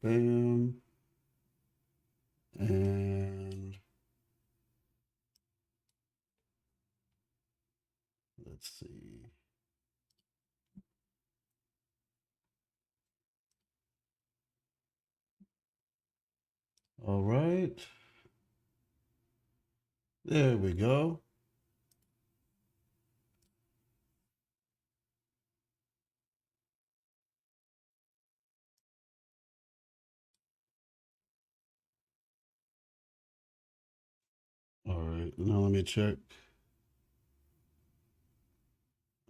Bam. And let's see. All right. There we go. All right. Now let me check.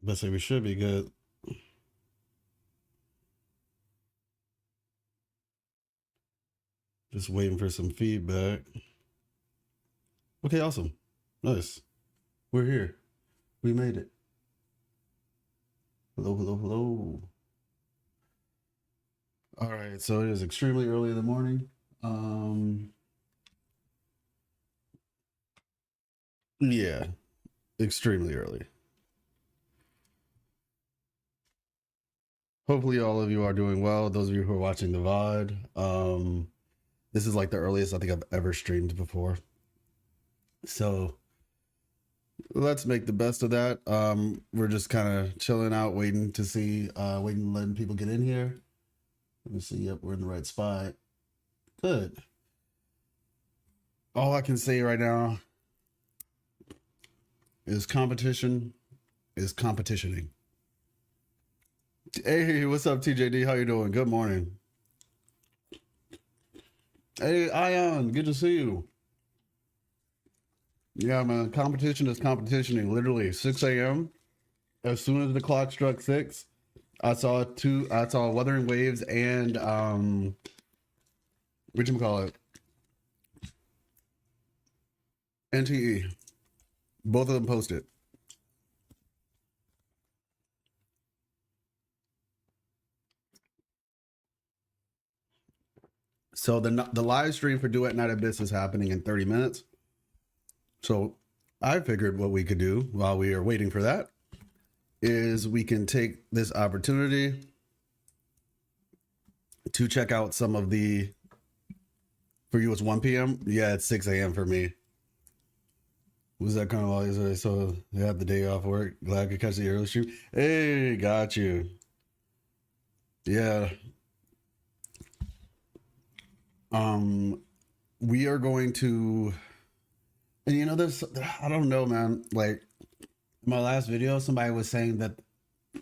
Let's say we should be good. Just waiting for some feedback. Okay, awesome. Nice. We're here. We made it. Hello, hello, hello. All right, so it is extremely early in the morning. Yeah, extremely early. Hopefully all of you are doing well. Those of you who are watching the VOD. This is like the earliest I think I've ever streamed before. So let's make the best of that. We're just kind of chilling out, waiting to see, waiting, letting people get in here. Let me see. Yep, we're in the right spot. Good. All I can say right now is competition is competitioning. Hey, what's up, TJD? How you doing? Good morning. Hey, Ion, good to see you. Yeah, man, competition is competitioning. Literally, 6 a.m. As soon as the clock struck 6, I saw Wuthering Waves and whatchamacallit, NTE. Both of them posted. So the live stream for Duet Night Abyss is happening in 30 minutes. So I figured what we could do while we are waiting for that is we can take this opportunity to check out some of the, for you it's 1 p.m. Yeah, it's 6 a.m. for me. Was that kind of all yesterday? So they had the day off work. Glad I could catch the early stream. Hey, got you. Yeah. We are going to, and you know, there's, I don't know, man. Like in my last video, somebody was saying that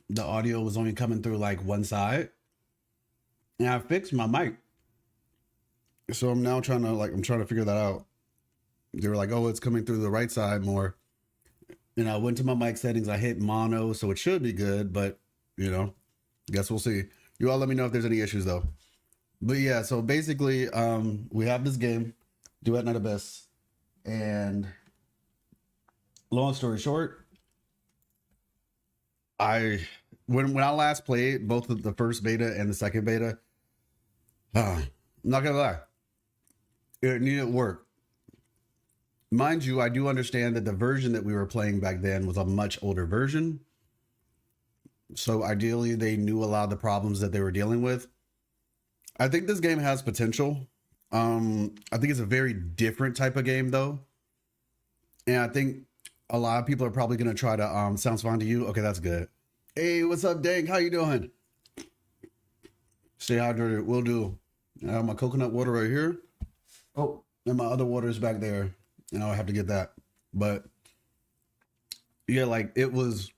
the audio was only coming through like one side, and I fixed my mic. So I'm now trying to figure that out. They were like, oh, it's coming through the right side more. And I went to my mic settings. I hit mono, so it should be good. But you know, guess we'll see. You all let me know if there's any issues though. But yeah, so basically, we have this game, Duet Night Abyss, and long story short, when I last played both the first beta and the second beta, I'm not gonna lie, it needed work. Mind you, I do understand that the version that we were playing back then was a much older version. So ideally, they knew a lot of the problems that they were dealing with. I think this game has potential. I think it's a very different type of game though. And I think a lot of people are probably gonna try to sounds fine to you. Okay, that's good. Hey, what's up, Dank? How you doing? Stay hydrated. Will do. I have my coconut water right here. Oh, and my other water is back there. And I'll have to get that. But yeah, like it was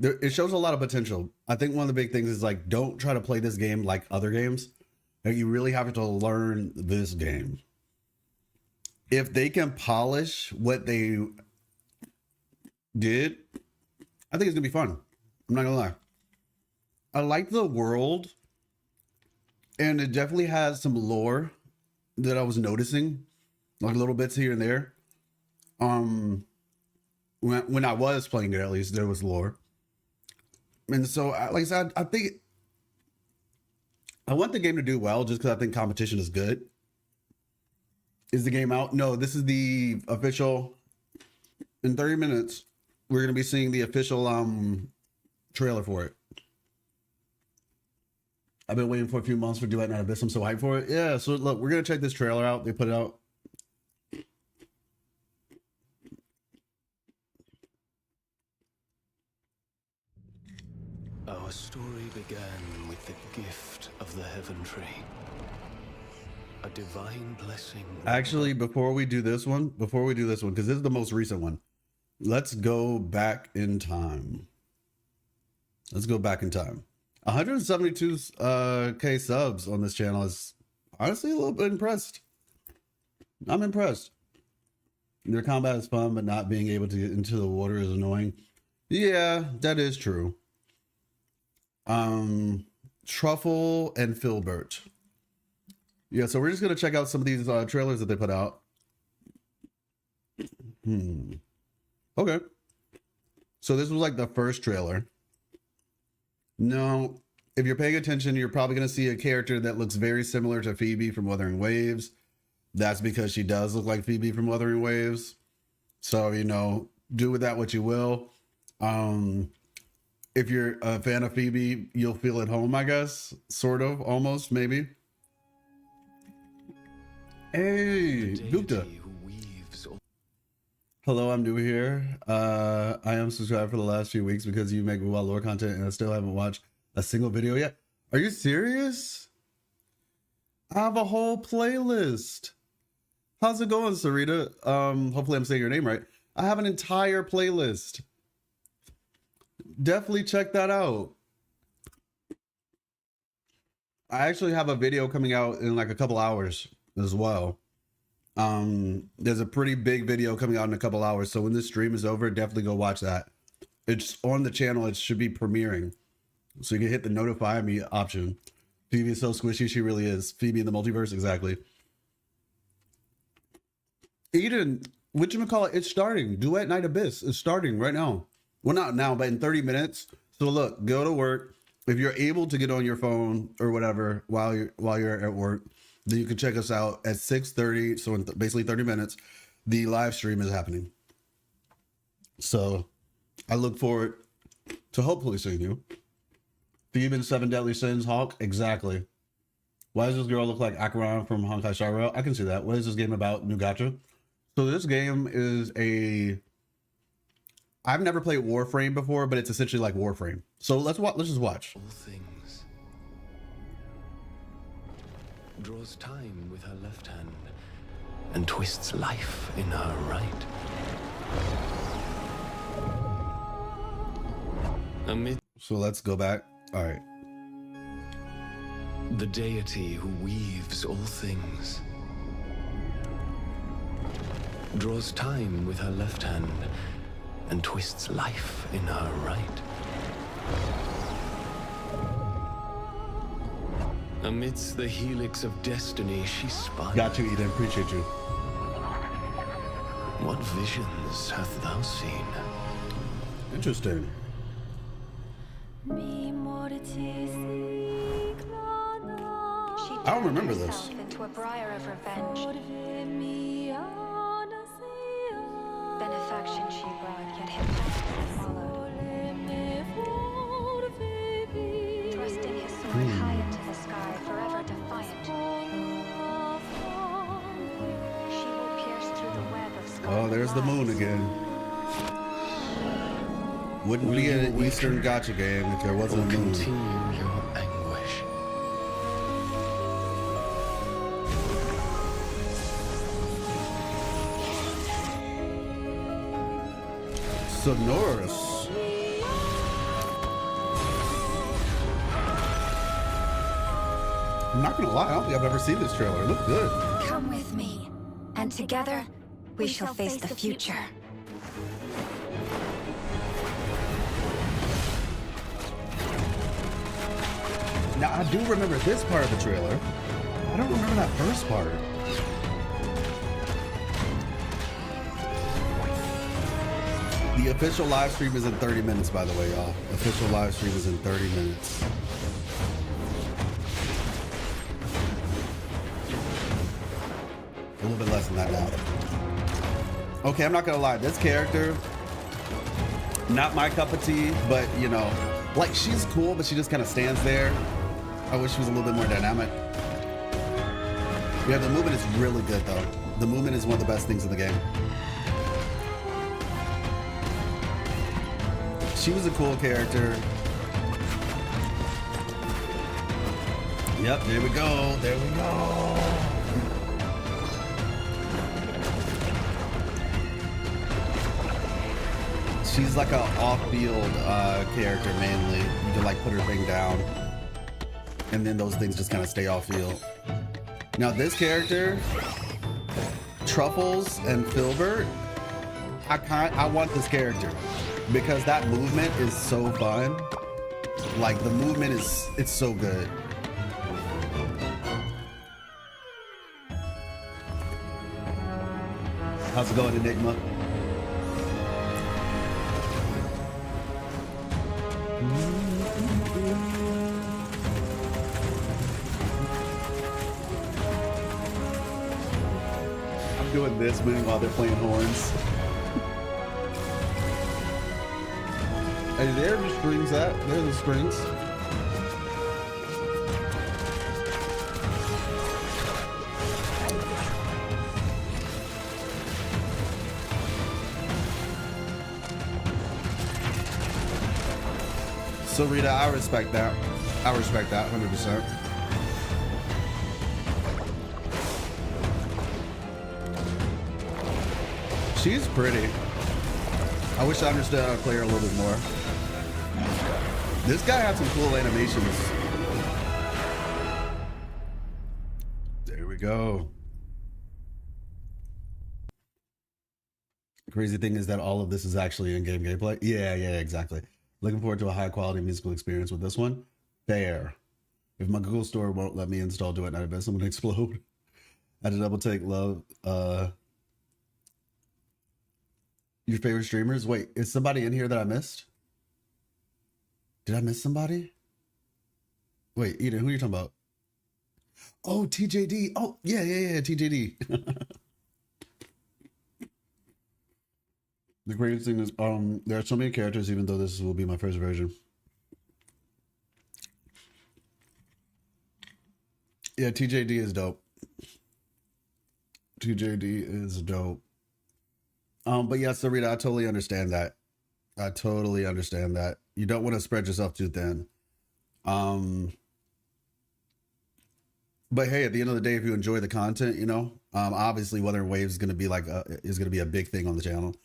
there, it shows a lot of potential. I think one of the big things is like don't try to play this game like other games. Like you really have to learn this game. If they can polish what they did, I think it's gonna be fun. I'm not gonna lie. I like the world, and it definitely has some lore that I was noticing, like little bits here and there. When I was playing it, at least there was lore, and so like I said, I think I want the game to do well, just because I think competition is good. Is the game out? No, this is the official. In 30 minutes, we're gonna be seeing the official trailer for it. I've been waiting for a few months for Duet Night Abyss. I'm so hyped for it. Yeah, so look, we're gonna check this trailer out. They put it out. Our story began with the gift of the Heaven Tree. A divine blessing. Actually, before we do this one, because this is the most recent one, let's go back in time. 172k subs on this channel is honestly a little bit impressed. I'm impressed. Their combat is fun, but not being able to get into the water is annoying. Yeah, that is true. Truffle and Filbert. Yeah, so we're just gonna check out some of these trailers that they put out. Okay. So this was like the first trailer. Now, if you're paying attention, you're probably gonna see a character that looks very similar to Phoebe from Wuthering Waves. That's because she does look like Phoebe from Wuthering Waves. So, you know, do with that what you will. If you're a fan of Phoebe, you'll feel at home, I guess. Sort of, almost, maybe. Hey, Gupta. Hello, I'm new here. I am subscribed for the last few weeks because you make well lore content and I still haven't watched a single video yet. Are you serious? I have a whole playlist. How's it going, Sarita? Hopefully I'm saying your name right. I have an entire playlist. Definitely check that out. I actually have a video coming out in like a couple hours as well. There's a pretty big video coming out in a couple hours. So when this stream is over, definitely go watch that. It's on the channel. It should be premiering. So you can hit the notify me option. Phoebe is so squishy. She really is. Phoebe in the multiverse. Exactly. Eden, whatchamacallit, it's starting. Duet Night Abyss is starting right now. Well, not now, but in 30 minutes. So look, go to work. If you're able to get on your phone or whatever while you're at work, then you can check us out at 6:30. So in basically 30 minutes, the live stream is happening. So I look forward to hopefully seeing you. Phoebe in Seven Deadly Sins, Hawk, exactly. Why does this girl look like Akaran from Honkai Star Rail? I can see that. What is this game about? New gacha. So this game is I've never played Warframe before, but it's essentially like Warframe. So let's just watch. All things. Draws time with her left hand and twists life in her right. Amid So let's go back. All right. the deity who weaves all things. Draws time with her left hand and twists life in her right. Amidst the helix of destiny she spun. Got you, Eden. Appreciate you. What visions hath thou seen? Interesting. I don't remember this. Into a briar of revenge. Benefaction she brought, yet hypnosis followed. Thrusting his sword high into the sky, forever defiant. She will pierce through the web of scarlet Oh, there's the moon lies. again. Wouldn't be an Eastern gacha game if there wasn't a moon. Continue your anguish. Sonorous. I'm not gonna lie, I don't think I've ever seen this trailer. It looked good. Come with me, and together we shall face the future. Now I do remember this part of the trailer. I don't remember that first part. The official live stream is in 30 minutes, by the way, y'all. Official live stream is in 30 minutes. A little bit less than that now. Okay, I'm not gonna lie. This character, not my cup of tea, but you know, like she's cool, but she just kind of stands there. I wish she was a little bit more dynamic. Yeah, the movement is really good though. The movement is one of the best things in the game. She was a cool character. Yep, there we go. There we go. She's like an off-field character mainly. You can like put her thing down, and then those things just kind of stay off-field. Now this character, Truffles and Filbert, I want this character because that movement is so fun. Like the movement it's so good. How's it going, Enigma? I'm doing this move while they're playing horns. Hey, there the strings at. There's the strings. So Rita, I respect that. I respect that 100%. She's pretty. I wish I understood how to play her a little bit more. This guy had some cool animations. There we go. Crazy thing is that all of this is actually in-game gameplay. Yeah, exactly. Looking forward to a high-quality musical experience with this one. Fair. If my Google Store won't let me install Duet, I bet I'm gonna explode. I had to double take love. Your favorite streamers? Wait, is somebody in here that I missed? Did I miss somebody? Wait, Eden, who are you talking about? Oh, TJD. Oh, yeah, TJD. The greatest thing is, there are so many characters, even though this will be my first version. Yeah, TJD is dope. TJD is dope. But yeah, Sarita, I totally understand that. I totally understand that. You don't want to spread yourself too thin. But hey, at the end of the day, if you enjoy the content, you know, obviously Wuthering Waves is going to be like is going to be a big thing on the channel.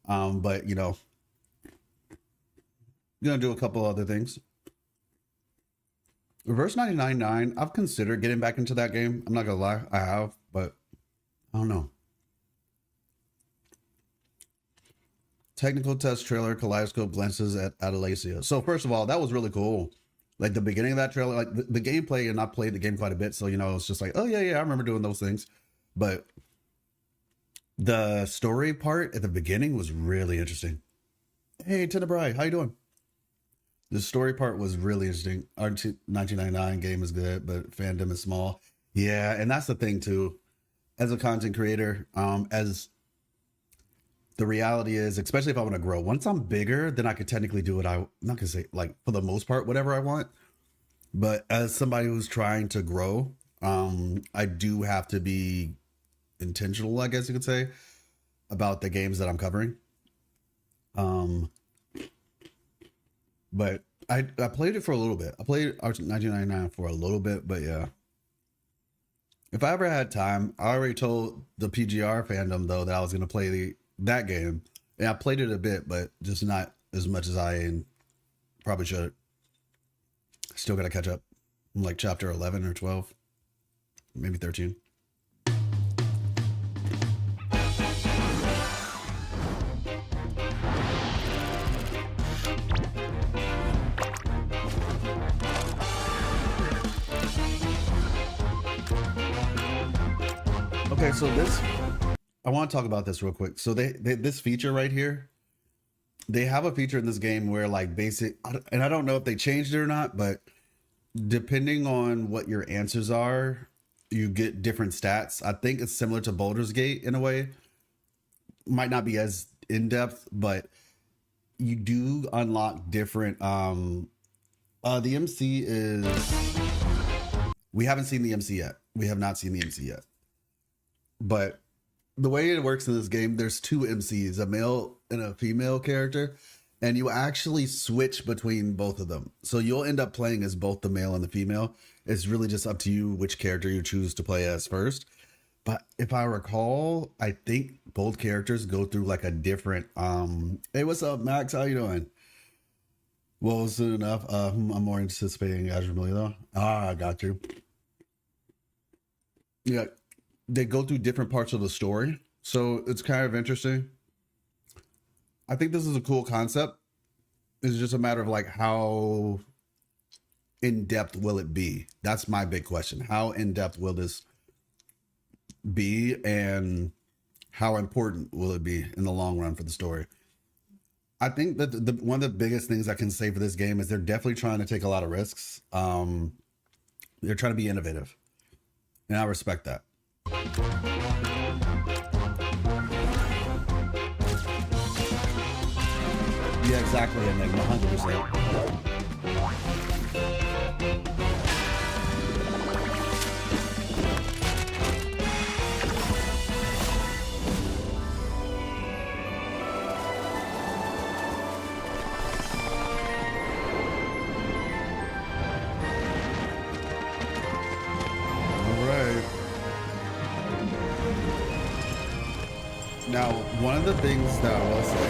But you know, I'm gonna do a couple other things. Reverse 99.9, I've considered getting back into that game. I'm not gonna lie, I have, but I don't know. Technical test trailer, Kaleidoscope glances at Adelasia. So first of all, that was really cool. Like the beginning of that trailer, like the gameplay, and I played the game quite a bit, so you know, it's just like, oh yeah, I remember doing those things. But the story part at the beginning was really interesting. Hey, Tenebrae, how you doing? The story part was really interesting. Our 1999 game is good, but fandom is small. Yeah, and that's the thing too. As a content creator, as the reality is, especially if I want to grow, once I'm bigger, then I could technically do what I'm not gonna say, like for the most part, whatever I want. But as somebody who's trying to grow, I do have to be intentional, I guess you could say, about the games that I'm covering. But I played it for a little bit. I played Arch 1999 for a little bit, but yeah. If I ever had time, I already told the PGR fandom though that I was gonna play that game. And I played it a bit, but just not as much as I probably should. Still gotta catch up. I'm like chapter 11 or 12, maybe 13. Okay, so I want to talk about this real quick. So they this feature right here, they have a feature in this game where like and I don't know if they changed it or not, but depending on what your answers are, you get different stats. I think it's similar to Baldur's Gate in a way. Might not be as in depth, but you do unlock different. The MC is We haven't seen the MC yet. We have not seen the MC yet. But the way it works in this game, there's two MCs, a male and a female character, and you actually switch between both of them. So you'll end up playing as both the male and the female. It's really just up to you which character you choose to play as first. But if I recall, I think both characters go through like a different hey, what's up, Max? How you doing? Well, soon enough. I'm more anticipating Azure Million though. I got you. Yeah, they go through different parts of the story, so it's kind of interesting. I think this is a cool concept. It's just a matter of like how in depth will it be? That's my big question. How in depth will this be, and how important will it be in the long run for the story? I think that one of the biggest things I can say for this game is they're definitely trying to take a lot of risks. They're trying to be innovative, and I respect that. Yeah, exactly, Enigma, 100%. Now, one of the things that I will say,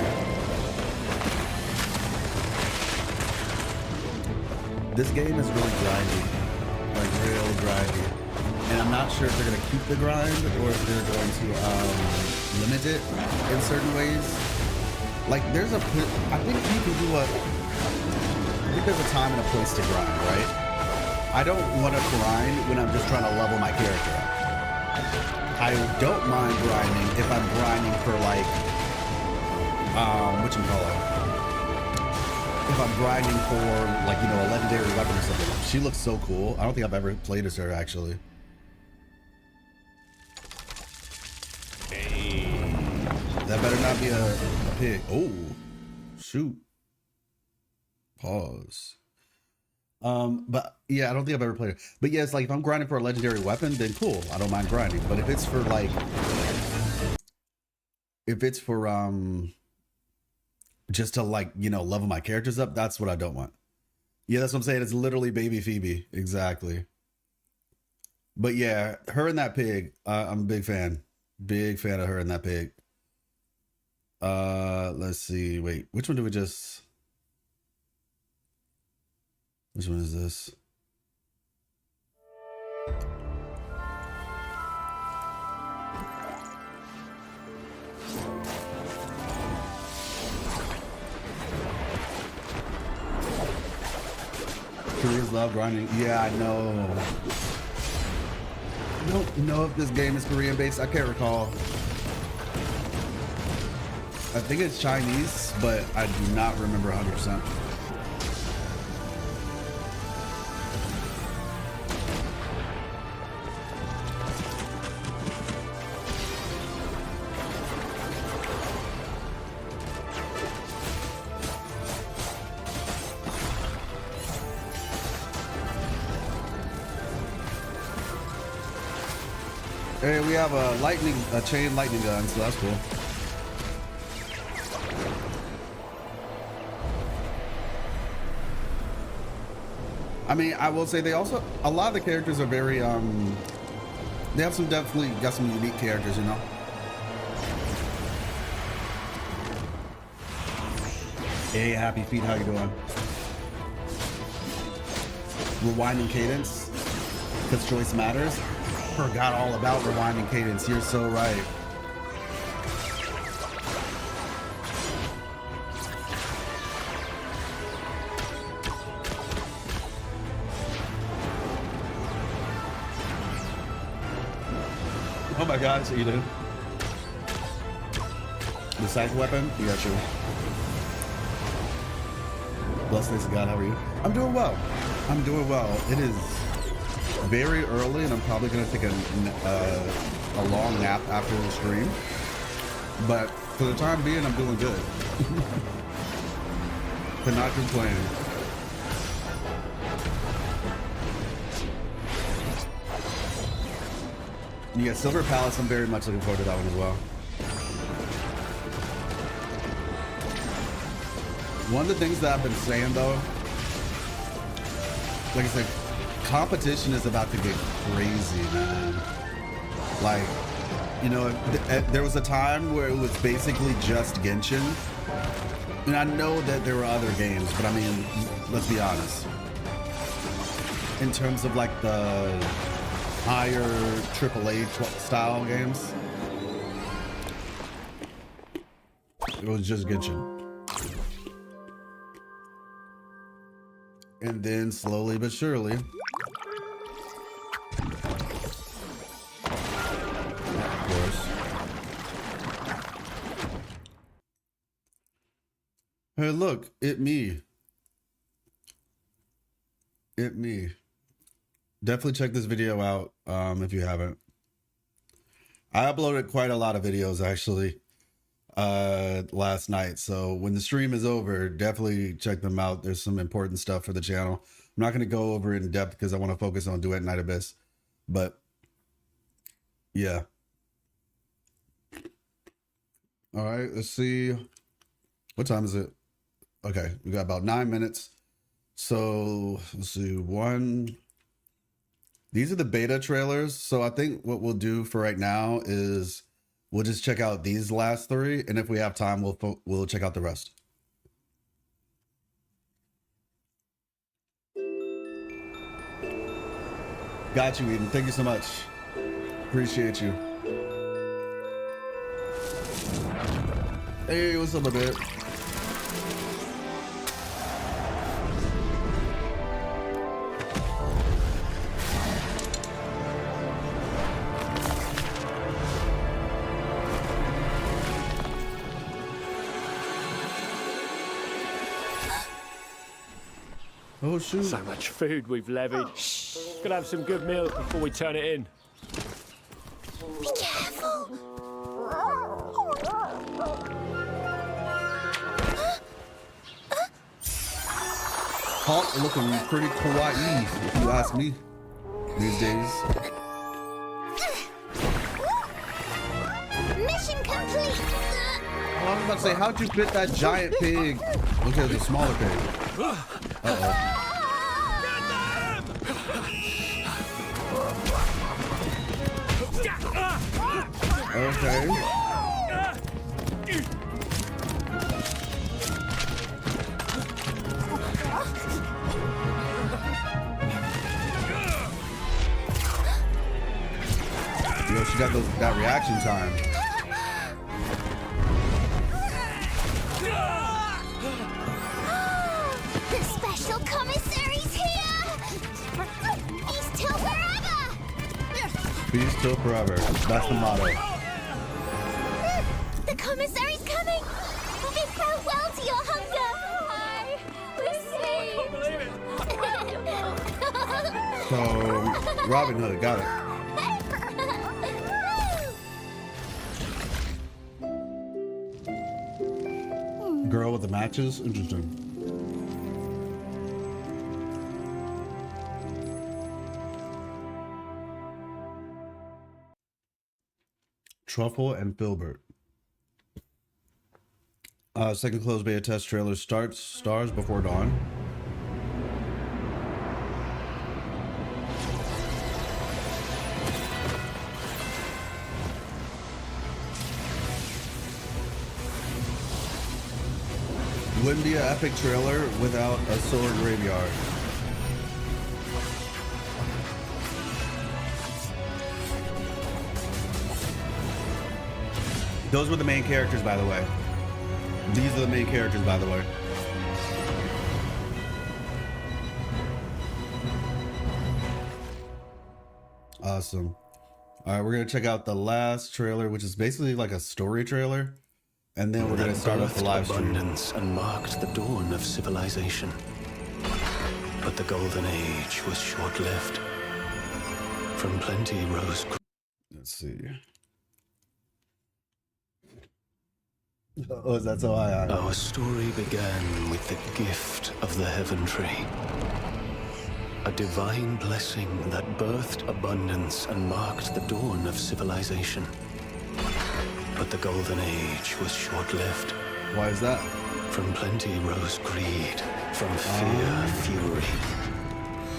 this game is really grindy, like real grindy, and I'm not sure if they're going to keep the grind or if they're going to limit it in certain ways. Like I think you can do I think there's a time and a place to grind, right? I don't want to grind when I'm just trying to level my character up. I don't mind grinding if I'm grinding for like, whatchamacallit? If I'm grinding for like, you know, a legendary weapon or something. She looks so cool. I don't think I've ever played as her actually. Hey. That better not be a pig. Oh, shoot. Pause. But yeah, I don't think I've ever played it. But yeah, it's like if I'm grinding for a legendary weapon, then cool. I don't mind grinding. But if it's for like, just to like, you know, level my characters up, that's what I don't want. Yeah, that's what I'm saying. It's literally baby Phoebe. Exactly. But yeah, her and that pig, I'm a big fan. Big fan of her and that pig. Let's see. Wait, which one do we just... Which one is this? Koreans love grinding. Yeah, I know. I don't know if this game is Korean based. I can't recall. I think it's Chinese, but I do not remember 100%. Hey, we have a chain lightning gun, so that's cool. I mean, I will say a lot of the characters are very, they have definitely got some unique characters, you know? Hey, Happy Feet, how you doing? Rewinding cadence, because choice matters. Forgot all about rewinding cadence. You're so right. Oh my God, it's Eden. The scythe weapon? You got you. Blessed days of God, how are you? I'm doing well. I'm doing well. It is very early, and I'm probably going to take a long nap after the stream. But for the time being, I'm doing good. Cannot complain. Yeah, Silver Palace, I'm very much looking forward to that one as well. One of the things that I've been saying though, like I said, competition is about to get crazy, man. Like, you know, there was a time where it was basically just Genshin. And I know that there were other games, but I mean, let's be honest. In terms of like the higher AAA style games, it was just Genshin. And then slowly but surely, of course. Hey, look, it me. It me. Definitely check this video out if you haven't. I uploaded quite a lot of videos actually last night, so when the stream is over, definitely check them out. There's some important stuff for the channel. I'm not going to go over it in depth because I want to focus on Duet Night Abyss, but yeah. All right, let's see, what time is it? Okay, we got about 9 minutes. So let's see, these are the beta trailers. So I think what we'll do for right now is we'll just check out these last 3, and if we have time, we'll check out the rest. Got you, Eden. Thank you so much. Appreciate you. Hey, what's up a bit? Oh shoot. So much food we've levied. Gotta have some good meals before we turn it in. Be careful. Hawk looking pretty kawaii, if you ask me, these days. Mission complete. Oh, I was about to say, how'd you fit that giant pig? Look at the smaller pig. Uh-oh. Okay. Yo, she got that reaction time. The special commissary's here. Peace till forever. Peace till forever. That's the motto. The commissary's coming. Bid farewell to your hunger. So, Robin Hood, got it. Girl with the matches? Interesting. Truffle and Filbert. Second closed beta test trailer stars before dawn. Wouldn't be an epic trailer without a sword graveyard. Those were the main characters, by the way. These are the main characters, by the way. Awesome. All right, we're gonna check out the last trailer, which is basically like a story trailer, and then we're gonna start off the live stream. Abundance and marked the dawn of civilization. But the golden age was short-lived. From plenty rose. Let's see. Oh, is that so high? Our story began with the gift of the Heaven Tree. A divine blessing that birthed abundance and marked the dawn of civilization. But the Golden Age was short-lived. Why is that? From plenty rose greed, from fear, fury.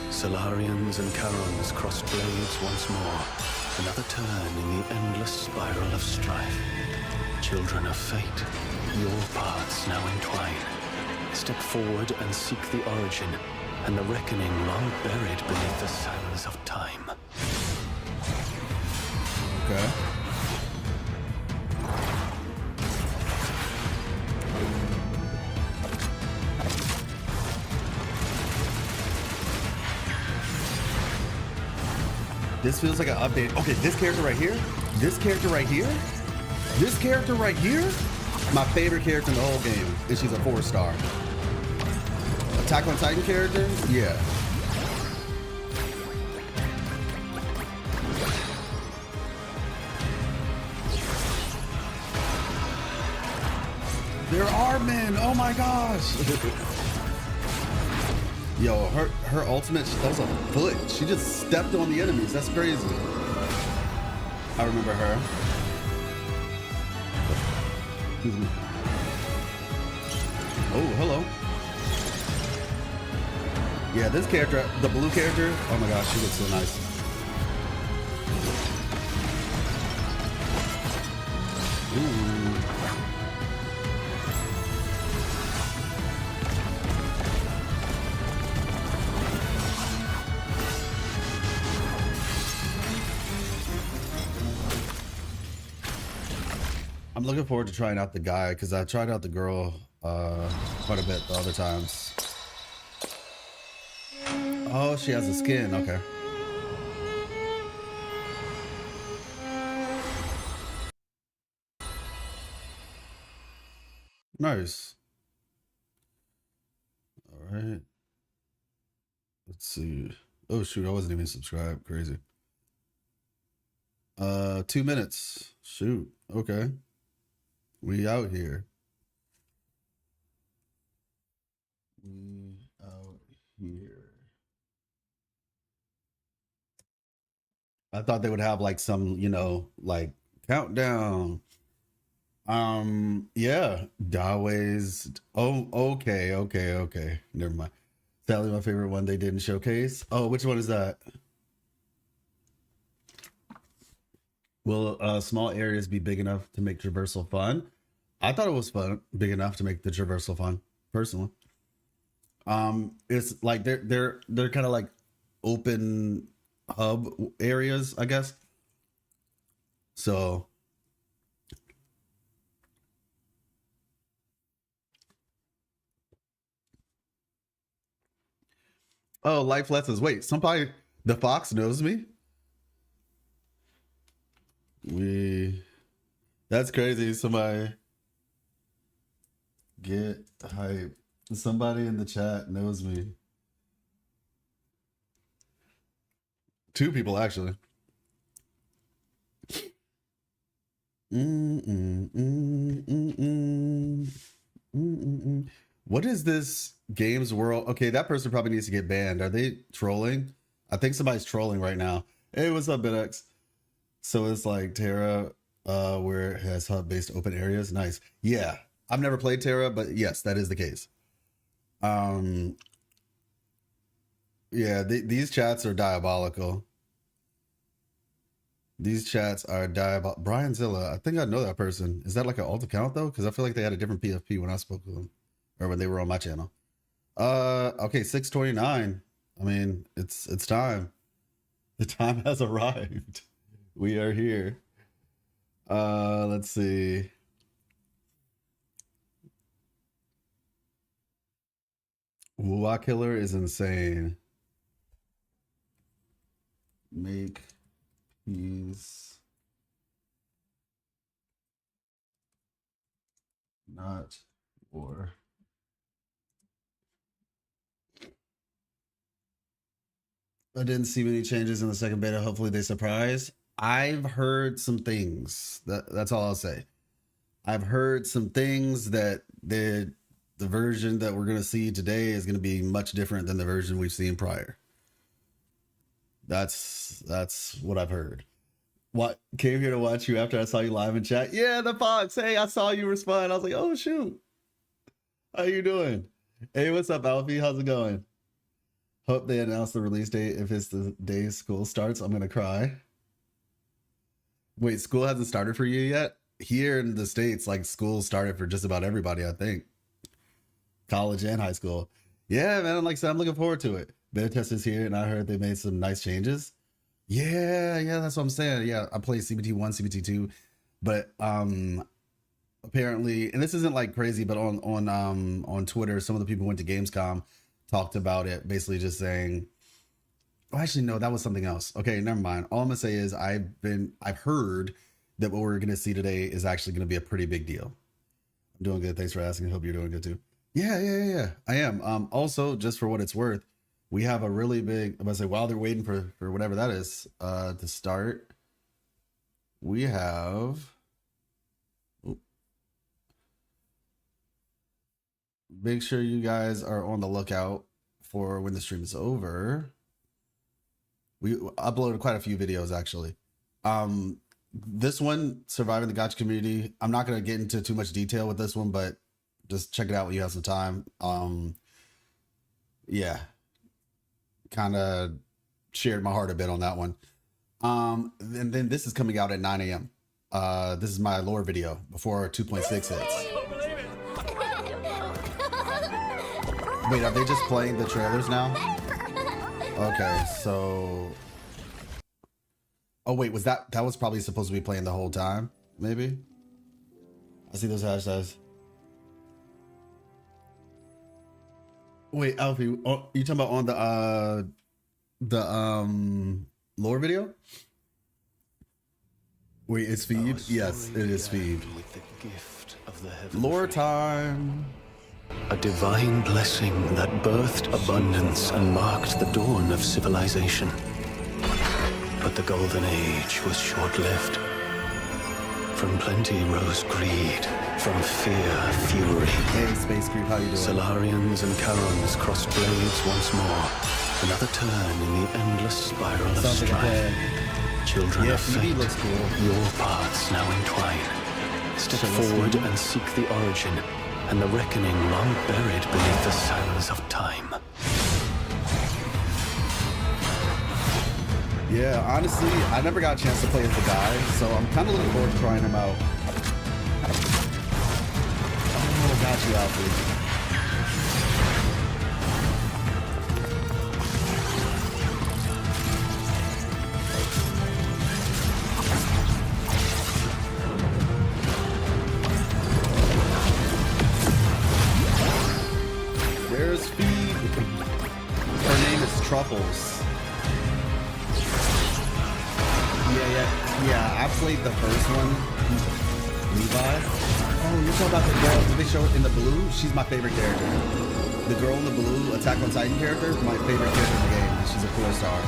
Solarians and Charons crossed blades once more. Another turn in the endless spiral of strife. Children of fate, your paths now entwine. Step forward and seek the origin, and the reckoning long buried beneath the sands of time. Okay. This feels like an update. Okay, this character right here, this character right here, this character right here, my favorite character in the whole game. And she's a 4-star. Attack on Titan character, yeah. There are men. Oh my gosh. Yo, her ultimate, that was a foot. She just stepped on the enemies. That's crazy. I remember her. Oh, hello. Yeah, this character, the blue character, oh my gosh, she looks so nice. Ooh. I'm looking forward to trying out the guy because I tried out the girl quite a bit the other times. Oh, she has a skin. Okay. Nice. All right. Let's see. Oh shoot, I wasn't even subscribed. Crazy. 2 minutes. Shoot. Okay. We out here. We out here. I thought they would have like some, you know, like countdown. Yeah, Dawei's. Oh, okay. Never mind. Sadly, my favorite one they didn't showcase. Oh, which one is that? Will small areas be big enough to make traversal fun? I thought it was fun, big enough to make the traversal fun, personally. It's like they're kind of like open hub areas, I guess. So oh, life lessons. Wait, somebody, the fox knows me. That's crazy. Somebody get hype. Somebody in the chat knows me. 2 people actually. What is this games world? Okay, that person probably needs to get banned. Are they trolling? I think somebody's trolling right now. Hey, what's up, BitX? So it's like Terra, where it has hub-based open areas. Nice. Yeah, I've never played Terra, but yes, that is the case. Yeah, these chats are diabolical. These chats are diabolical. Brian Zilla, I think I know that person. Is that like an alt account though? Because I feel like they had a different PFP when I spoke to them, or when they were on my channel. Okay, 6:29. I mean, it's time. The time has arrived. We are here. Let's see. Wuwa Killer is insane. Make peace not war. I didn't see many changes in the second beta. Hopefully they surprise. I've heard some things. That's all I'll say. I've heard some things that the version that we're going to see today is going to be much different than the version we've seen prior. That's what I've heard. What came here to watch you after I saw you live in chat? Yeah, the Fox. Hey, I saw you respond. I was like, oh shoot. How you doing? Hey, what's up, Alfie? How's it going? Hope they announce the release date if it's the day school starts. I'm gonna cry. Wait, school hasn't started for you yet? Here in the States, like school started for just about everybody, I think. College and high school. Yeah, man. Like I said, I'm looking forward to it. Beta test is here, and I heard they made some nice changes. Yeah, that's what I'm saying. Yeah, I played CBT 1, CBT 2, but apparently, and this isn't like crazy, but on Twitter, some of the people who went to Gamescom talked about it, basically just saying, oh, actually, no, that was something else. Okay, never mind. All I'm gonna say is I've heard that what we're gonna see today is actually gonna be a pretty big deal. I'm doing good. Thanks for asking. I hope you're doing good too. Yeah. I am. Also, just for what it's worth, we have a really big, I'm gonna say, while they're waiting for whatever that is to start, we have, make sure you guys are on the lookout for when the stream is over. We uploaded quite a few videos actually. This one, Surviving the Gotcha Community, I'm not gonna get into too much detail with this one, but just check it out when you have some time. Yeah, kind of shared my heart a bit on that one. And then this is coming out at 9 a.m. This is my lore video before 2.6 hits. Wait, are they just playing the trailers now? Okay, so... Oh wait, was that was probably supposed to be playing the whole time? Maybe? I see those hashtags. Wait, Alfie, oh, you talking about on the lore video? Wait, it's feed? Yes, it is feed. With the gift of the heavenly Lore time. A divine blessing that birthed abundance and marked the dawn of civilization. But the golden age was short-lived. From plenty rose greed, from fear, fury. Hey, Space Creep, how you doing? Solarians and Charons crossed blades once more. Another turn in the endless spiral of Sounds like a strife. plan. Children Yeah, of Phoebe fate, looks cool. your paths now entwine. Step forward and seek the origin, and the reckoning long buried beneath the sands of time. Yeah, honestly, I never got a chance to play as the guy, so I'm kind of looking forward to trying him out. Oh, got you, Alfie. Where's Feed? Her name is Truffles. Yeah, I played the first one, Levi. Oh, you're talking about the girl, did they show it in the blue? She's my favorite character. The girl in the blue Attack on Titan character, my favorite character in the game. She's a 4-star.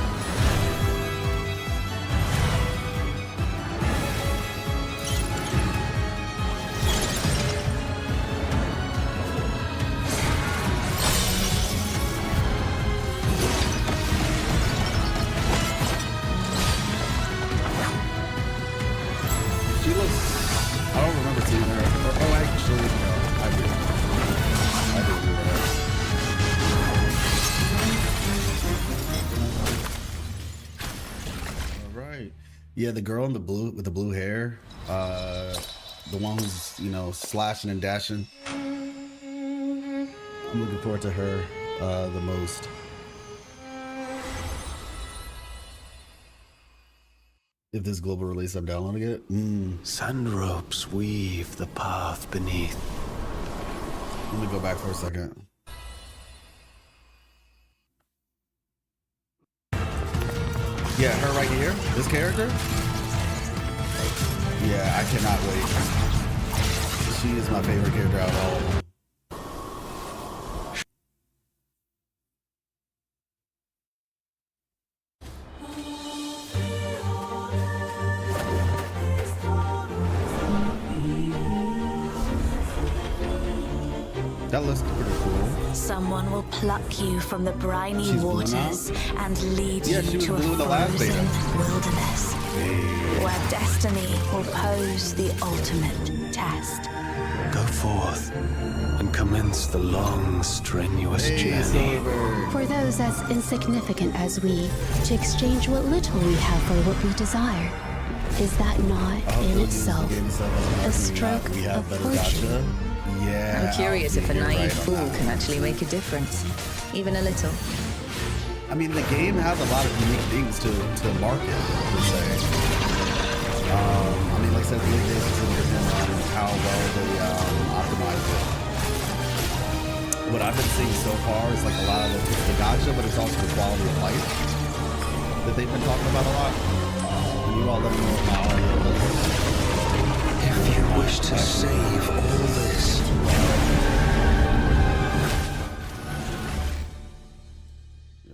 Yeah, the girl in the blue with the blue hair, the one who's, you know, slashing and dashing. I'm looking forward to her the most. If this global release, I'm downloading it. Sand ropes weave the path beneath. Let me go back for a second. Yeah, her right here, this character. Yeah, I cannot wait. She is my favorite character out of all of them. That looks pretty cool. Someone will pluck you from the briny She's blue now? waters and lead Yeah, you she was to a blue in the last frozen beta. wilderness, where destiny will pose the ultimate test. Go forth and commence the long, strenuous journey. For those as insignificant as we, to exchange what little we have for what we desire. Is that not in itself a stroke of fortune? Yeah. I'm curious if a you're naive right on fool that can one. actually make a difference. Even a little. I mean, the game has a lot of unique things to market, per se. I mean, like I said, the only thing is going to depend on how well they optimize it. What I've been seeing so far is like a lot of it's the gacha, but it's also the quality of life that they've been talking about a lot. And you all let me know if my audio looks. If you wish to save all this,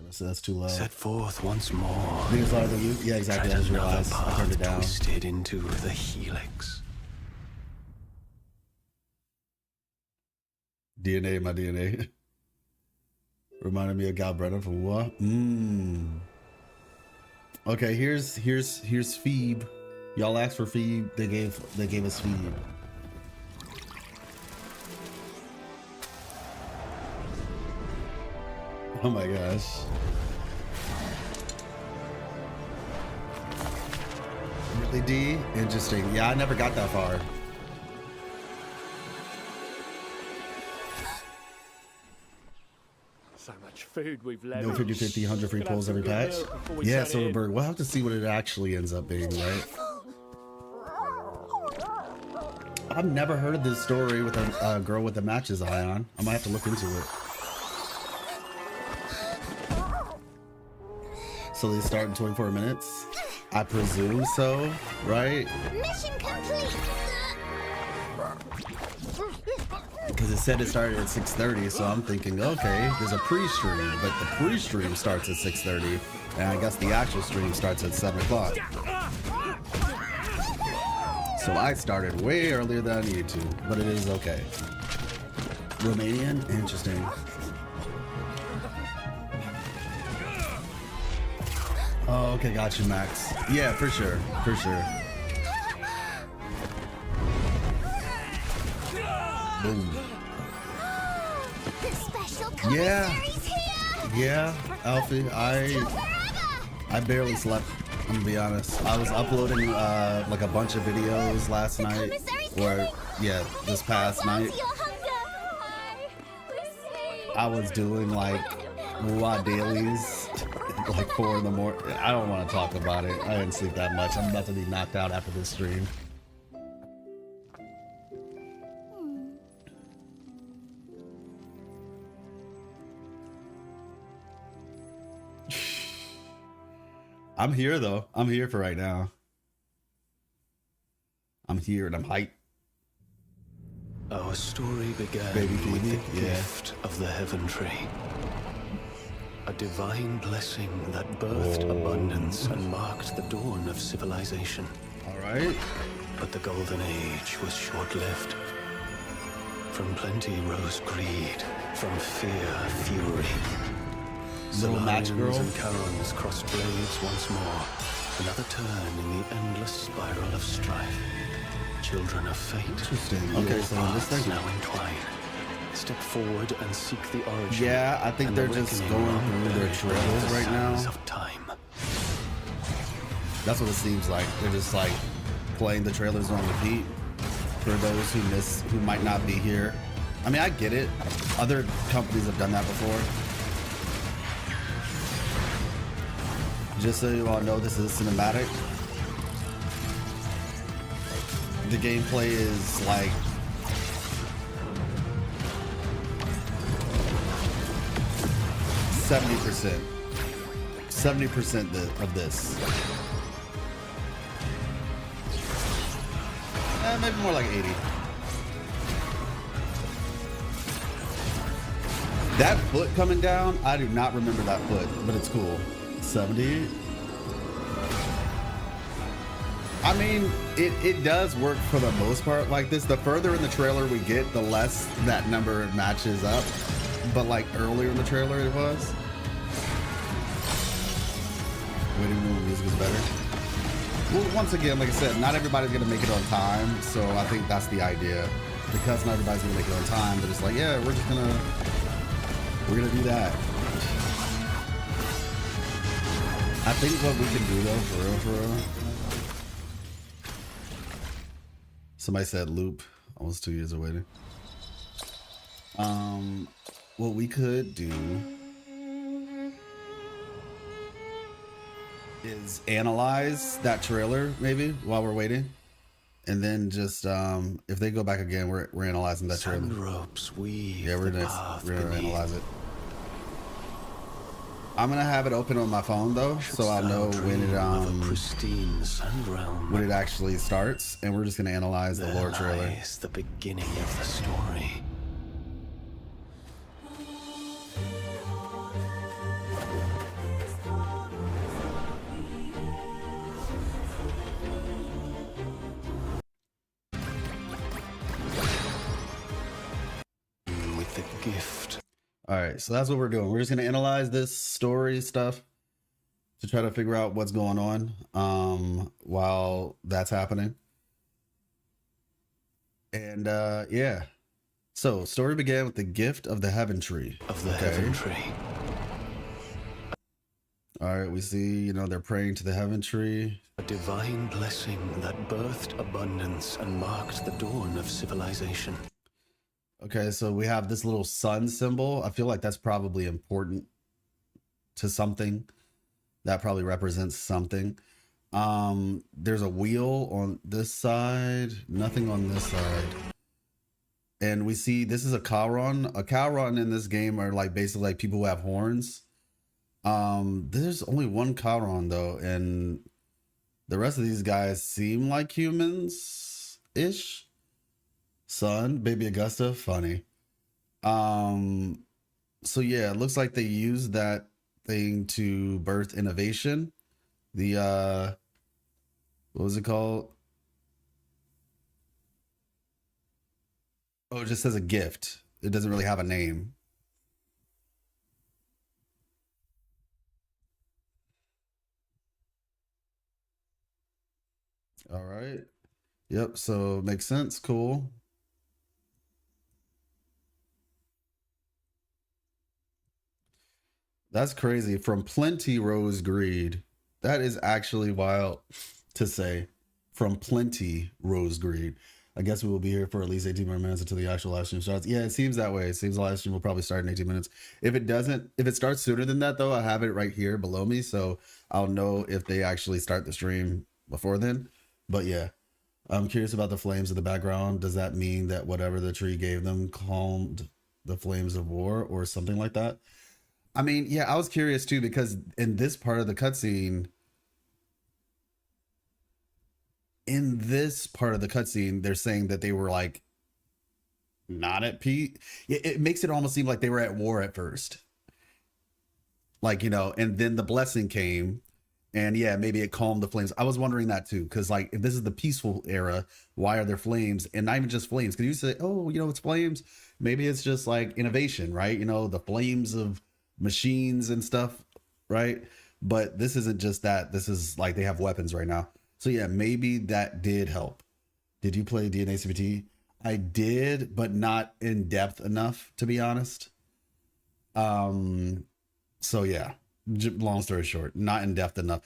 So that's too low. set forth once more. I think it's louder than you. Yeah, exactly. I Tread just another realized I turned it path down. twisted into the helix. DNA, my DNA. Reminded me of Gal Brennan from what? Okay, here's Phoebe. Y'all asked for Phoebe. They gave us Phoebe. Oh my gosh. Really, D? Interesting. Yeah, I never got that far. So much food we've left. No 50-50, 100 free pulls every patch. Yeah, Soderbergh. We'll have to see what it actually ends up being, right? I've never heard of this story with a girl with a matches eye on. I might have to look into it. So they start in 24 minutes? I presume so, right? Mission complete. Because it said it started at 6:30, so I'm thinking, okay, there's a pre-stream, but the pre-stream starts at 6:30, and I guess the actual stream starts at 7 o'clock. So I started way earlier than I needed to, but it is okay. Romanian? Interesting. Oh, okay, got you, Max. Yeah, for sure, for sure. Boom. The special Yeah. commissary's here. Yeah, Alfie, I barely slept, I'm gonna be honest. I was uploading like a bunch of videos last night, or yeah, this past night. Your hunger. I was doing like raw dailies, like 4 in the morning. I don't want to talk about it. I didn't sleep that much. I'm about to be knocked out after this stream. I'm here though. I'm here for right now. I'm here and I'm hyped. Our story began Baby with Phoebe, the yeah. gift of the Heaven Tree. A divine blessing that birthed abundance and marked the dawn of civilization. All right. But the Golden Age was short-lived. From plenty rose greed, from fear, fury. Little match girl. Solarians and Charons crossed blades once more. Another turn in the endless spiral of strife. Children of fate. Interesting. Your Okay, so I'm just paths thinking. now entwine. Step forward and seek the origin. Yeah, I think and they're the just reckoning going long through their buried trails beneath the right now. sands of time. That's what it seems like. They're just like playing the trailers on repeat for those who might not be here. I mean, I get it. Other companies have done that before. Just so you all know, this is cinematic. The gameplay is like %70. 70% of this. Maybe more like 80. That foot coming down, I do not remember that foot, but it's cool. 70. I mean, it does work for the most part like this. The further in the trailer we get, the less that number matches up. But like earlier in the trailer it was. Waiting room music is better. Well, once again, like I said, not everybody's gonna make it on time, so I think that's the idea. Because not everybody's gonna make it on time, but it's like, yeah, we're gonna do that. I think what we can do though, for real. Somebody said loop, almost 2 years of waiting. What we could do is analyze that trailer maybe while we're waiting, and then just if they go back again, we're analyzing that trailer. Ropes weave. Yeah, we're gonna analyze it. I'm gonna have it open on my phone though, so I'll know when it actually starts, and we're just gonna analyze the lore trailer. It's the beginning of the story. With the gift. All right, so that's what we're doing. We're just gonna analyze this story stuff to try to figure out what's going on while that's happening. And yeah. So story began with the gift of the heaven tree. Of the heaven tree. All right, we see, they're praying to the heaven tree. A divine blessing that birthed abundance and marked the dawn of civilization. Okay, so we have this little sun symbol. I feel like that's probably important to something. That probably represents something. There's a wheel on this side, nothing on this side. And we see this is a Kauron. A Kauron in this game are like basically like people who have horns. There's only one Kauron though, and the rest of these guys seem like humans-ish. Sun, baby Augusta, funny. So yeah, it looks like they used that thing to birth innovation. The what was it called? Oh, it just says a gift. It doesn't really have a name. All right. Yep, so makes sense. Cool. That's crazy. From plenty rose greed. That is actually wild to say. From plenty rose greed. I guess we will be here for at least 18 more minutes until the actual live stream starts. Yeah, it seems that way. It seems the live stream will probably start in 18 minutes. If it starts sooner than that though, I have it right here below me, so I'll know if they actually start the stream before then. But yeah, I'm curious about the flames in the background. Does that mean that whatever the tree gave them calmed the flames of war or something like that? I mean, yeah, I was curious too, because in this part of the cutscene, they're saying that they were like not at peace. It makes it almost seem like they were at war at first. Like, and then the blessing came, and yeah, maybe it calmed the flames. I was wondering that too, because like, if this is the peaceful era, why are there flames? And not even just flames. Because you say, oh, it's flames. Maybe it's just like innovation, right? The flames of machines and stuff, right? But this isn't just that. This is like they have weapons right now. So yeah, maybe that did help. Did you play DNA CBT? I did, but not in depth enough, to be honest. So yeah, long story short, not in depth enough.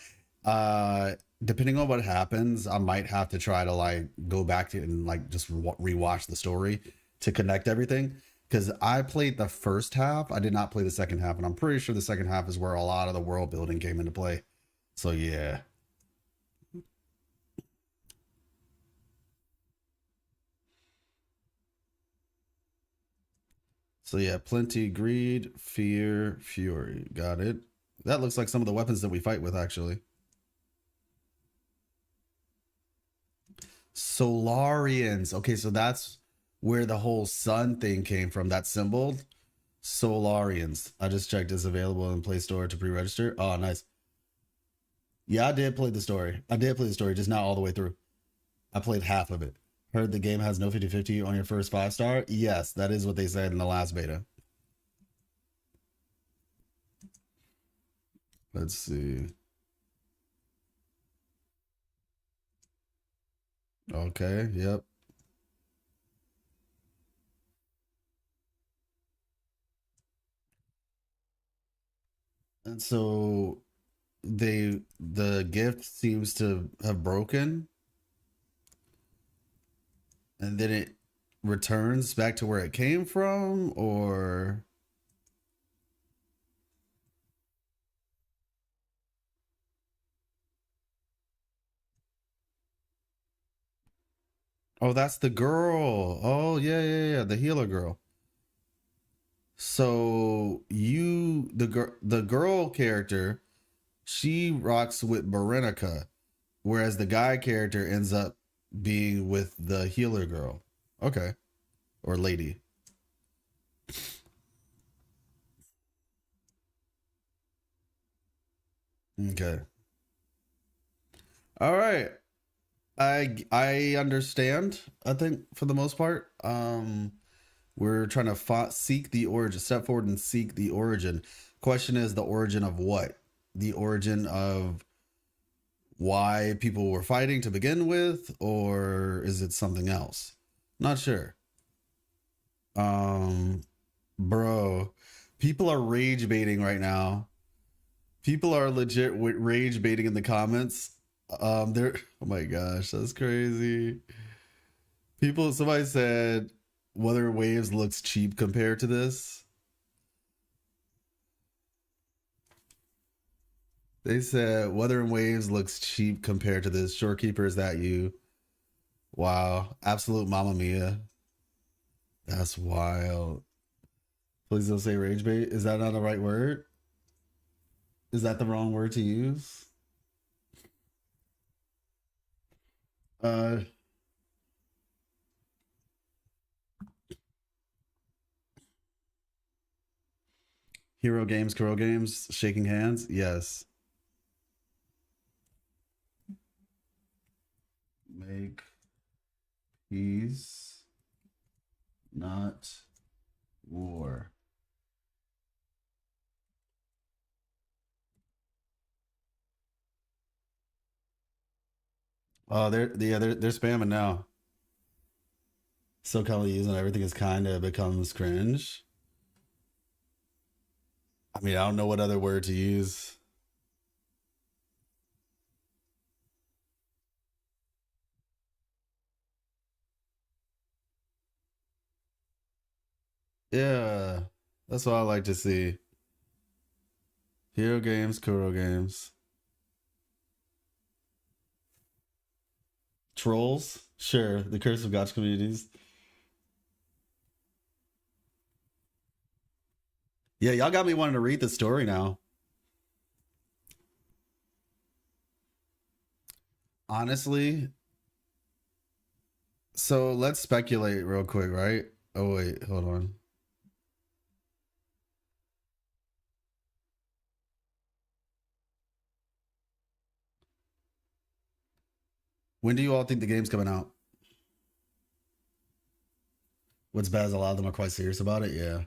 Depending on what happens, I might have to try to like go back to and like just rewatch the story to connect everything. Because I played the first half, I did not play the second half, and I'm pretty sure the second half is where a lot of the world building came into play. So yeah. So yeah, plenty, greed, fear, fury. Got it. That looks like some of the weapons that we fight with, actually. Solarians. Okay, so that's where the whole sun thing came from, that symbol. Solarians. I just checked, it's available in Play Store to pre-register. Oh, nice. Yeah, I did play the story. I did play the story, just not all the way through. I played half of it. Heard the game has no 50/50 on your first 5-star. Yes, that is what they said in the last beta. Let's see. Okay, yep. And so the gift seems to have broken, and then it returns back to where it came from, or oh, that's the girl. Oh, yeah, yeah, yeah, the healer girl. So the girl character, she rocks with Berenica, whereas the guy character ends up being with the healer girl. Okay. Or lady. Okay. All right. I understand. I think for the most part, we're trying to seek the origin, step forward and seek the origin. Question is the origin of what? The origin of why people were fighting to begin with, or is it something else? Not sure. Um, bro, people are rage baiting right now. People are legit rage baiting in the comments. They're oh my gosh, that's crazy. Somebody said Weather Waves looks cheap compared to this. They said Weather and Waves looks cheap compared to this. Shorekeeper, is that you? Wow, absolute mamma mia. That's wild. Please don't say rage bait. Is that not the right word? Is that the wrong word to use? Uh, Hero Games, Kuro Games, shaking hands. Yes. Make peace, not war. Oh, they're spamming now. So Kelly using everything is kind of becomes cringe. I mean, I don't know what other word to use. Yeah, that's what I like to see. Hero Games, Kuro Games. Trolls? Sure, the Curse of Gotcha communities. Yeah, y'all got me wanting to read the story now. Honestly, so let's speculate real quick, right? Oh wait, hold on. When do you all think the game's coming out? What's bad is a lot of them are quite serious about it. Yeah.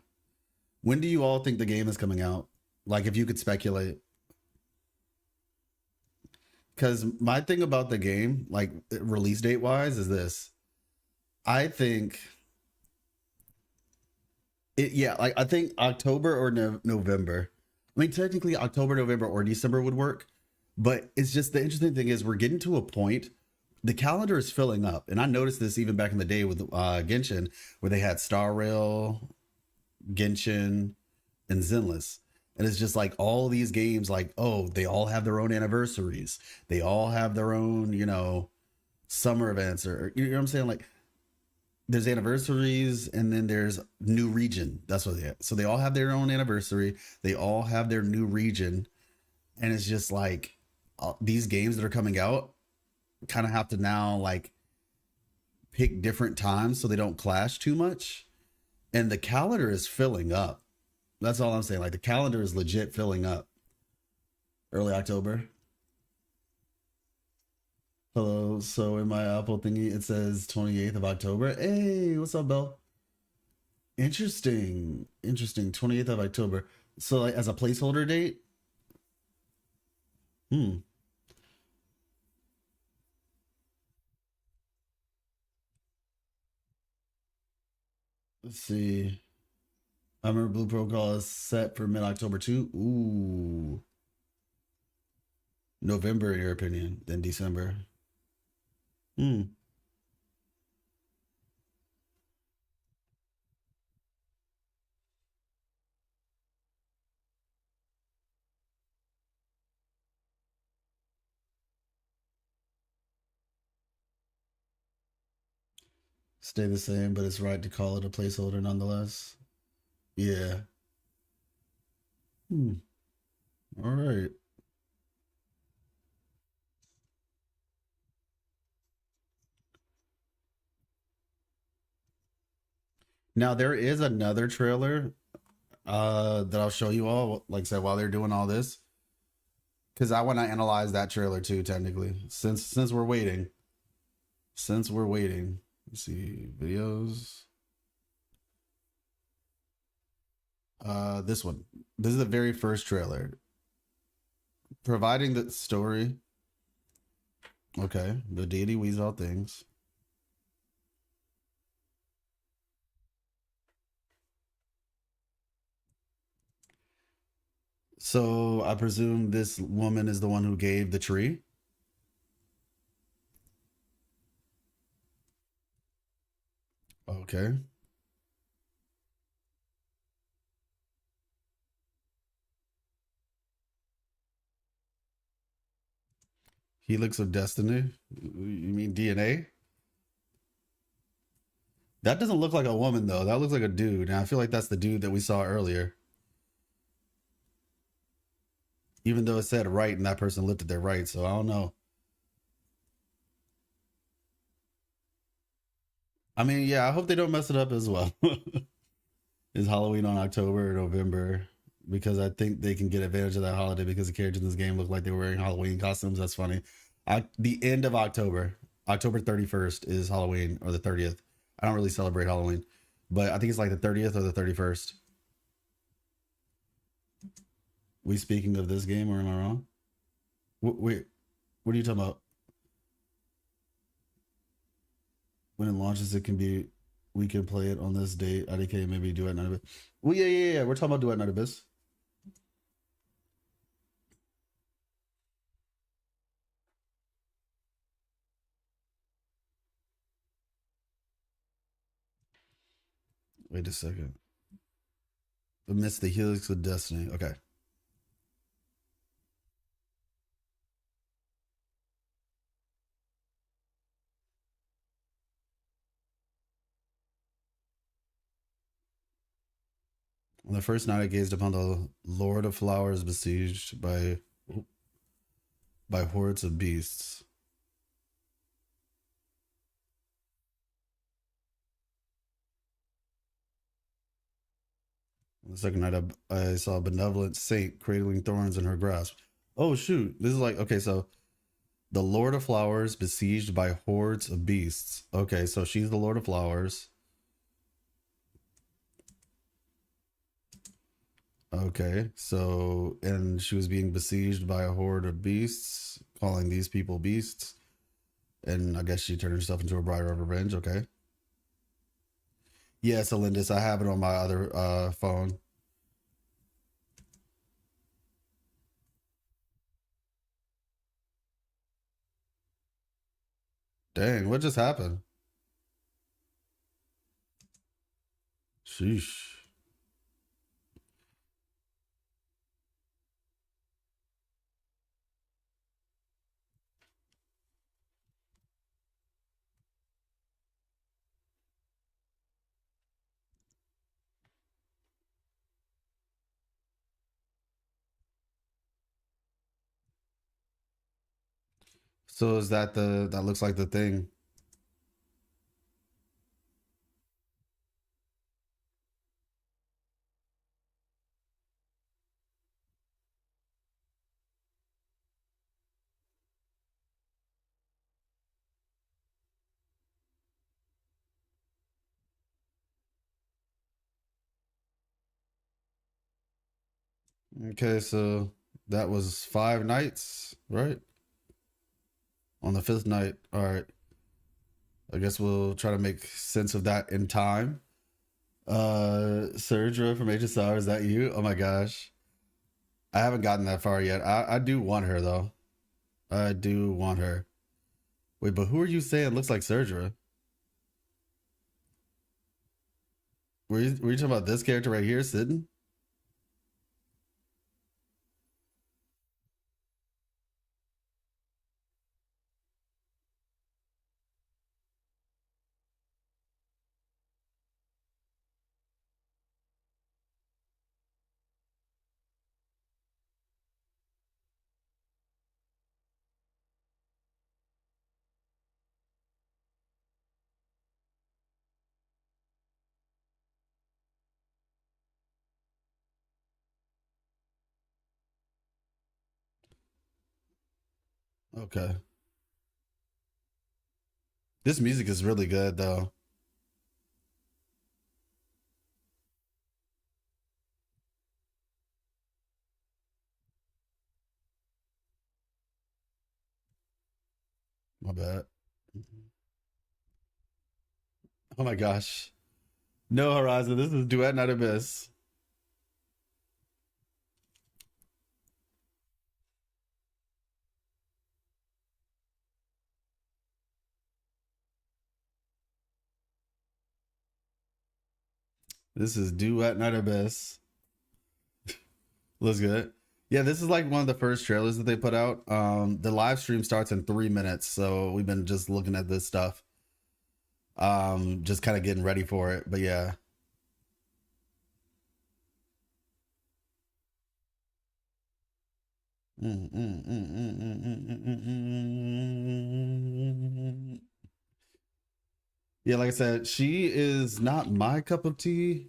When do you all think the game is coming out? Like, if you could speculate. Because my thing about the game, like release date wise, is this. I think yeah, like I think October or November. I mean, technically October, November, or December would work. But it's just the interesting thing is we're getting to a point. The calendar is filling up, and I noticed this even back in the day with Genshin, where they had Star Rail, Genshin, and Zenless. And it's just like all these games, like, oh, they all have their own anniversaries. They all have their own, summer events, or you know what I'm saying? Like, there's anniversaries, and then there's new region. That's what they have. So they all have their own anniversary. They all have their new region. And it's just like these games that are coming out kind of have to now like pick different times so they don't clash too much. And the calendar is filling up. That's all I'm saying. Like the calendar is legit filling up. Early October. Hello. So in my Apple thingy, it says 28th of October. Hey, what's up, Belle? Interesting. Interesting. 28th of October. So like as a placeholder date? Hmm. Let's see. I remember Blue Protocol is set for mid-October too. Ooh. November, in your opinion, then December. Hmm. Stay the same, but it's right to call it a placeholder nonetheless. Yeah. Hmm. All right. Now there is another trailer that I'll show you all, like I said, while they're doing all this. Because I want to analyze that trailer too, technically. Since we're waiting. Since we're waiting. Let's see. Videos. This one. This is the very first trailer. Providing the story. Okay. The deity weeds all things. So I presume this woman is the one who gave the tree. Okay. Helix of Destiny. You mean DNA? That doesn't look like a woman though. That looks like a dude. And I feel like that's the dude that we saw earlier. Even though it said right and that person lifted their right. So I don't know. I mean, yeah, I hope they don't mess it up as well. Is Halloween on October or November? Because I think they can get advantage of that holiday because the characters in this game look like they were wearing Halloween costumes. That's funny. The end of October, October 31st is Halloween, or the 30th. I don't really celebrate Halloween, but I think it's like the 30th or the 31st. We speaking of this game, or am I wrong? Wait, what are you talking about? When it launches, it can be. We can play it on this date. IDK maybe Duet Night Abyss. Well, yeah. We're talking about Duet Night Abyss. Wait a second. Amidst the helix of destiny. Okay. On the first night, I gazed upon the Lord of Flowers besieged by hordes of beasts. On the second night, I saw a benevolent saint cradling thorns in her grasp. Oh shoot! This is like okay. So the Lord of Flowers besieged by hordes of beasts. Okay, so she's the Lord of Flowers. Okay, so and she was being besieged by a horde of beasts, calling these people beasts, and I guess she turned herself into a bride of revenge. Okay, yes, Alindis, I have it on my other phone. Dang, what just happened? Sheesh. So is that the that looks like the thing? Okay, so that was 5 nights, right? On the 5th night. All right. I guess we'll try to make sense of that in time. Sergio from HSR, is that you? Oh my gosh. I haven't gotten that far yet. I do want her though. I do want her. Wait, but who are you saying looks like Sergio? Were you talking about this character right here sitting? Okay. This music is really good though. My bad. Oh my gosh. No Horizon. This is Duet, not Abyss. This is Duet, not Abyss. Looks good. Yeah, this is like one of the first trailers that they put out. The live stream starts in 3 minutes, so we've been just looking at this stuff. Just kind of getting ready for it. But yeah. Yeah, like I said, she is not my cup of tea,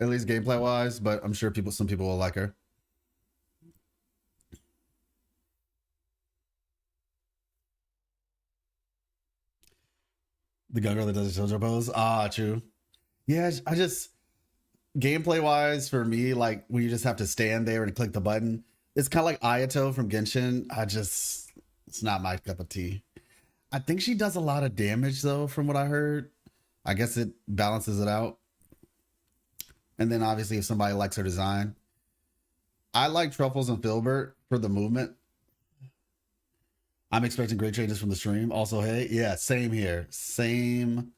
at least gameplay wise, but I'm sure some people will like her. The gun girl that does the shoulder pose. Ah, true. Yeah, I just gameplay wise for me, like when you just have to stand there and click the button, it's kind of like Ayato from Genshin. It's not my cup of tea. I think she does a lot of damage though, from what I heard. I guess it balances it out. And then obviously, if somebody likes her design, I like Truffles and Filbert for the movement. I'm expecting great changes from the stream. Also, hey, yeah, same here. Same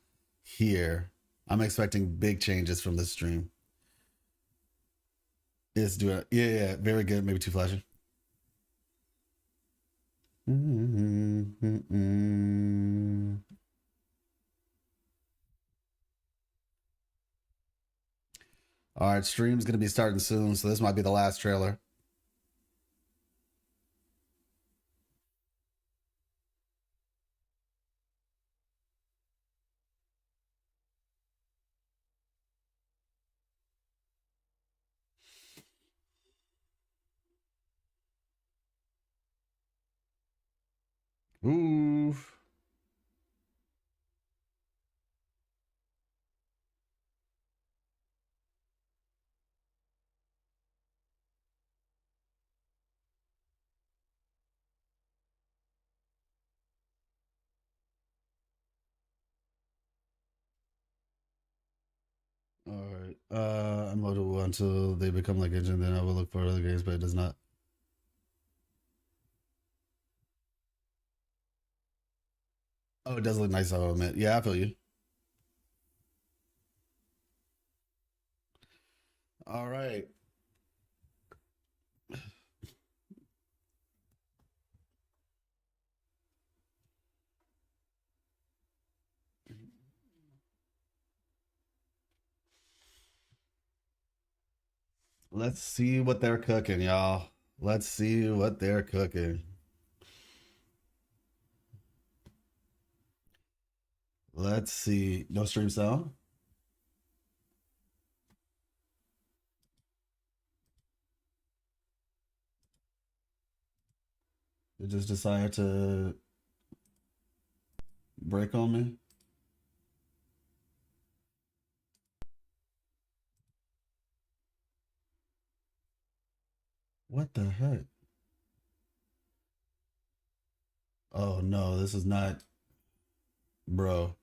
here. I'm expecting big changes from this stream. It's doing, yeah, very good. Maybe too flashy. All right, stream's gonna be starting soon, so this might be the last trailer. Ooh. All right. I'm loadable until they become like engine, then I will look for other games, but it does not. Oh, it does look nice, I'll admit. Yeah, I feel you. All right. Let's see what they're cooking, y'all. Let's see what they're cooking. Let's see. No stream sound? It just decided to break on me. What the heck? Oh no, this is not. Bro.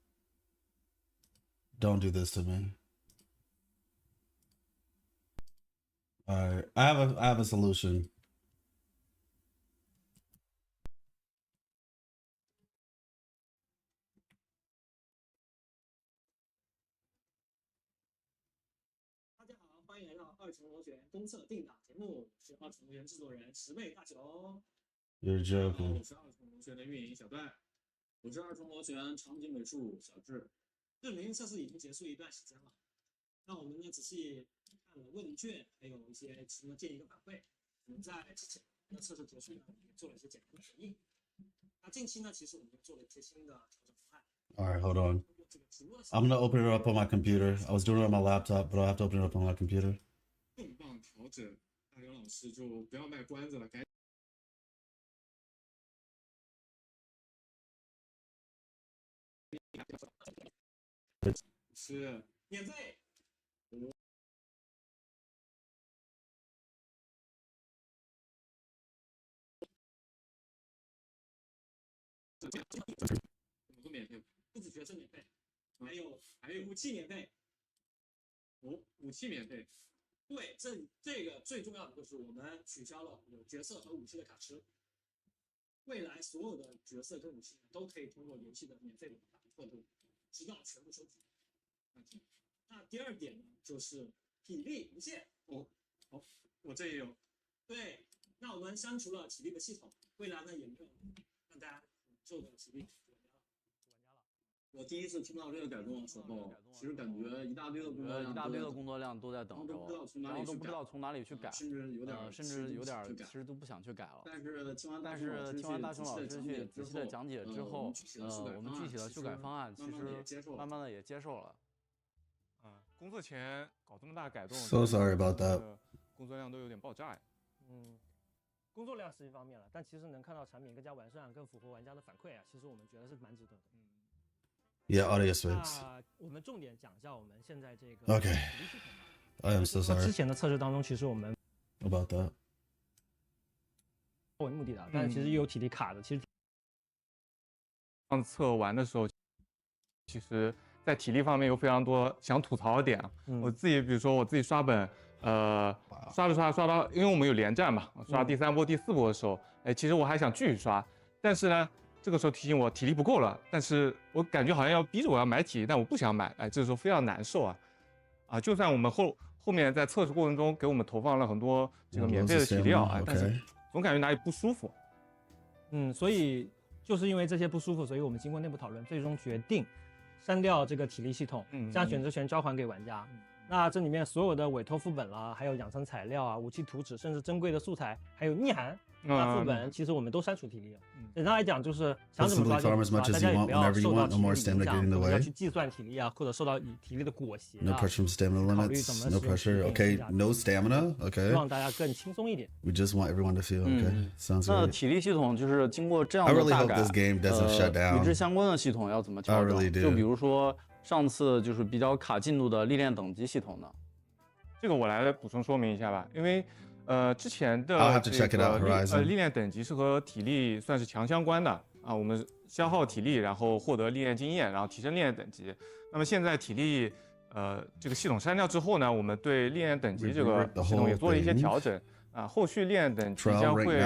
Don't do this to me. Alright. I have a solution. 欢迎来到二重螺旋公测定档节目，是二重螺旋制作人10倍大九。 You're 我 joking. 是二重螺旋的运营小段，我是二重螺旋场景美术小智。这灵测试已经结束一段时间了，那我们呢仔细看了问卷，还有一些其中的建议跟反馈。我们在之前的测试结束呢，也做了一些简单的回应。那近期呢，其实我们做了一些新的调整方案。 Alright, hold on. I'm gonna open it up on my computer. I was doing it on my laptop, but I have to open it up on my computer. 重磅调整，大刘老师就不要卖关子了，赶紧。是免费。怎么个免费？不止角色免费，还有武器免费。哦，武器免费。 对，这个最重要的就是我们取消了有角色和武器的卡池，未来所有的角色跟武器都可以通过游戏的免费打特度，直到全部收集。那第二点呢，就是体力无限。哦，我这也有。对，那我们删除了体力的系统，未来呢也没有让大家受的体力玩家了。我第一次听到这个改动的时候，其实感觉一大堆的工作量都在等着我，然后都不知道从哪里去改，甚至有点其实都不想去改了。但是听完大雄老师去仔细的讲解之后，我们具体的修改方案其实慢慢的也接受了。工作前搞这么大改动 So sorry about that. 工作量都有点爆炸呀。工作量是一方面了，但其实能看到产品更加完善、更符合玩家的反馈啊，其实我们觉得是蛮值得的。Yeah, audience wins. 那我们重点讲一下我们现在这个 Okay. I am so sorry. 之前的测试当中，其实我们 about that. 为目的的，但是其实也有体力卡的。其实上测完的时候，其实在体力方面有非常多想吐槽的点。我自己，比如说我自己刷本，刷到，因为我们有连战嘛，刷第3波、第4波的时候，其实我还想继续刷，但是呢。 这个时候提醒我体力不够了，但是我感觉好像要逼着我要买体力，但我不想买，这时候非常难受啊！就算我们后面在测试过程中给我们投放了很多这个免费的体力但是总感觉哪里不舒服。所以就是因为这些不舒服，所以我们经过内部讨论，最终决定删掉这个体力系统，将选择权交还给玩家。那这里面所有的委托副本啦，还有养成材料啊、武器图纸，甚至珍贵的素材，还有逆函。 那副本其实我们都删除体力了。简单来讲，就是想怎么刷就怎么刷，大家也不要受到体力影响，不要去计算体力啊，或者受到体力的裹挟啊。No pressure from stamina limits. No pressure. Okay. No stamina. Okay. 希望大家更轻松一点。We just want everyone to feel okay. Sounds good. 那体力系统就是经过这样的大改，与之相关的系统要怎么调整？就比如说上次就是比较卡进度的历练等级系统呢？这个我来补充说明一下吧，因为。之前的历练等级是和体力算是强相关的啊，我们消耗体力，然后获得历练经验，然后提升历练等级。那么现在体力这个系统删掉之后呢，我们对历练等级这个系统也做了一些调整啊，后续历练等级将会与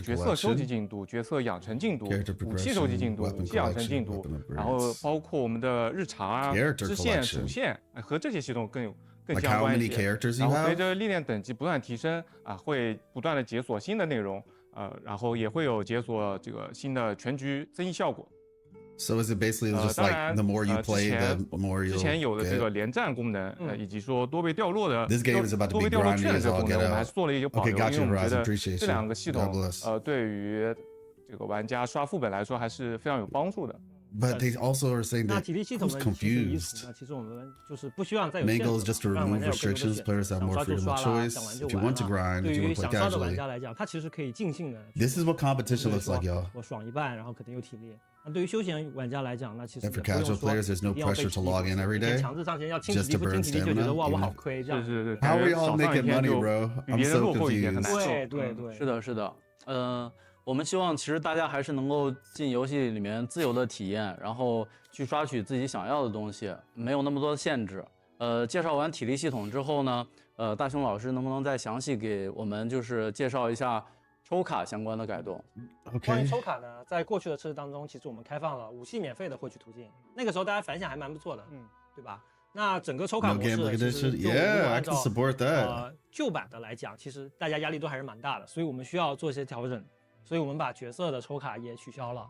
角色收集进度、角色养成进度、武器收集进度、武器养成进度，然后包括我们的日常啊、支线、主线和这些系统更相关一些，然后随着历练等级不断提升啊，会不断的解锁新的内容，然后也会有解锁这个新的全局增益效果。So is it basically just like the more you play, the more you 之前有的这个连战功能，以及说多倍掉落的多倍掉落券的这个功能，我们还是做了一个保留，因为我们觉得这2个系统对于这个玩家刷副本来说还是非常有帮助的。But they also are saying 那 that 体力系统 who's 的起始意 confused. 思呢，其实我们就是不希望再有限 Main goal is 制 just to 让玩 remove 家有更多的 restrictions. 选 Players 择， have 想 more 刷就 freedom 刷 of 啦， choice. 想玩就 If you 玩 want to 啦。 grind, 对 if you 于 want to play 想刷的玩 casually. 家来讲，他其实可以尽兴的。 This is what competition 对 looks like, y'all. 我爽一半，然后肯定有体力。那对于休闲玩家来讲，那其实 And for 也不用 casual 说 players, there's no 一定要被 pressure 体 to 力 log in every 每天 day 强制上线要清体 just 力 to 不清 burn 体力就觉得 stamina. 哇我 even 好 if- 亏这样。是是是， How 感 are 觉 y'all 少上一 making 天 money, 就 bro? 比 I'm 别人 so 落后一天，很 confused. 难受。对对对，是的，是的，我们希望其实大家还是能够进游戏里面自由的体验，然后去刷取自己想要的东西，没有那么多的限制。介绍完体力系统之后呢，大雄老师能不能再详细给我们就是介绍一下抽卡相关的改动？ 关于 Okay. 抽卡呢，在过去的测试当中，其实我们开放了武器免费的获取途径，那个时候大家反响还蛮不错的，对吧？那整个抽卡 No 模式 gambling 其实 edition. 就如果 Yeah, I 按 can 照 support that. 旧版的来讲，其实大家压力都还是蛮大的，所以我们需要做一些调整，所以我们把角色的抽卡也取消了，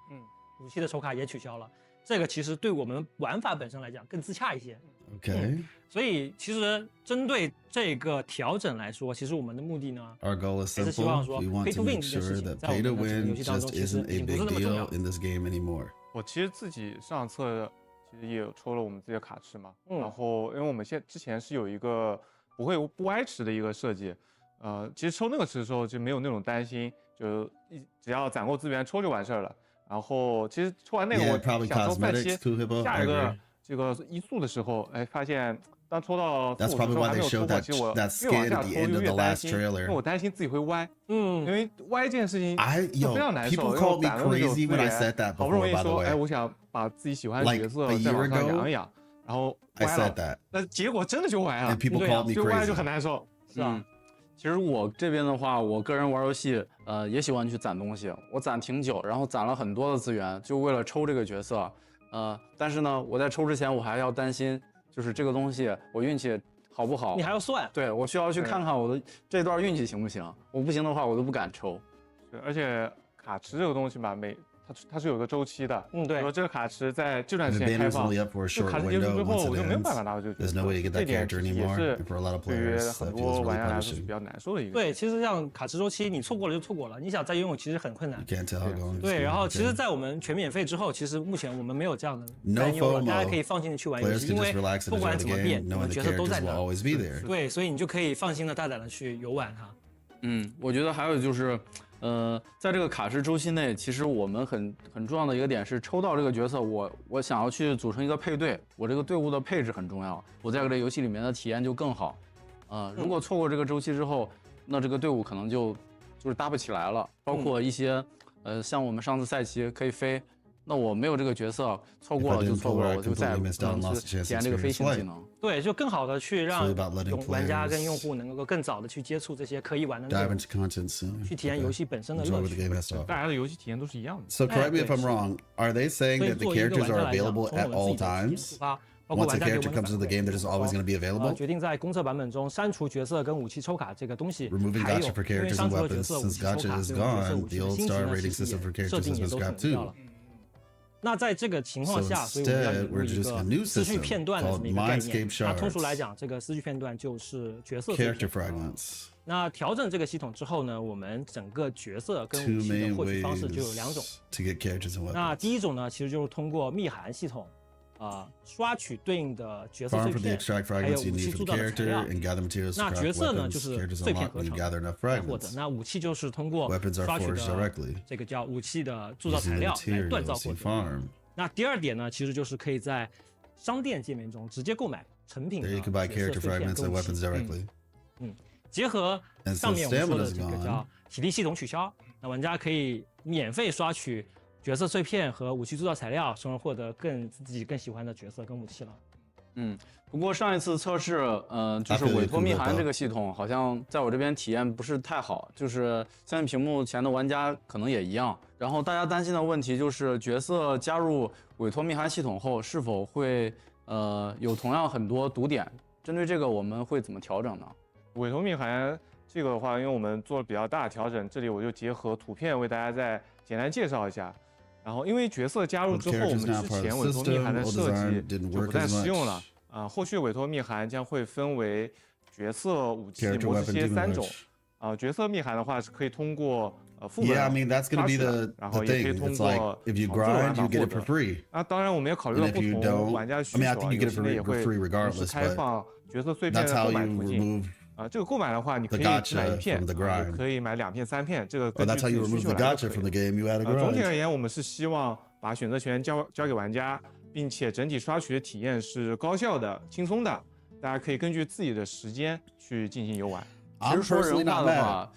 武器的抽卡也取消了，这个其实对我们玩法本身来讲更自洽一些。Okay. 所以其实针对这个调整来说，其实我们的目的呢， Our goal is 还是希望 simple. 说 We want pay to to win make 这件 sure 事情 that 在我 pay to 们的整个 win 游戏当 just 中其实 isn't 已 a 经不是 big 那么重要 deal。in this game anymore. 我其实自己上册其实也有抽了我们自己的卡池嘛，然后因为我们之前是有一个不歪池的一个设计，其实抽那个池的时候就没有那种担心，就只要攒够资源抽就完事儿了。然后其实抽完那个 Yeah, 我 probably 想抽半 cosmetics 期 too, Hippo. 下 I 一个 agree. 这个一速的时候，哎，发现当抽到That's 4-5的 probably 时候 why 还没 they 有抽 showed 过， that 其实我 that 越往 skin 下 at 抽 the end 就 of 越 the 担 last 心，因为 trailer. 我担心自己会歪，因为歪这件事情I 就非常难受。 people 因为 called 我 me 攒了那么久 crazy when I 资 said 源 that 好不容 before. 易 By the 说，哎， way, 我想把自己喜欢的 Like 角色 a 再 year 往上 ago, 养一养，然后 I 歪 said 了， that. 那结果真的就歪了， And people 对啊 called me 就歪就 crazy. 很难受。是吧？其实我这边的话，我个人玩游戏，也喜欢去攒东西，我攒挺久，然后攒了很多的资源，就为了抽这个角色。但是呢，我在抽之前，我还要担心，就是这个东西我运气好不好？你还要算，对，我需要去看看我的这段运气行不行，我不行的话，我都不敢抽。对，而且卡池这个东西吧，它是有个周期的。对。说这个卡池在这段 If 时 a 间开 banner's 放， only up for a 这 short 卡池结束 window, 之后， once 我 it 就没有办法 ends, 拿到这个角 there's 色。 no way to get 这 that 点 character 也 anymore. 是 And for a lot of 对于 players, 很 that 多 feels 玩 really 家来说是 punishing. 比较难受的一个。对，其实像卡池周期，你错过了就错过了，你想再拥有其实很困难 You。can't tell how long. 对，然后其实，在我们全免费之后，其实目前我们没有这样的 No 担忧了， FOMO. 大家可以放心的去玩游 Players 戏， can 因 just 为 relax and 不 enjoy 管 the 怎么变， game, 我 knowing 们 the 角色都 characters 在 will 那。 always be there. 对，所以你就可以放心的大胆的去游玩它。我觉得还有就是，在这个卡池周期内，其实我们很重要的一个点是，抽到这个角色，我想要去组成一个配对，我这个队伍的配置很重要，我在这个游戏里面的体验就更好。如果错过这个周期之后，那这个队伍可能就是搭不起来了，包括一些像我们上次赛棋可以飞，那我没有这个角色，错过了就错过了，我就再也不能去体验这个飞行技能。对，就更好的去让玩家跟用户能够更早的去接触这些可以玩的内容，去体验游戏本身的乐趣。大家的游戏体验都是一样的。 So correct me if I'm wrong. Are they saying that the characters are available at all times? Once a character comes into the game, they're just always going to be available? 决定在公测版本中删除角色跟武器抽卡这个东西。 Removing 还有 gacha for 因为 characters 删 and 除了角 weapons 色、武 since 器抽 gacha 卡， is 对我们角色 gone. 武器 The 的 old 星级 star 呢， rating 其实 system for 也设 characters 定 has 也 been 都 scrapped 取消 too. 了。那在这个情况 So 下，所以我们要 instead, 引入 we're 一 just 个 a new 思绪 system 片段的这么 called 一个概念。 Mindscape 那通俗 shards. 来讲，这个思绪片段就是角色碎 Character 片。 fragments. 那调整这个系统之后呢，我们整个角色跟 Two 武器的 main 获取方式就有两种。 ways to get characters and 那 weapons. 第一种呢，其实就是通过密函系统，刷取对应的角色 Farm 碎 for the 片， extract 还有 fragments 武 you 器 need 铸 for 造 the 的材 character 料。 and gather materials to 那 craft 角色呢， weapons. 就是 Characters 碎片 unlock 合 when 成 you gather enough 来获得。 fragments. 那武器就是通过 Weapons are 刷取 forged 的 directly 这个叫武器的铸造 using 材 the 料来锻造 materials 获 you 得。 farm. 那第二点呢，其实就是可以在商店界面中直接购买成品的 There you can buy 角 character 色碎片 fragments 跟 and 武器 weapons。directly. 结合 And 上 since 面我们说的 stamina's 这个叫 gone, 体力系统取消，那玩家可以免费刷取角色碎片和武器铸造材料，从而获得自己更喜欢的角色跟武器了。不过上一次测试，就是委托密函这个系统，好像在我这边体验不是太好，就是相信屏幕前的玩家可能也一样。然后大家担心的问题就是角色加入委托密函系统后，是否会有同样很多毒点？针对这个，我们会怎么调整呢？委托密函这个的话，因为我们做了比较大的调整，这里我就结合图片为大家再简单介绍一下。然后因为角色加入之后，我们之前委托密函的设计就不再适用了。后续委托密函将会分为角色、武器、模式切3种。角色密函的话是可以通过副本 Yeah, I mean that's gonna be the 然后 the 也可以 thing. 通 It's 过 like if you 重复的玩 grind, 法 you 获 get it 得 for free. 啊，当然我们也考虑 And 到 if 不 you 同 don't, 玩家 I 需 mean, I 求 think 啊， you 游 get it 戏内也 for 会 free 同 regardless. 时开 But 放角色碎片 that's 的 how 购 you 买途径。 remove 这个购买的话，你可 the 以只买一 gacha 片， from the 也 grind. 可以买2片、3片，这个 But 根据 that's 自 how 己 you 的需 remove 求 the 来就 gacha 可 from 以 the game. You add a 总体 grind. 而言，我们是希望把选择权交给玩家，并且整体刷取的体验是高效的、轻松的，大家可以根据自己的时间去进行游玩。其实说人话的话，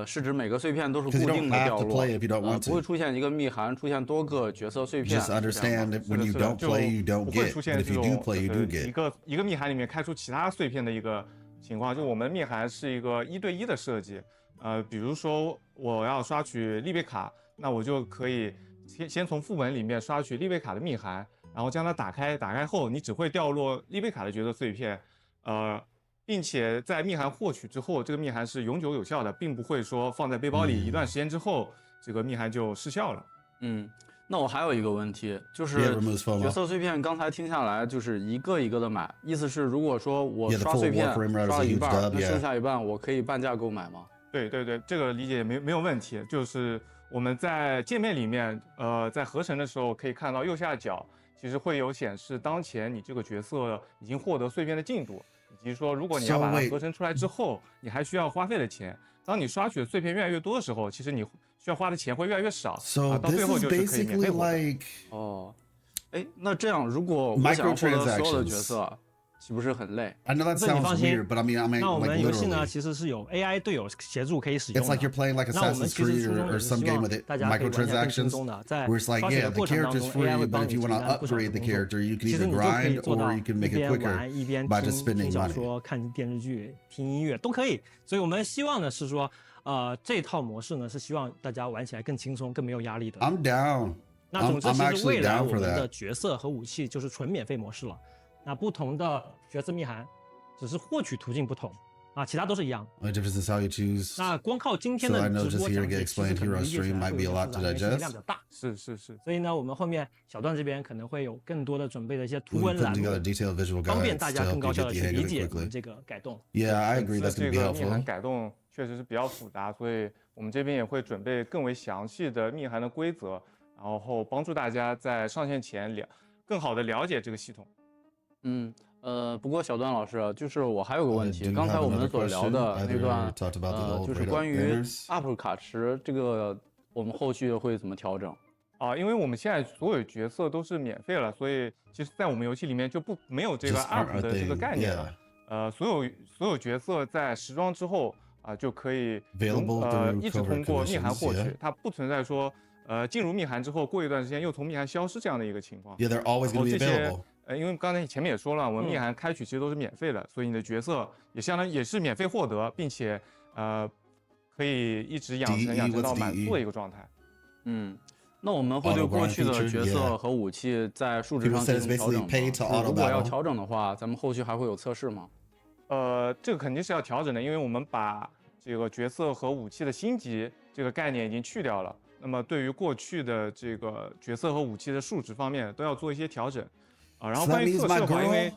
是指每个碎片都是固定的掉落，不会出现一个密函，出现多个角色碎片。 Just understand that when you don't play, you don't 不会 get. 出现 But 这 if you 种 do play, you do 一 get. 个密函里面开出其他碎片的一个情况。就我们密函是一个1对1的设计，比如说我要刷取丽贝卡，那我就可以先从副本里面刷取丽贝卡的密函，然后将它打开，打开后你只会掉落丽贝卡的角色碎片，并且在密函获取之后，这个密函是永久有效的，并不会说放在背包里一段时间之后，这个密函就失效了。那我还有一个问题，就是角色碎片，刚才听下来就是一个一个的买，意思是如果说我刷碎片刷了一半，那剩下一半我可以半价购买吗？对，这个理解没有问题。就是我们在界面里面，在合成的时候可以看到右下角其实会有显示当前你这个角色已经获得碎片的进度，以及说如果你要把它合成出来之后，你还需要花费的钱。当你刷取的碎片越来越多的时候，其实你需要花的钱会越来越少，到最后就是可以免费获得。那这样如果我想获得所有的角色，岂不是很累？ I know that sounds weird, but I mean, 那我们 like 游戏呢， literally. 其实是有 AI 队友协助可以使用的。 It's like you're playing like 那我们 Assassin's 其实 Creed 初衷 or 也是 some 希 game 望 with 大家可以玩起来更轻 microtransactions, 松的，在 where it's 刷 like, 取 yeah, 的 the 过程当 character's 中 free, ，AI 会 but 帮 if 你 you 承 want to 担不少的 upgrade the 工作。 character, you can 其实 either 你就可以 grind 做到 or you can 一 make it 边 quicker 玩一边 by just 听 spending 小 money. 说、看电视剧、听音乐都可以。所以我们希望的是说，这套模式呢是希望大家玩起来更轻松、更没有压力的。 I'm down. 那总之， I'm 其实 actually 未来 down 我 for 们的 that. 角色和武器就是纯免费模式了。那不同的角色密函，只是获取途径不同啊，其他都是一样。 The difference is how you choose. 那光靠今天 So 的 I know 直 just 播 hearing 讲 it 解，其实 explained 可能 here on 理解起 stream 来 might 会 be a 有 lot 点复 to 杂，因为信息 digest. 量比较大。是。所以呢，我们后面小段这边可能会有更多的准备的一些图 We'll 文 put 栏目， together detailed visual 方便 guides 大 to 家 help 更 you 高效 get 的 the 去 hang 理 of it 解我 quickly. 们这个改动。 Yeah, I agree. 本 That's 次 gonna 这 be 个密函 helpful. 改动确实是比较复杂，所以我们这边也会准备更为详细的密函的规则，然后帮助大家在上线前更好的了解这个系统。不过小段老师，就是我还有个问题，刚才我们所聊的那段，就是关于 UP 卡池这个，我们后续会怎么调整？因为我们现在所有角色都是免费了，所以其实在我们游戏里面就没有这个 UP 的这个概念了。所有角色在时装之后就可以一直通过密函获取，它不存在说进入密函之后过一段时间又从密函消失这样的一个情况。 Yeah, they're always going to be available. 因为刚才前面也说了，我们密函开取其实都是免费的，所以你的角色也相当于也是免费获得，并且可以一直养成到满速的一个状态。那我们会对过去的角色和武器在数值上进行调整吗？如果要调整的话，咱们后续还会有测试吗？这个肯定是要调整的，因为我们把这个角色和武器的星级这个概念已经去掉了。那么对于过去的这个角色和武器的数值方面都要做一些调整。然后关于测试的话，因为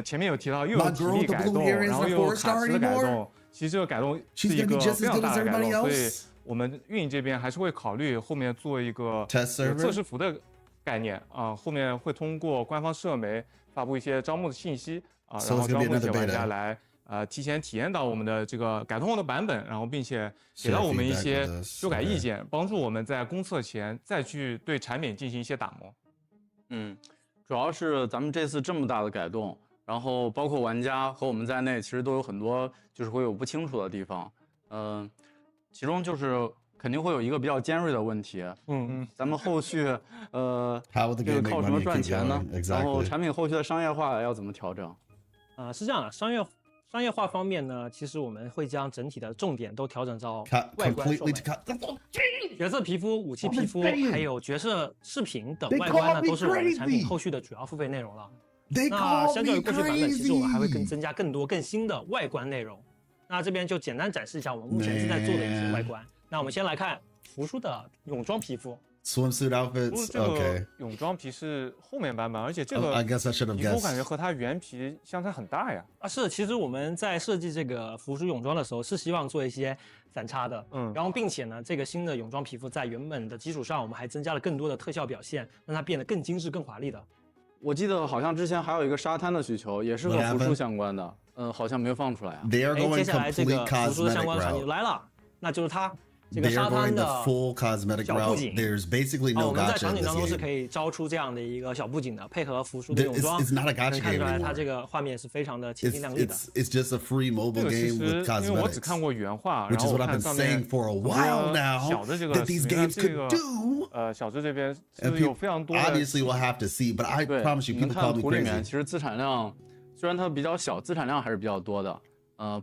前面有提到又有体力改动，然后又有卡池的改动，其实这个改动是一个非常大的改动，所以我们运营这边还是会考虑后面做一个测试服的概念后面会通过官方社媒发布一些招募的信息然后招募一些玩家来提前体验到我们的这个改动后的版本，然后并且给到我们一些修改意见，帮助我们在公测前再去对产品进行一些打磨。主要是咱们这次这么大的改动，然后包括玩家和我们在内，其实都有很多就是会有不清楚的地方。其中就是肯定会有一个比较尖锐的问题。咱们后续这个靠什么赚钱呢？然后产品后续的商业化要怎么调整？是这样的，商业化方面呢，其实我们会将整体的重点都调整到外观售卖。角色皮肤、武器皮肤，还有角色饰品等外观呢，都是我们产品后续的主要付费内容了。那相较于过去版本，其实我们还会增加更多更新的外观内容。那这边就简单展示一下我们目前正在做的一些外观。那我们先来看服输的泳装皮肤。swimsuit outfits. 这个 Okay. 泳装皮是后面版本，而且这个 I guess I should have 皮肤 guessed. 感觉和它原皮相差很大呀。是，其实我们在设计这个服饰泳装的时候，是希望做一些反差的，然后并且呢，这个新的泳装皮肤在原本的基础上，我们还增加了更多的特效表现，让它变得更精致、更华丽的。我记得好像之前还有一个沙滩的需求，也是和服饰相关的，好像没有放出来啊。They are going 接下来这个 complete 服饰的相 cosmetic 关场景 route. 来了，那就是它。这个 They 沙 are 滩 going 的 the full cosmetic 小布 route. 景 There's basically 我 no 们在 gotcha 场 in 景 this 当中是 game. 可以招出这样的一个小布景的，配合服饰的泳 It's 装， not a 能 gotcha 看出 game 来它 anymore. 这个画面是非常的清新亮丽的。It's just a free 这 mobile 个其 game 实 with 因为我只 cosmetics. 看过原画， Which 然 is 后 what 我 I've 看 been 上面 saying for a 很 while 多 now 小的这个 that these 里面 games 这 could 个 do. 小智这边 And 是有非常多的 obviously we'll have to see, but I 对， promise you, 你们 people 看 call me 图里面， crazy. 其实资产量虽然它比较小，资产量还是比较多的。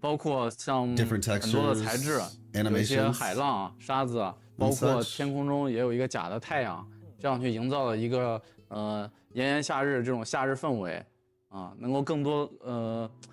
包括像 Different 很多的材质， textures, 有一些 animations, 海浪啊、沙子啊，包括天空中也有一个假的太阳，这样去营造了一个炎炎夏日这种夏日氛围啊，能够更多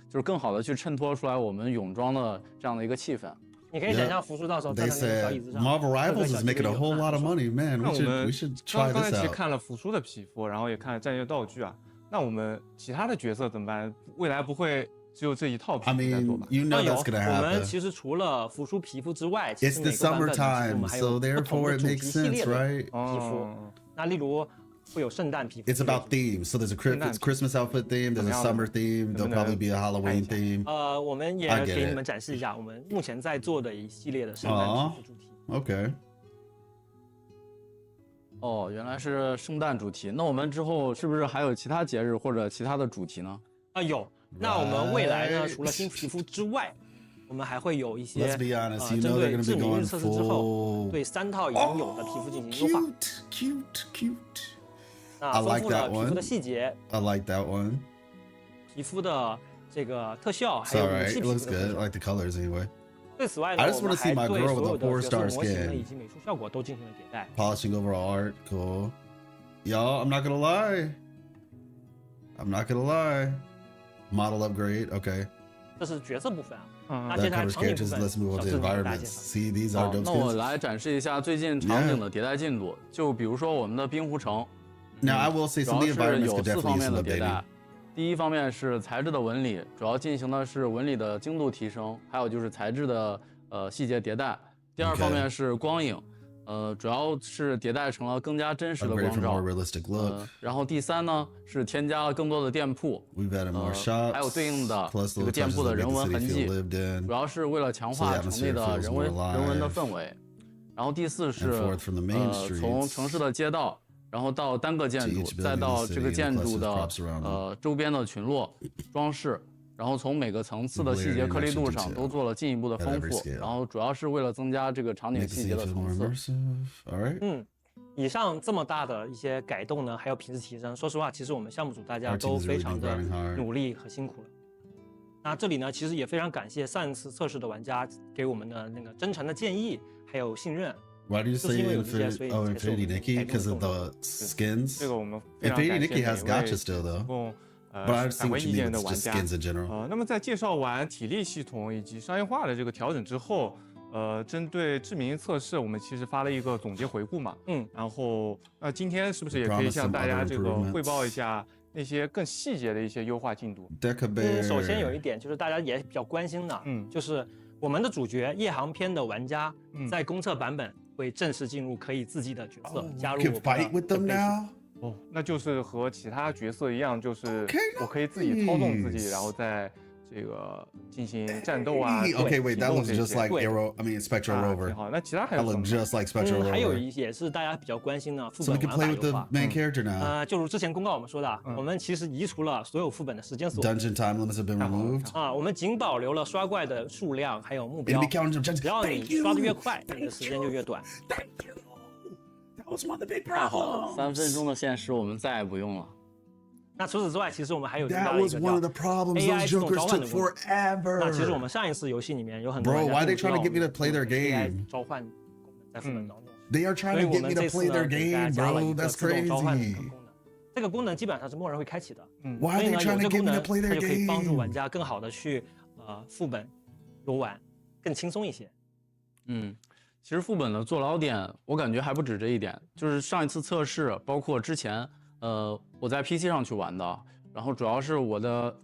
就是更好的去衬托出来我们泳装的这样的一个气氛。你可以想象服饰到时候 They 站在那个小椅 said 子上。 Marvel Rivals is making a whole lot of money, man. 那 We 我们 should try 刚才 this 其实 out. 看了服输的皮肤，然后也看了战略道具啊。那我们其他的角色怎么办？未来不会只有这一套皮肤在做吧？ You know that's gonna 我们 happen. 其实除了服输皮肤之外，其 It's 实 the 每个版本呢其实我 summertime, 们还有 so 不同 therefore 的 it 主题 makes 系列 sense, 的 right? 皮肤。那例如会有圣诞皮肤。 It's about themes. So there's a Christmas outfit theme, there's a summer theme, there'll probably be a Halloween theme. 我们也给你们展示一下我们目前在做的一系列的圣诞皮肤主题。Okay. 哦，原来是圣诞主题。那我们之后是不是还有其他节日或者其他的主题呢？有。那我们未来呢，除了新皮肤之外，我们还会有一些针对致敏日测试之后，对3套已经有的皮肤进行优化。Cute. 那丰富了皮肤的细节。I like that one. 皮肤的这个特效，还有武器皮肤的特效。It looks good. I like the colors anyway. 对此外呢，我们还对所有的角色模型呢以及美术效果都进行了迭代。Polishing overall art, cool. Y'all, I'm not gonna lie. Model upgrade, okay. 这是角色部分啊。那 That 接下来 covers 场景部 characters. 分， Let's move on to 小智给大家 environments. 介绍。 See, these are dope 那我 skins. 来展示一下最近场景的迭代进度。就比如说我们的冰湖城。Now I will say 主 some 要 of the 是 environments 有 could 4 方 definitely 面 use 的 some 迭代 updating.。第一方面是材质的纹理，主要进行的是纹理的精度提升，还有就是材质的细节迭代。第二方面是光影，主要是迭代成了更加真实的光照。然后第3呢是添加了更多的店铺，还有对应的这个店铺的人文痕迹，主要是为了强化城内的人文的氛围。然后第4是从城市的街道。然后到单个建筑，再到这个建筑的周边的群落装饰，然后从每个层次的细节颗粒度上都做了进一步的丰富，然后主要是为了增加这个场景细节的层次。以上这么大的一些改动呢，还有品质提升，说实话，其实我们项目组大家都非常的努力和辛苦了。那这里呢，其实也非常感谢上一次测试的玩家给我们的那个真诚的建议，还有信任。Why do you say Infinity Nikki? Because of the skins? 这个我们非常感谢 Nikki has gotcha still though. 反馈意见的玩家。skins in general. 那么在介绍完体力系统以及商业化的这个调整之后，针对致命测试，我们其实发了一个总结回顾嘛。然后今天是不是也可以向大家这个汇报一下那些更细节的一些优化进度？首先有一点就是大家也比较关心的，就是我们的主角夜航篇的玩家在公测版本会正式进入可以自己的角色，加入我们的那就是和其他角色一样，就是我可以自己操纵自己，然后在这个进行战斗啊。Okay, wait, that looks just like Spectral Rover. 好，那其他还有 That looks just like Spectral Rover. 还有也是大家比较关心的副本玩法优化。main character now. 就如之前公告我们说的，我们其实移除了所有副本的时间锁。Dungeon time limits have been removed. 我们仅保留了刷怪的数量还有目标。只要你刷的越快，你的时间就越短。太好了，3分钟的限时我们再也不用了。那除此之外，其实我们还有另外一个叫 AI 自动召唤的功能。那其实我们上一次游戏里面有很多玩家 Bro, why are they trying to get me to play their game? AI 召唤功能在副本当中。They are trying to get me to play their game, bro. That's crazy. 这个功能基本上是默认会开启的。Why are they trying to get me to play their game? 它就可以帮助玩家更好的去副本游玩，更轻松一些。其实副本的坐牢点，我感觉还不止这一点。就是上一次测试，包括之前，我在 PC 上去玩的，然后主要是我的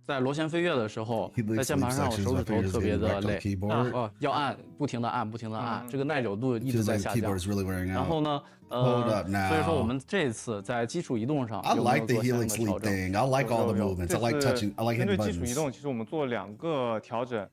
在螺旋飞跃的时候，在键盘上我手指头特别的累，要按，不停的按，这个耐久度一直在下降。然后呢，所以说我们这次在基础移动上有没有做相应的调整？ I like all the movements. I like touching. I like hitting 针对基础移 buttons. 动，其实我们做了2个调整。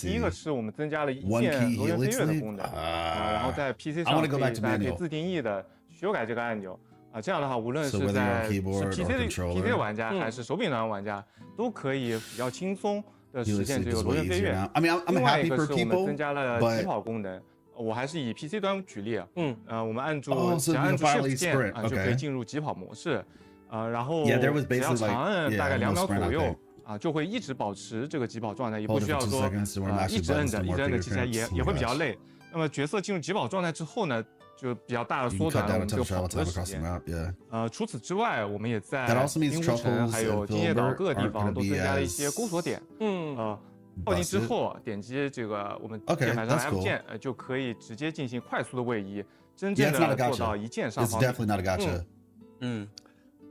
第一个是我们增加了一 One 键 key 螺旋飞 helix 跃的 leap? 功能，然后在 PC 上 I wanna go 大 back to 家可以 manual. 自定义的修改这个按钮这样的话，无论 So 是 whether you're 在 on 是 keyboard or PC 的玩家 controller. 还是手柄端玩家，都可以比较轻松的实 Helix 现这 leap 个 is 螺 way 旋飞 easier 跃。 now. I mean, I'm 另外 happy 一个 for 是我们 people, 增加了 but 疾跑功能。我还是以 PC 端举例，我们按住 Oh, so 只要按 you 住 can Shift finally 键 sprint, 就可以 okay. 进入疾跑模式，然后 Yeah, there was 只要 basically 长按 like, 大概 yeah, 2 秒 no sprint, 左 I 右 think. 就会一直保持这个疾跑状态，也 Hold 不 it 需要 for 2 说 seconds to run 一 master 直摁 buttons 着 to 一 mark 直摁着， your 其实也会比较 fingertips. 累。那么角色进入疾跑状态之后呢，就比较大的 You 缩 can cut 短了我 down 们 a 这个 ton 跑 of 的 travel 时 time across the 间。 map, yeah. 除此之外，我们也在 That also means 冰湖城 truffles 还有 and 金叶岛 filbert 各个地 aren't 方 gonna 都 be 增加了一些 as 钩锁点。靠近之后点击这个我们 Okay, 键盘上 that's F cool. 键，就可以直接进行快速的位移，真 Yeah, 正 it's not a 的做到 gotcha. 一键上 It's 方。 definitely not a gotcha.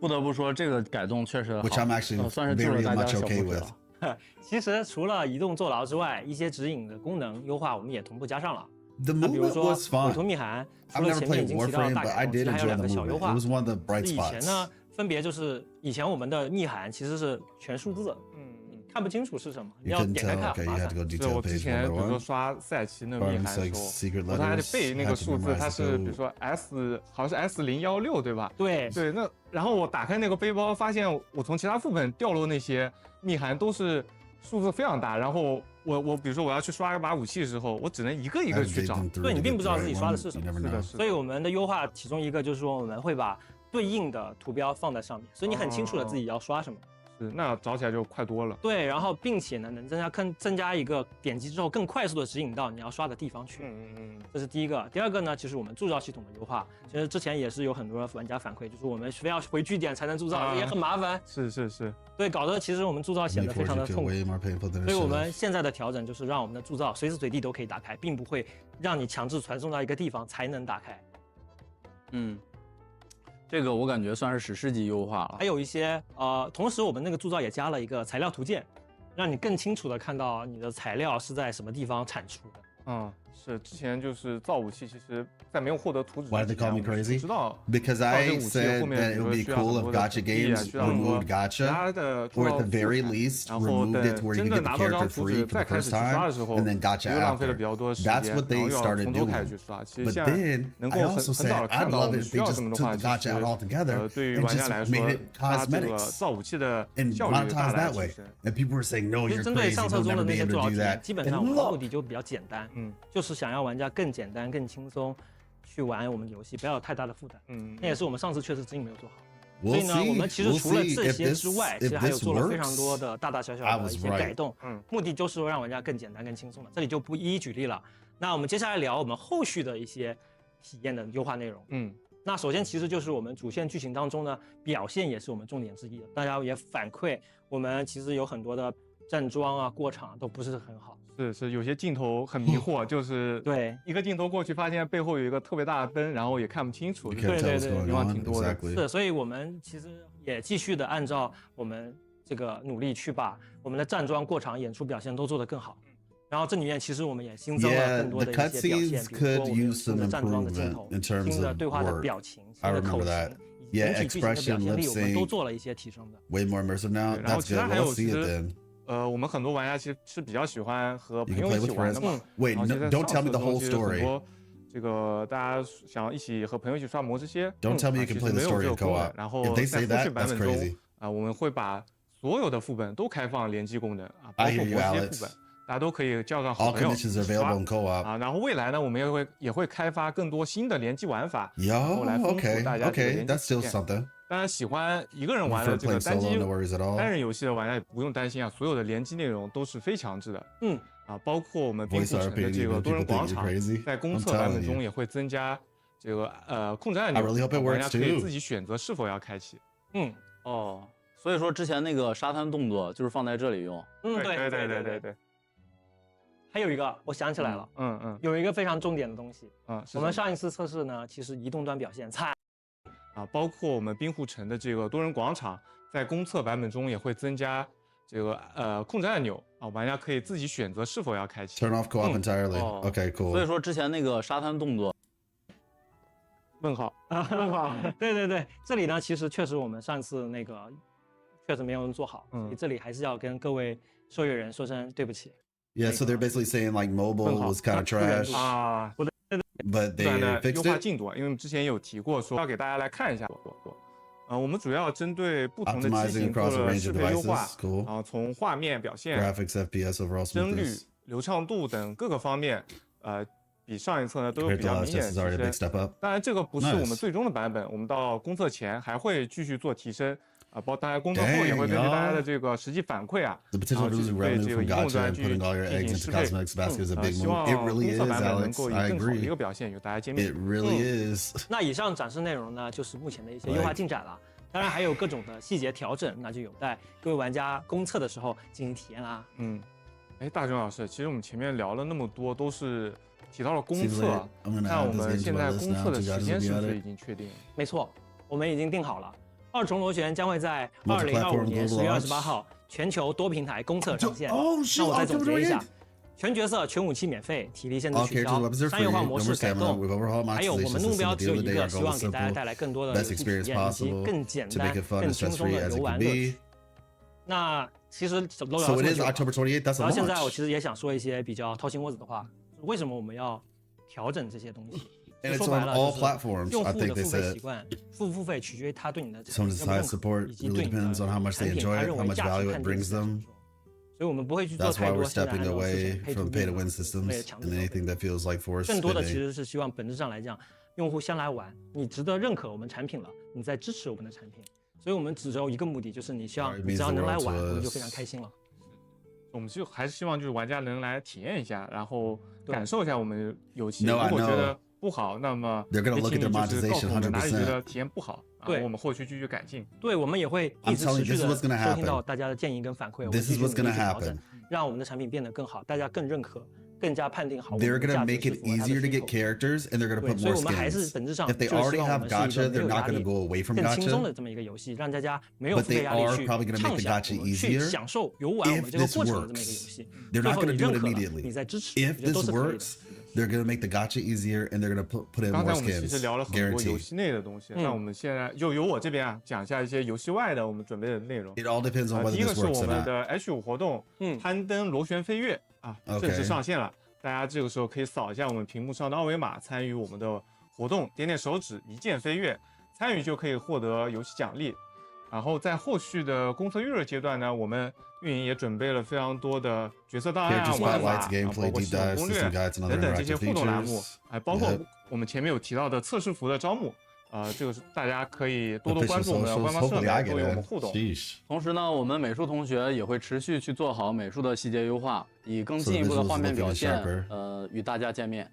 不得不说这个改动确实好， Which I'm actually 算是救了 very 大家 much 小 okay 拇指 with. 了。其实除了移动坐牢之外，一些指引的功能优化我们也同步加上了。 The 那比如 movement 说 was 委 fine. 托密函，除 I've 了 never 前面已 played 经提到的 Warframe, 大 but I 改动，其 did 实还有 enjoy 2 the 个小优 movement. 化 It。was one of the bright 以前 spots. 呢，分别就是以前我们的密函其实是全数字，看不清楚是什么，你 You 要 couldn't 点开 tell. 看 Okay, 很 you 麻 had to 烦。 go 是 detail 我之 page 前 one 比 by 如说 one. 刷赛奇那个密 Farms 函的 like 时 secret 候，我还得 letters 背那个 had to 数字， memorize 它 the 是比如 code. 说 好像是S016对吧？对，那然后我打开那个背包，发现我从其他副本掉落那些密函都是数字非常大，然后我比如说我要去刷一把武器的时候，我只能一个一个去找。对，你并不知道自己刷的是什么。是的，所以我们的优化其中一个就是说我们会把对应的图标放在上面，所以你很清楚的自己要刷什么。那找起来就快多了。对，然后并且呢，能增加一个点击之后更快速的指引到你要刷的地方去。这是第一个。第二个呢，就是我们铸造系统的优化。其实之前也是有很多玩家反馈，就是我们非要回据点才能铸造，也很麻烦。是。对，搞得其实我们铸造显得非常的痛苦。所以我们现在的调整就是让我们的铸造随时随地都可以打开，并不会让你强制传送到一个地方才能打开。这个我感觉算是史诗级优化了。还有一些同时我们那个铸造也加了一个材料图鉴，让你更清楚的看到你的材料是在什么地方产出的。是之前就是造武器，其实在没有获得图纸之前， Why did they call me crazy? 知道 Because I said that it would be cool if gacha games removed gacha, or at the very least removed it to where you could get the character free for the first time, and then gacha after. That's what they started doing. But then I also said I'd love it if they just took the gacha out altogether and just made it cosmetics and monetized that way. And people were saying, no, 其 you're 实针对 crazy, 上册 you'll 中的 never 那 be 些 able 做 to 牢 do 体 that. 基本上 And 我们的目 look, 的就比较简单，就是想要玩家更简单、更轻松去玩我们的游戏，不要有太大的负担。那也是我们上次确实指引没有做好。所以呢，我们其实除了这些之外，其实还有做了非常多的大大小小的一些改动，目的就是说让玩家更简单、更轻松的。这里就不一一举例了。那我们接下来聊我们后续的一些体验的优化内容。那首先其实就是我们主线剧情当中呢，表现也是我们重点之一的。大家也反馈我们其实有很多的站桩啊、过场都不是很好。是有些镜头很迷惑，就是对一个镜头过去，发现背后有一个特别大的灯，然后也看不清楚。对，迷惘挺多的。是，所以我们其实也继续的按照我们这个努力去把我们的站桩、过场、演出表现都做得更好。然后这里面其实我们也新增了更多的一些表现，比如说我们新的站桩的镜头、新的对话的表情、新的口型，以及整体剧情的表现力，我们都做了一些提升的。 Way more immersive now. 然后 That's 其他 good. 还 We'll 有 see 其 it 实 then. 我们很多玩家其实是比较喜欢和朋 You 友 can 一 play 起 with 玩的 friends. 嘛。 Wait, don't tell me the whole story. 很多这个大家想要一起和朋友一起刷魔这些 Don't tell me you can play the story in co-op. 然后 If they 在 say 后续 that, 版 that's 本中 crazy. 我们会把所有的副本都开放联机功能包 I 括 hear 魔 you, 这些 Alex. 副本，大家都可以叫上好 All 朋友 conditions are available in 刷 co-op. 然后未来呢，我们也会开发更多新的联机玩法， Yo, 然后来丰富 okay, 大家这个 okay. 联机 That's still 体验。 something. 当然，喜欢一个人玩的 Prefer 这个 playing 单机 solo, no worries at all. 单人游戏的玩家也不用担心啊，所有的联机内容都是非强制的。包括我们冰库城的这个多人广场，在公测版本中也会增加这个控制按钮，玩家可以自己选择是否要开启。所以说之前那个沙滩动作就是放在这里用。对。还有一个我想起来了，有一个非常重点的东西，我们上一次测试呢，其实移动端表现差。包括我们滨湖城的这个多人广场，在公测版本中也会增加这个控制按钮玩家可以自己选择是否要开启。 Turn off co-op entirely. Okay, cool. 所以说之前那个沙滩动作，问号问号。对，这里呢其实确实我们上次那个确实没有做好，所以这里还是要跟各位受益人说声对不起。Yeah, so they're basically saying like mobile was kind of trash. But they fixed 优化进度，因为我们之前有提过，说要给大家来看一下。我们主要针对不同的机型做了适配优化，从画面表现、graphics, FPS, overall 帧率、流畅度等各个方面，比上一次呢都有比较明显的提升。当然，这个不是我们最终的版本，我们到公测前还会继续做提升。包括大家公测后也会根据大家的这个实际反馈然后继续对这个移动端去进行适配。希望公测版本能够以更好的一个表现与大家见面。It really is. 那以上展示内容呢，就是目前的一些优化进展了。当然还有各种的细节调整，那就有待各位玩家公测的时候进行体验啦。大钟老师，其实我们前面聊了那么多，都是提到了公测，那我们现在公测的时间是不是已经确定？没错，我们已经定好了。二重螺旋将会在2025年10月28号全球多平台公测上线。那我再总结一下：全角色、全武器免费，体力限制取消，商业化模式改动，还有我们目标只有一个，希望给大家带来更多的游戏体验以及更简单、更轻松的游玩乐趣。那其实都聊这么久了，然后现在我其实也想说一些比较掏心窝子的话，为什么我们要调整这些东西？说白了，用户的付费习惯，付费取决于他对你的产品认可，以及对你的产品他认为价值看点是什么。所以我们不会去做太多现在按照配图的强制，更多的其实是希望本质上来讲，用户先来玩，你值得认可我们产品了，你再支持我们的产品。所以我们只有一个目的，就是你只要能来玩，我们就非常开心了。我们就还是希望就是玩家能来体验一下，然后感受一下我们游戏。如果觉得不好，那么就是告诉我们哪里觉得体验不好，对，我们后续继续改进。对，我们也会一直持续的收听到大家的建议跟反馈，我们继续努力去调整，让我们的产品变得更好，大家更认可。更加判定好。They're gonna make it easier to get characters, and they're gonna put more skins. If they already have gacha, they're not gonna go away from gacha. 更轻松的这么一个游戏，让大家没有付费压力去畅想、去享受游玩我们这个过程的这么一个游戏。They're not gonna do it 你 immediately. 在支持， If this works, they're gonna make the gacha easier, and they're gonna put in more skins. 刚才我们其实聊了很多游戏内的东西，那我们现在就由我这边讲一下一些游戏外的我们准备的内容。 It all depends on whether this works or not. 第一个是我们的 H5活动，攀登螺旋飞跃啊，正式上线了。大家这个时候可以扫一下我们屏幕上的二维码，参与我们的活动，点点手指，一键飞跃，参与就可以获得游戏奖励。然后在后续的公测预热阶段呢，我们运营也准备了非常多的角色档案、玩法，包括系统攻略等等这些互动栏目，包括我们前面有提到的测试服的招募。这个是大家可以多多关注我们的官方社媒，多与我们互动。同时呢，我们美术同学也会持续去做好美术的细节优化，以更进一步的画面表现，与大家见面。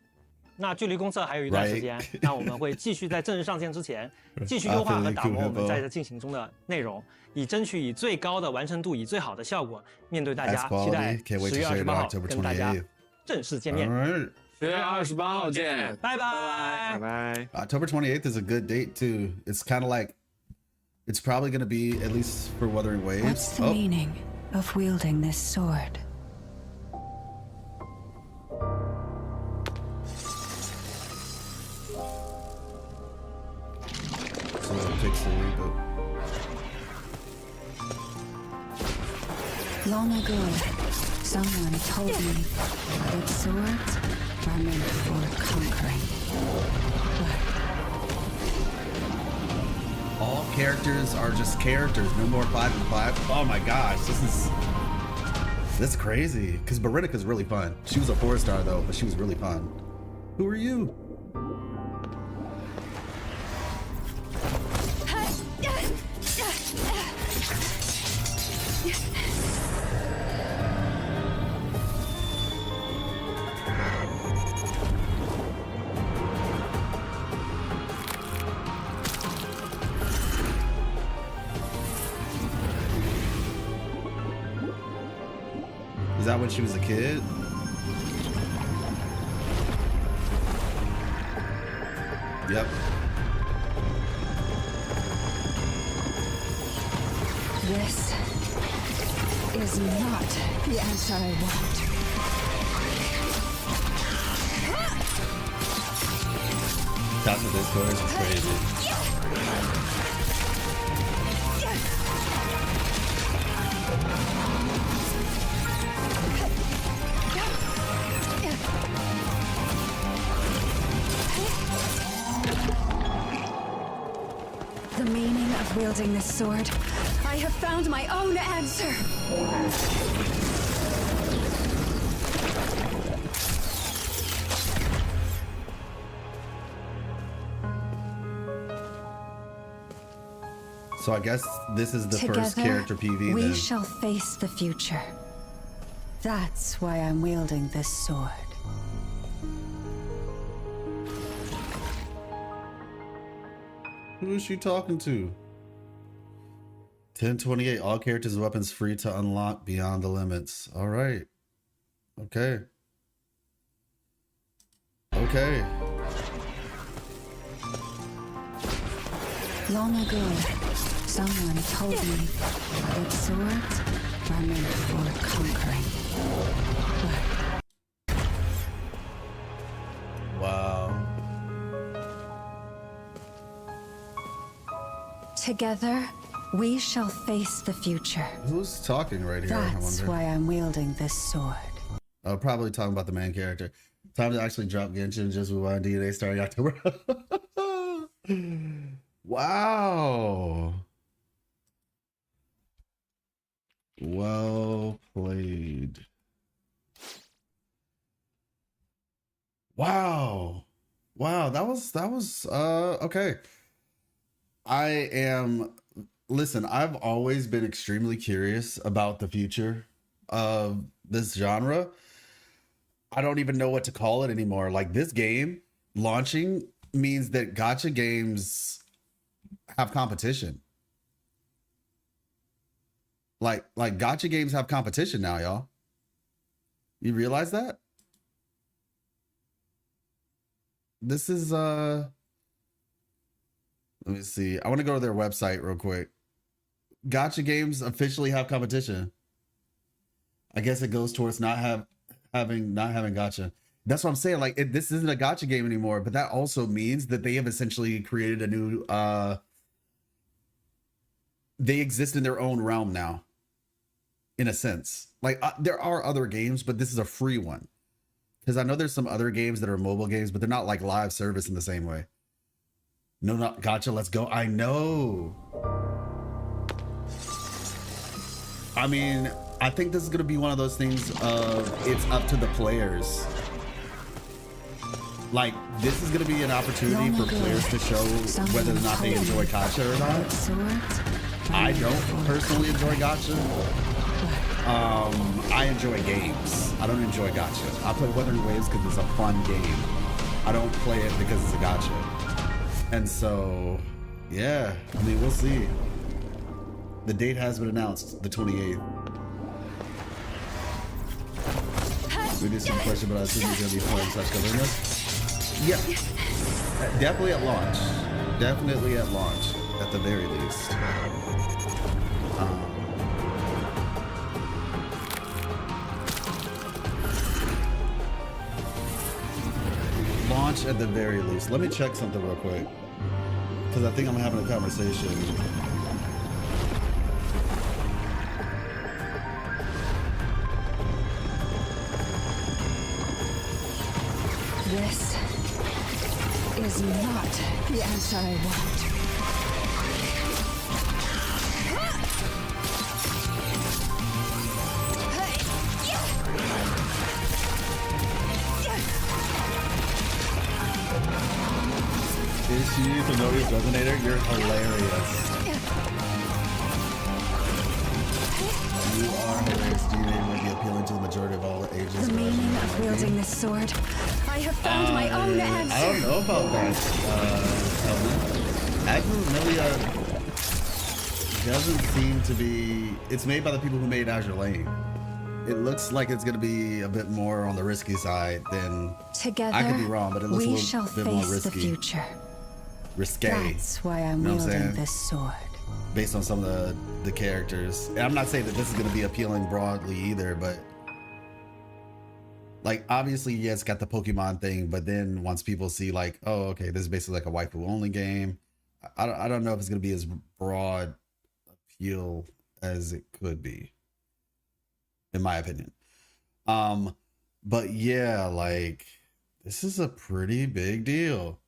那距离公测还有一段时间，那我们会继续在正式上线之前，继续优化和打磨我们在这进行中的内容，以争取以最高的完成度，以最好的效果面对大家。期待10月28号跟大家正式见面。10月28号见，拜拜，拜拜。October 28th is a good date too. It's kind of like, it's probably going to be at least for Wuthering Waves. What's the meaning of wielding this sword? So it takes a reboot. Long ago, someone told me that swords are meant for conquering. All characters are just characters, no more 5-5. Oh my gosh, that's crazy. Because Berenica's really fun. She was a 4-star though, but she was really fun. Who are you? Is that when she was a kid? Yep. This is not the answer I want. That's what this chorus is crazy. The meaning of wielding this sword. I have found my own answer. So I guess this is the Together, first character PV we then. shall face the future. That's why I'm wielding this sword. Who is she talking to? 1028, all characters and weapons free to unlock beyond the limits. All right. Okay. Okay. Long ago, someone told me that swords are meant for conquering. Wow. Together, we shall face the future. Who's talking right here? That's why I'm wielding this sword. Oh, probably talking about the main character. Time to actually drop Genshin just with one DNA starting October. Wow. Well played. Wow. Wow, that was okay. Listen, I've always been extremely curious about the future of this genre. I don't even know what to call it anymore. Like, this game launching means that gacha games have competition. Like gacha games have competition now, y'all. You realize that? This is let me see. I want to go to their website real quick. Gacha games officially have competition. I guess it goes towards not having gacha. That's what I'm saying. Like, this isn't a gacha game anymore, but that also means that they have essentially created a new they exist in their own realm now, in a sense. Like, there are other games, but this is a free one. Because I know there's some other games that are mobile games, but they're not like live service in the same way. No, not gacha. Let's go. I know. I mean, I think this is going to be one of those things of it's up to the players. Like, this is going to be an opportunity for players to show whether or not they enjoy gacha or not. I don't personally enjoy gacha. I enjoy games. I don't enjoy gacha. I play Wuthering Waves because it's a fun game. I don't play it because it's a gacha. And so, yeah, I mean, we'll see. The date has been announced, the 28th. We did some question, but I assume you're going to be playing such Galena. Yeah, definitely at launch. Definitely at launch, at the very least. Launch at the very least. Let me check something real quick, because I think I'm having a conversation. This is not the answer I want. Is she from Noti's Resonator? You're hilarious. You are hilarious. DNA might be appealing to the majority of all ages. The meaning of wielding this sword. I have found my own answer. I don't know about that, Azurelia doesn't seem to be... It's made by the people who made Azure Lane. It looks like it's going to be a bit more on the risky side than... Together, I could be wrong, but it looks a we little shall bit more face risky. the future. risque. That's why I'm wielding this sword. Based on some of the characters. And I'm not saying that this is going to be appealing broadly either, but like obviously, yeah, it's got the Pokemon thing, but then once people see like, oh, okay, this is basically like a waifu only game. I don't know if it's going to be as broad appeal as it could be, in my opinion. But yeah, like this is a pretty big deal.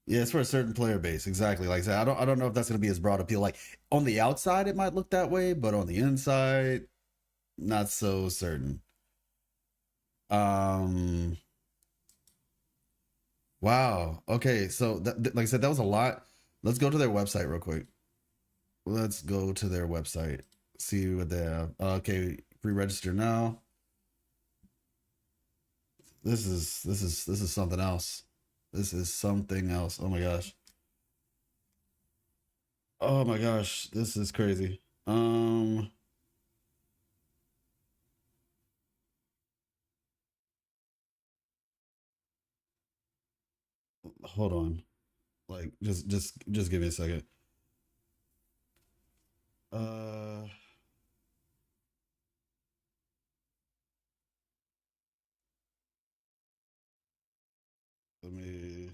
Yeah, it's for a certain player base. Exactly. Like I said, I don't know if that's going to be as broad appeal. Like on the outside, it might look that way, but on the inside, not so certain. Wow. Okay. So like I said, that was a lot. Let's go to their website real quick. Let's go to their website. See what they have. Okay. Pre-register now. This is something else. This is something else. Oh my gosh. Oh my gosh. This is crazy. Hold on. Like just give me a second. Let me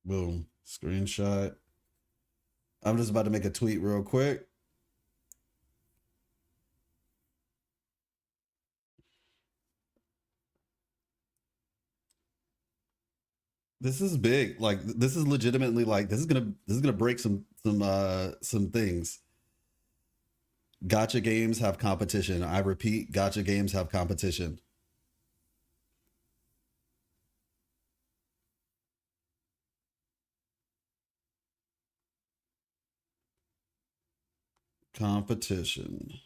boom, screenshot. I'm just about to make a tweet real quick. This is big. Like this is legitimately like this is gonna break some things. Gacha games have competition. I repeat, gacha games have competition. Competition.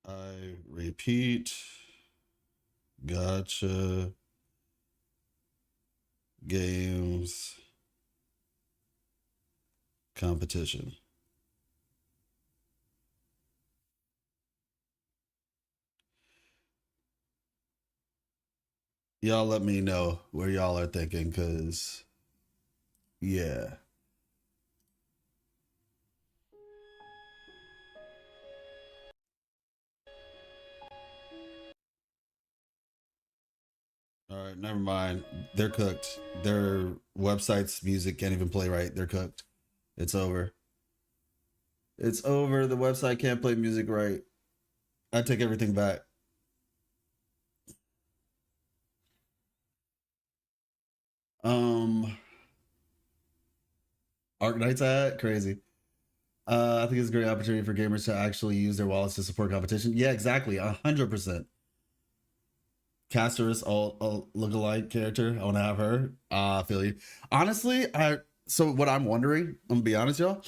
I repeat, gacha games competition. Y'all let me know where y'all are thinking, because yeah. All right, never mind. They're cooked. Their website's music can't even play right. They're cooked. It's over. It's over. The website can't play music right. I take everything back. Arknight's ad? Crazy. I think it's a great opportunity for gamers to actually use their wallets to support competition. Yeah, exactly. 100%. Caster's all look-alike character. I want to have her. I feel you. Honestly, so what I'm wondering, I'm gonna be honest, y'all.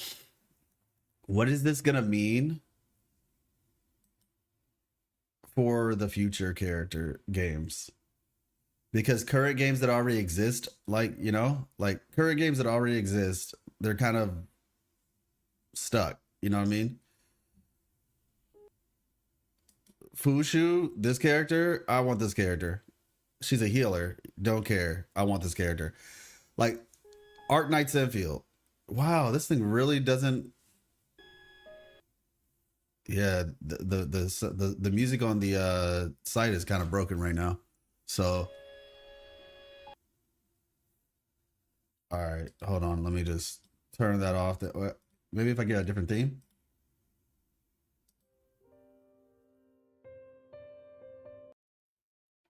What is this gonna mean for the future character games? Because current games that already exist, like, you know, like current games that already exist, they're kind of stuck. You know what I mean? Fushu, this character, I want this character. She's a healer. Don't care. I want this character. Like Arknight Zenfield. Wow, this thing really doesn't. Yeah, the music on the site is kind of broken right now. So all right, hold on. Let me just turn that off. Maybe if I get a different theme.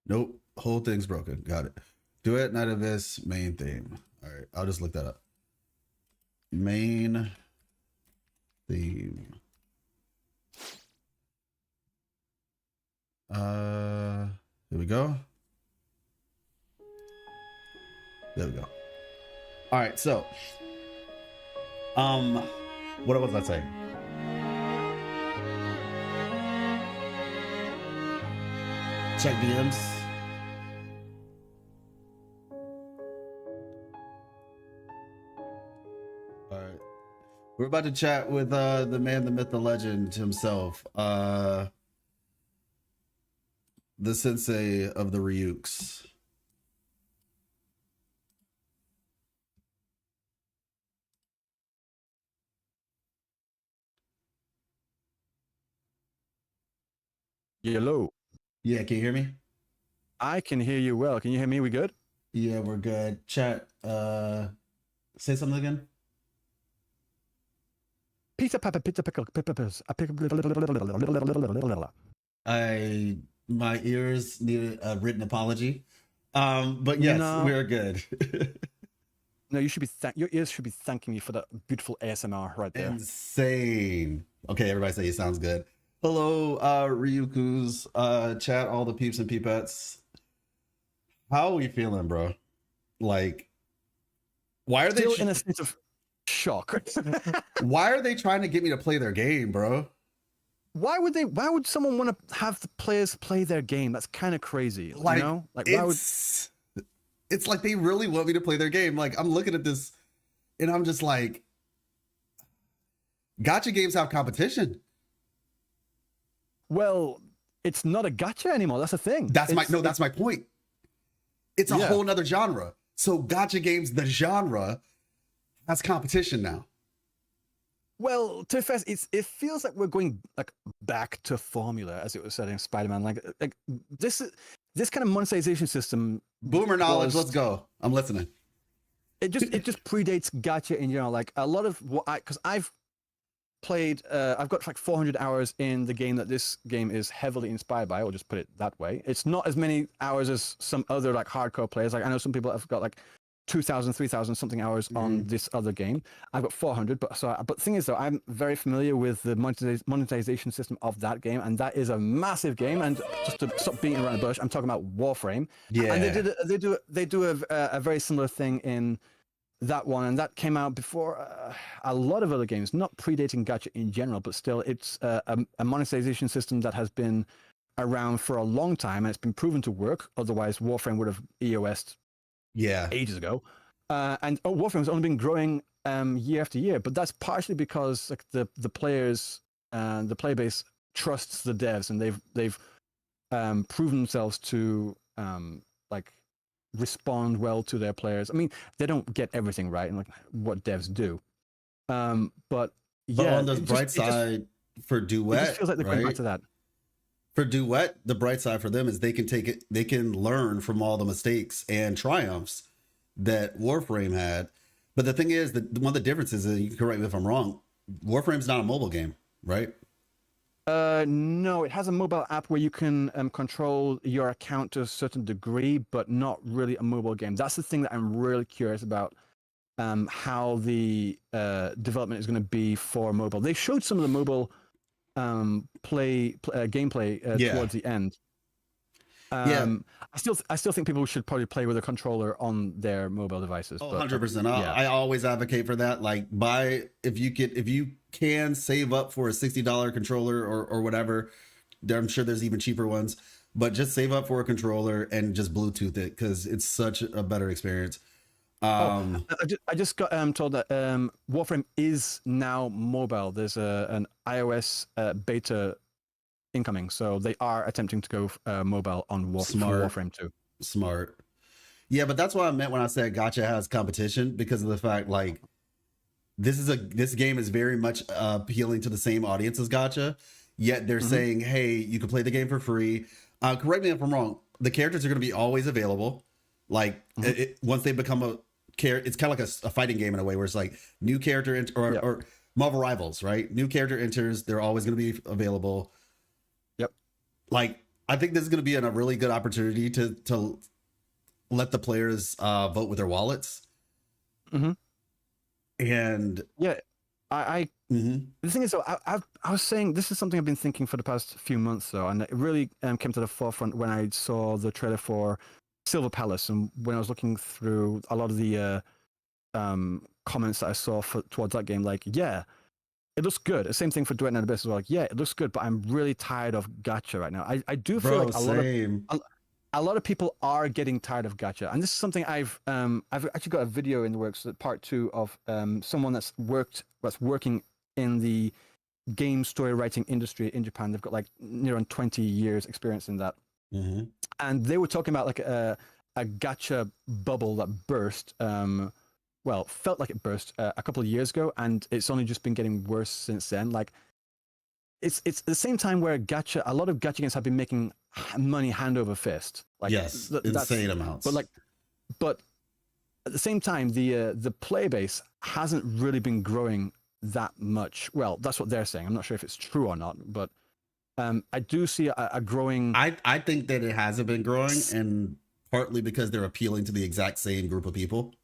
Nope, whole thing's broken. Got it. Duet Night of this main theme. All right, I'll just look that up. Main theme. Here we go. There we go. All right, so what was I saying? Check DMs. All right, we're about to chat with the man, the myth, the legend himself. the sensei of the Ryuks. Hello. Yeah, can you hear me? I can hear you well. Can you hear me? We good? Yeah, we're good. Chat, say something again. Pizza pepper, pizza pickle, peppers. My ears need a written apology. But yes, No. we're good. No, you should be your ears should be thanking me for that beautiful ASMR right there. Insane. Okay, everybody say it sounds good. Hello, Ryuku's, chat, all the peeps and peepettes. How are we feeling, bro? Like, why are Still they in a state of shock? Why are they trying to get me to play their game, bro? Why would someone want to have the players play their game? That's kind of crazy. Like, you know? Like why would it's like they really want me to play their game. Like, I'm looking at this and I'm just like, gacha games have competition. Well, it's not a gacha anymore. That's the thing. That's my point. It's a whole nother genre. So gacha games, the genre, has competition now. Well, to be fair, it feels like we're going like back to formula, as it was said in Spider-Man. Like this kind of monetization system. Boomer knowledge. Let's go. I'm listening. It just predates gacha in general. Like a lot of what because I've played, I've got like 400 hours in the game that this game is heavily inspired by. I'll just put it that way. It's not as many hours as some other like hardcore players. Like I know some people have got like 2,000, 3,000 something hours on this other game. I've got 400, but the thing is though, I'm very familiar with the monetization system of that game, and that is a massive game. And just to stop beating around the bush, I'm talking about Warframe. Yeah. And they do a very similar thing in that one, and that came out before a lot of other games, not predating gacha in general, but still, it's a monetization system that has been around for a long time, and it's been proven to work. Otherwise, Warframe would have EOS'd ages ago. And Warframe's only been growing year after year, but that's partially because like the players and the player base trusts the devs, and they've proven themselves to like respond well to their players. I mean, they don't get everything right, and like what devs do, but yeah. On the bright side for Duet, it just feels like they're going back to that. For Duet, the bright side for them is they can learn from all the mistakes and triumphs that Warframe had. But the thing is that one of the differences, and you can correct me if I'm wrong, Warframe's not a mobile game, right? No, it has a mobile app where you can control your account to a certain degree, but not really a mobile game. That's the thing that I'm really curious about, how the development is going to be for mobile. They showed some of the mobile gameplay towards the end. I still think people should probably play with a controller on their mobile devices. 100%. I always advocate for that. Like, if you can save up for a $60 controller or whatever. I'm sure there's even cheaper ones, but just save up for a controller and just Bluetooth it, because it's such a better experience. I just got told that Warframe is now mobile. There's an iOS beta incoming, so they are attempting to go mobile on Warframe 2. Smart. Yeah, but that's what I meant when I said gacha has competition, because of the fact like this game is very much appealing to the same audience as gacha, yet they're saying, hey, you can play the game for free. Correct me if I'm wrong. The characters are going to be always available. Like once they become it's kind of like a fighting game in a way, where it's like new character or Marvel Rivals, right? New character enters, they're always going to be available. Yep. Like, I think this is going to be a really good opportunity to let the players vote with their wallets. And yeah, the thing is, though, I was saying, this is something I've been thinking for the past few months, though, and it really came to the forefront when I saw the trailer for Silver Palace, and when I was looking through a lot of the comments that I saw towards that game, like, yeah, it looks good. The same thing for Duet and Abyss as well. Like, yeah, it looks good, but I'm really tired of gacha right now. I do feel like a lot of people are getting tired of gacha, and this is something I've actually got a video in the works, part 2 of someone that's working in the game story writing industry in Japan. They've got like near on 20 years experience in that. and they were talking about like a gacha bubble that burst. Well, felt like it burst a couple of years ago, and it's only just been getting worse since then. Like, it's at the same time where a lot of gacha games have been making money hand over fist. Like, yes, insane amounts. But at the same time, the player base hasn't really been growing that much. Well, that's what they're saying. I'm not sure if it's true or not, but I do see a growing. I think that it hasn't been growing, and partly because they're appealing to the exact same group of people.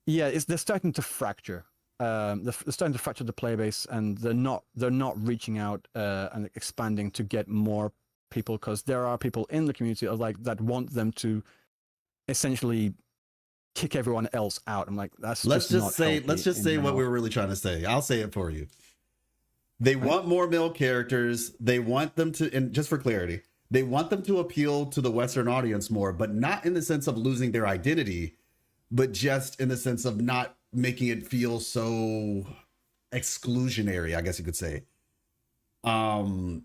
Yeah, they're starting to fracture. They're starting to fracture the player base, and they're not reaching out and expanding to get more people, because there are people in the community that want them to essentially kick everyone else out. I'm like, let's just say what we were really trying to say. I'll say it for you. They want more male characters. They want them to, and just for clarity, they want them to appeal to the Western audience more, but not in the sense of losing their identity, but just in the sense of not making it feel so exclusionary, I guess you could say. Because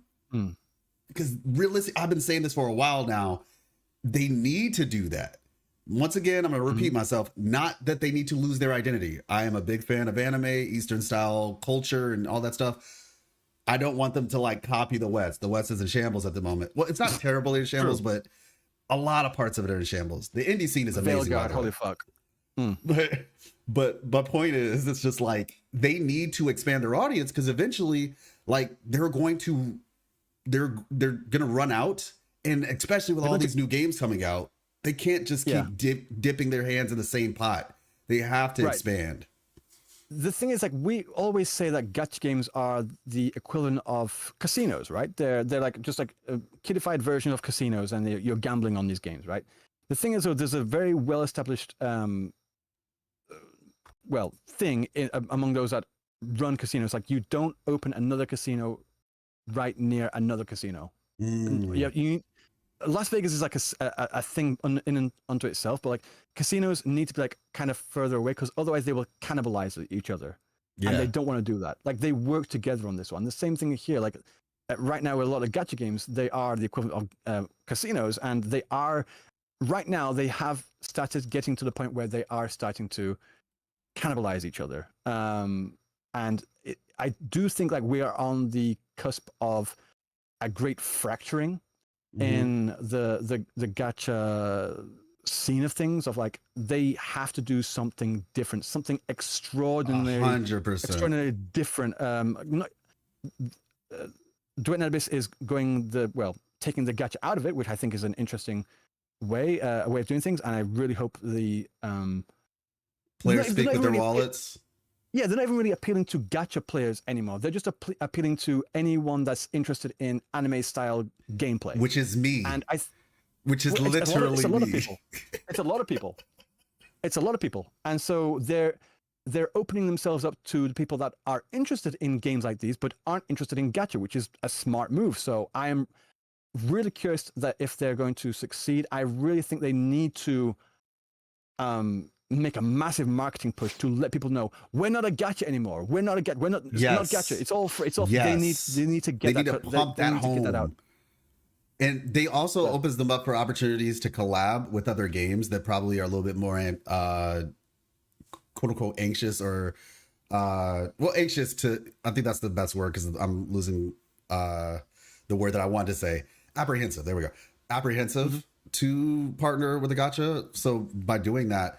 realistically, I've been saying this for a while now. They need to do that. Once again, I'm going to repeat myself. Not that they need to lose their identity. I am a big fan of anime, Eastern style culture, and all that stuff. I don't want them to like copy the West. The West is in shambles at the moment. Well, it's not terribly in shambles, but a lot of parts of it are in shambles. The indie scene is amazing. God, holy fuck. But point is, it's just like they need to expand their audience, because eventually, like, they're gonna run out, and especially with all these new games coming out, they can't just keep dipping their hands in the same pot. They have to expand. The thing is, like, we always say that gacha games are the equivalent of casinos, right? They're like just like a kiddified version of casinos, and you're gambling on these games, right? The thing is, though, there's a very well-established thing among those that run casinos. Like, you don't open another casino right near another casino. Las Vegas is like a thing unto itself, but like casinos need to be like kind of further away, because otherwise they will cannibalize each other. And they don't want to do that. Like, they work together on this one. The same thing here. Like, right now with a lot of gacha games, they are the equivalent of casinos, and they are right now, they have started getting to the point where they are starting to cannibalize each other. And I do think like we are on the cusp of a great fracturing in the gacha scene of things, of like, they have to do something different, something extraordinary, 100%, extraordinarily different. Duet Abyss is taking the gacha out of it, which I think is an interesting way of doing things, and I really hope the players speak with their wallets. Yeah, they're not even really appealing to gacha players anymore. They're just appealing to anyone that's interested in anime style gameplay, which is me, which is literally it's a lot me. Of people. It's a lot of people. It's a lot of people, and so they're opening themselves up to the people that are interested in games like these, but aren't interested in gacha, which is a smart move. So I am really curious that if they're going to succeed, I really think they need to make a massive marketing push to let people know we're not a gacha anymore. We're not not gacha. It's all free. It's all. Yes. They need to get they need to pump that home. Get that out. And they also opens them up for opportunities to collab with other games that probably are a little bit more quote unquote anxious, or anxious to, I think that's the best word, because I'm losing the word that I wanted to say. Apprehensive. There we go. Apprehensive to partner with a gacha. So by doing that,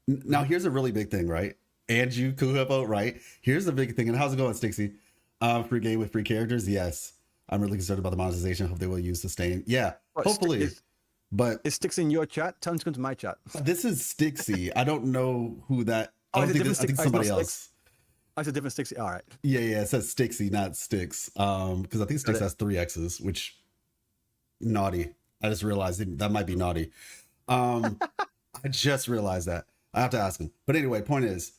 now here's a really big thing, right? And you, Kuhippo, right? Here's the big thing. And how's it going, Stixie? Free game with free characters? Yes. I'm really concerned about the monetization. Hope they will use sustain. Yeah, hopefully. But is Stixie in your chat? Tell him to come to my chat. This is Stixie. I don't know who that. I think it's somebody else. That's a different Stixie. All right. Yeah. It says Stixie, not Stix. Because I think Stix has 3 X's, which naughty. I just realized that might be naughty. I just realized that. I have to ask him. But anyway, point is,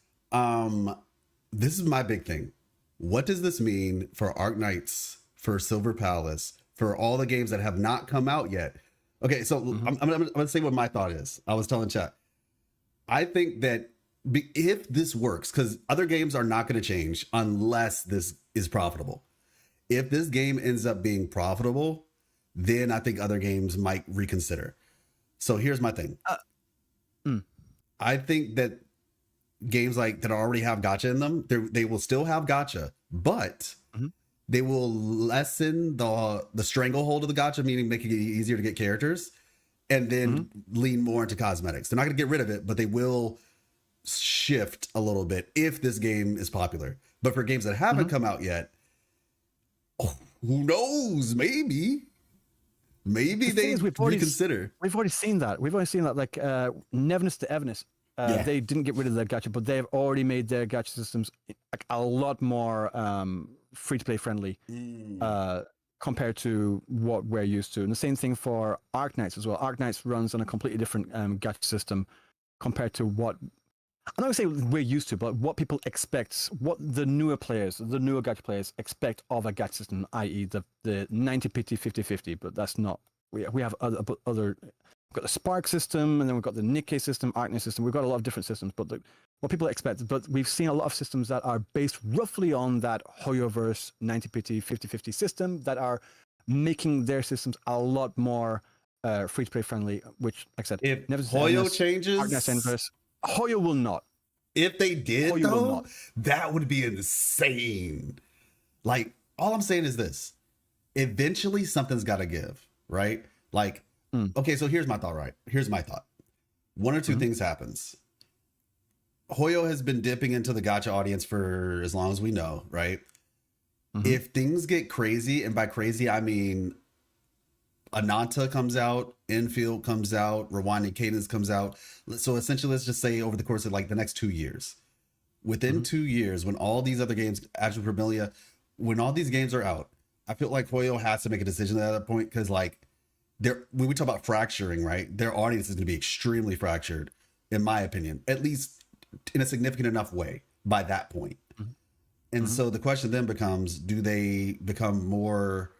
this is my big thing. What does this mean for Arc Knights, for Silver Palace, for all the games that have not come out yet? Okay, so I'm going to say what my thought is. I was telling chat. I think that if this works, because other games are not going to change unless this is profitable. If this game ends up being profitable, then I think other games might reconsider. So here's my thing. I think that games like that already have gacha in them, they will still have gacha, but they will lessen the stranglehold of the gacha, meaning making it easier to get characters, and then lean more into cosmetics. They're not going to get rid of it, but they will shift a little bit if this game is popular. But for games that haven't come out yet, who knows? Maybe they reconsider. We've already seen that. Like Nevness to Evness. They didn't get rid of their gacha, but they've already made their gacha systems like a lot more free-to-play friendly compared to what we're used to. And the same thing for Arknights as well. Arknights runs on a completely different gacha system compared to what, I'm not going to say we're used to, but what people expect, what the newer gacha players expect of a gacha system, i.e. the 90-PT 50-50, but that's not, we have other we've got the Spark system, and then we've got the Nikkei system, Arknight system. We've got a lot of different systems, but what people expect. But we've seen a lot of systems that are based roughly on that Hoyoverse 90-PT 50-50 system that are making their systems a lot more free-to-play friendly, which, like I said, if Hoyo changes, Hoyo will not. If they did, though, that would be insane. Like, all I'm saying is this. Eventually, something's got to give, right? Like, okay, so here's my thought, right? Here's my thought. One or two things happens. Hoyo has been dipping into the gacha audience for as long as we know, right? If things get crazy, and by crazy, I mean Ananta comes out, Infield comes out, Rewinding Cadence comes out. So essentially, let's just say over the course of like the next 2 years. Within 2 years, when all these other games, Agile Vermilia, when all these games are out, I feel like Hoyo has to make a decision at that point, because like, when we talk about fracturing, right, their audience is going to be extremely fractured, in my opinion, at least in a significant enough way by that point. And so the question then becomes, do they become more,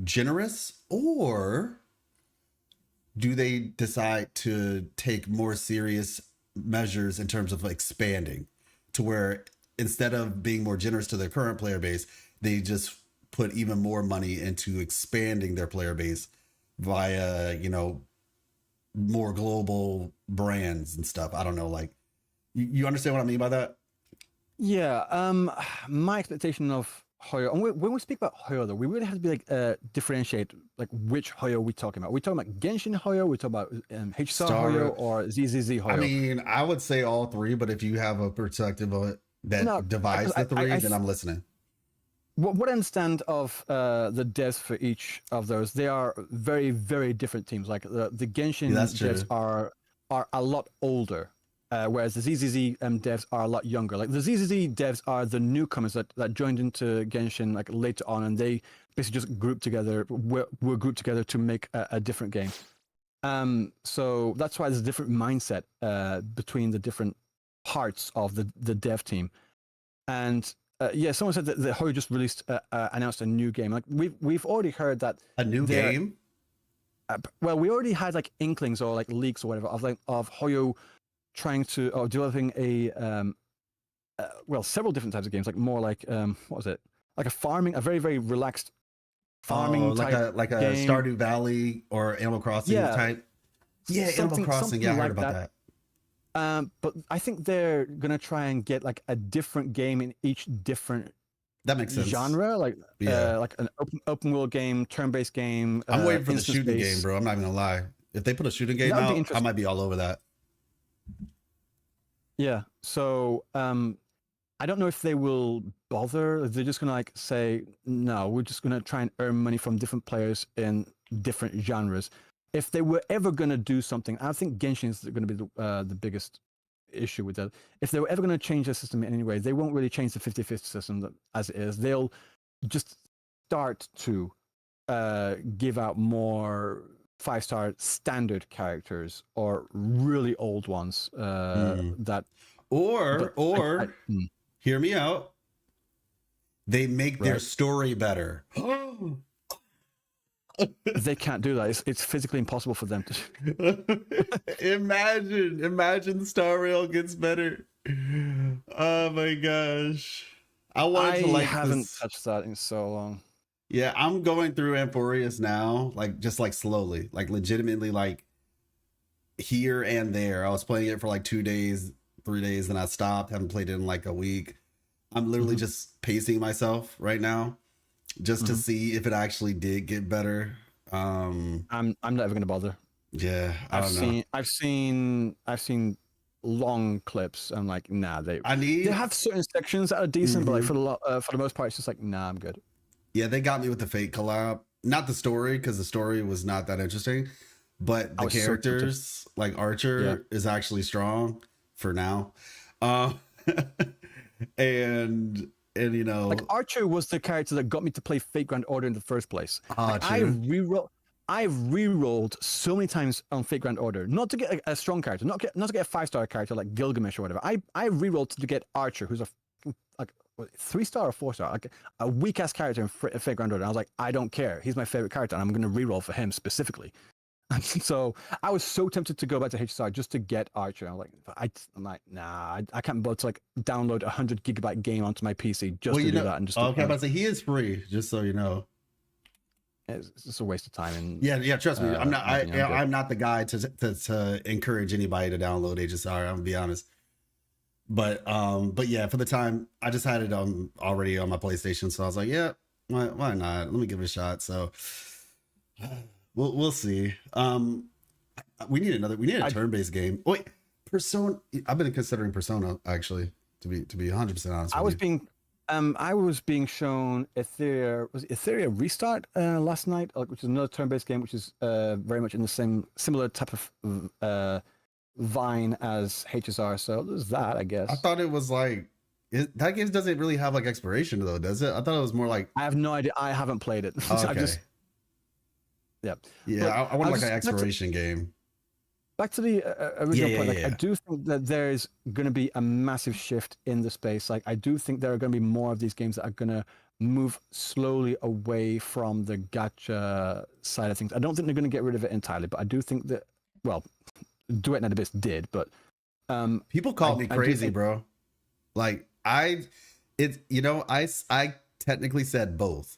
generous, or do they decide to take more serious measures in terms of expanding to where instead of being more generous to their current player base, they just put even more money into expanding their player base via, more global brands and stuff. I don't know, like, you understand what I mean by that? Yeah. My expectation of Hoyo, and when we speak about Hoyo, though, we really have to be like differentiate like which Hoyo we talking about. We talking about Genshin Hoyo, we talking about H-Star Hoyo, or ZZZ Hoyo. I mean, I would say all three, but if you have a perspective of it that divides the three, then I'm listening. What I understand of the devs for each of those, they are very, very different teams. Like the Genshin devs are a lot older, whereas the ZZZ devs are a lot younger. Like the ZZZ devs are the newcomers that joined into Genshin like later on, and they basically just grouped together, were grouped together to make a different game. So that's why there's a different mindset between the different parts of the dev team. And someone said that Hoyo just announced a new game. Like we've already heard that a new game. Well, we already had like inklings or like leaks or whatever of Hoyo trying to or developing several different types of games, like more like what was it? Like a very, very relaxed farming type like a game. Stardew Valley or Animal Crossing type. Yeah, Animal Crossing. Yeah, I heard about that. But I think they're gonna try and get like a different game in each different that makes sense genre, like an open world game, turn-based game. I'm waiting for the shooting game, bro. I'm not even gonna lie. If they put a shooting game out, I might be all over that. Yeah. So I don't know if they will bother. They're just gonna like say, no, we're just gonna try and earn money from different players in different genres. If they were ever going to do something, I think Genshin is going to be the biggest issue with that. If they were ever going to change their system in any way, they won't really change the 50-50 system as it is. They'll just start to give out more 5-star standard characters or really old ones that... Or hear me out. They make their story better. They can't do that. It's physically impossible for them to. Imagine Star Rail gets better. Oh my gosh. I wanted to like. Haven't touched that in so long. Yeah, I'm going through Amphorius now, like just like slowly, like legitimately, like here and there. I was playing it for like 2 days, 3 days, then I stopped. Haven't played it in like a week. I'm literally just pacing myself right now, just to see if it actually did get better. I'm never gonna bother. Yeah, I've seen long clips. I'm like, nah. They have certain sections that are decent, but like for the most part, it's just like, nah, I'm good. Yeah, they got me with the Fate collab. Not the story, because the story was not that interesting, but the characters, like Archer, is actually strong for now. And you know, like Archer was the character that got me to play Fate Grand Order in the first place. Like, I've re-rolled so many times on Fate Grand Order, not to get a strong character, not to get a 5-star character like Gilgamesh or whatever. I re-rolled to get Archer, who's a 3-star or 4-star, like a weak ass character in Fate Grand Order. And I was like, I don't care. He's my favorite character, and I'm going to re-roll for him specifically. And so I was so tempted to go back to HSR just to get Archer. I'm like, nah, I can't bother to like download 100 gigabyte game onto my PC just to do that. And just okay, but he is free, just so you know. It's just a waste of time. And yeah, trust me, I'm not. I'm not the guy to encourage anybody to download HSR. I'm gonna be honest. But yeah, for the time, I just had it already on my PlayStation, so I was like, yeah, why not? Let me give it a shot. So we'll see. We need a turn-based game. Wait, Persona. I've been considering Persona, actually, to be 100% honest. I was being shown Etheria Restart last night, which is another turn-based game, which is very much in the similar type of Vine as HSR. So there's that, I guess. I thought it was like that game doesn't really have like expiration though, does it? I thought it was more like. I have no idea. I haven't played it. Okay. Yeah. I want like an exploration game. Back to the original point. I do think that there's going to be a massive shift in the space. Like, I do think there are going to be more of these games that are going to move slowly away from the gacha side of things. I don't think they're going to get rid of it entirely, but I do think that, well, Duet and Abyss did, but people called me crazy, bro. Like I technically said both.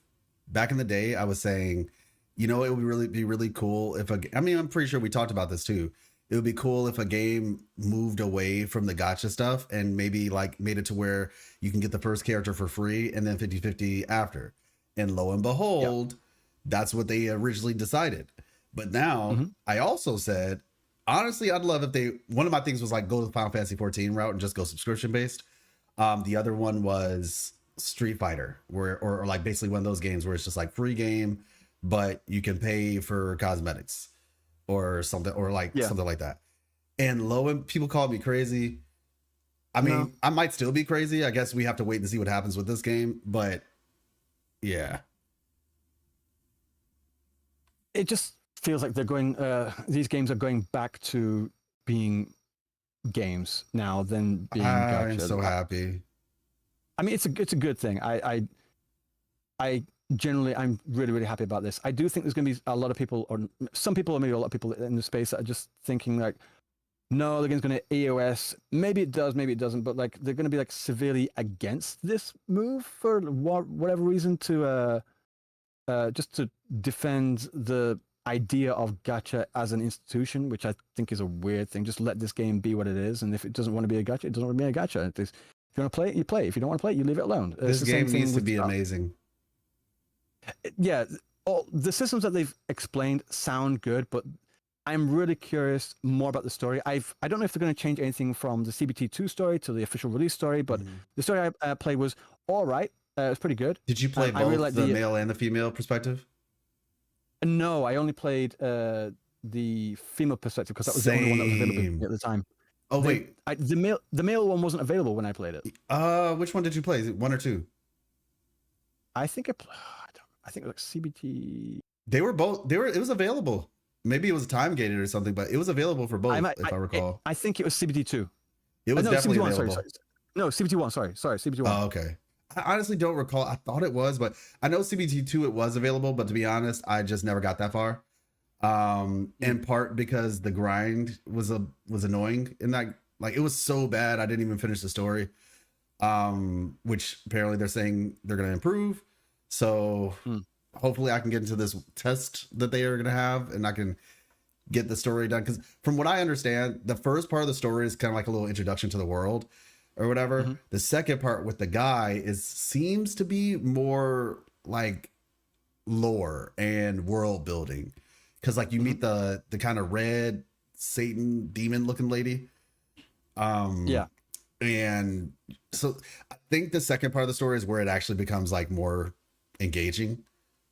Back in the day, I was saying, it would be really cool if I'm pretty sure we talked about this too. It would be cool if a game moved away from the gacha stuff and maybe like made it to where you can get the first character for free and then 50-50 after. And lo and behold, that's what they originally decided. But now I also said, honestly, I'd love if one of my things was like go the Final Fantasy 14 route and just go subscription based. The other one was Street Fighter, or like basically one of those games where it's just like free game, but you can pay for cosmetics or something, or like something like that. And people called me crazy. I mean, I might still be crazy. I guess we have to wait and see what happens with this game, but yeah. It just feels like they're going, these games are going back to being games now than being gacha. I'm so happy. I mean, it's a good thing. I generally, I'm really, really happy about this. I do think there's going to be a lot of people, or some people, or maybe a lot of people in the space that are just thinking like, no, the game's going to EOS. Maybe it does, maybe it doesn't, but like they're going to be like severely against this move for whatever reason to just to defend the idea of gacha as an institution, which I think is a weird thing. Just let this game be what it is, and if it doesn't want to be a gacha, it doesn't want to be a gacha. If you want to play it, you play. If you don't want to play it, you leave it alone. This game needs to be amazing. Yeah, all the systems that they've explained sound good, but I'm really curious more about the story. I don't know if they're going to change anything from the CBT2 story to the official release story, but the story I played was all right. It was pretty good. Did you play both really the male and the female perspective? No, I only played the female perspective because that was the only one that was available at the time. Oh wait, the male one wasn't available when I played it. Which one did you play? Is it 1 or 2? I think it was like CBT. They were both. It was available. Maybe it was time gated or something, but it was available for both, if I recall. I think it was CBT2. It was definitely CBT1, available. Sorry. No, CBT1. Sorry, CBT1. Oh, okay. I honestly don't recall. I thought it was, but I know CBT2 it was available, but to be honest, I just never got that far. In part because the grind was annoying in that, like, it was so bad I didn't even finish the story. which apparently they're saying they're going to improve. So hopefully I can get into this test that they are going to have, and I can get the story done. Because from what I understand, the first part of the story is kind of like a little introduction to the world or whatever. The second part with the guy seems to be more like lore and world building, because like you meet the kind of red Satan demon looking lady. And so I think the second part of the story is where it actually becomes like more engaging,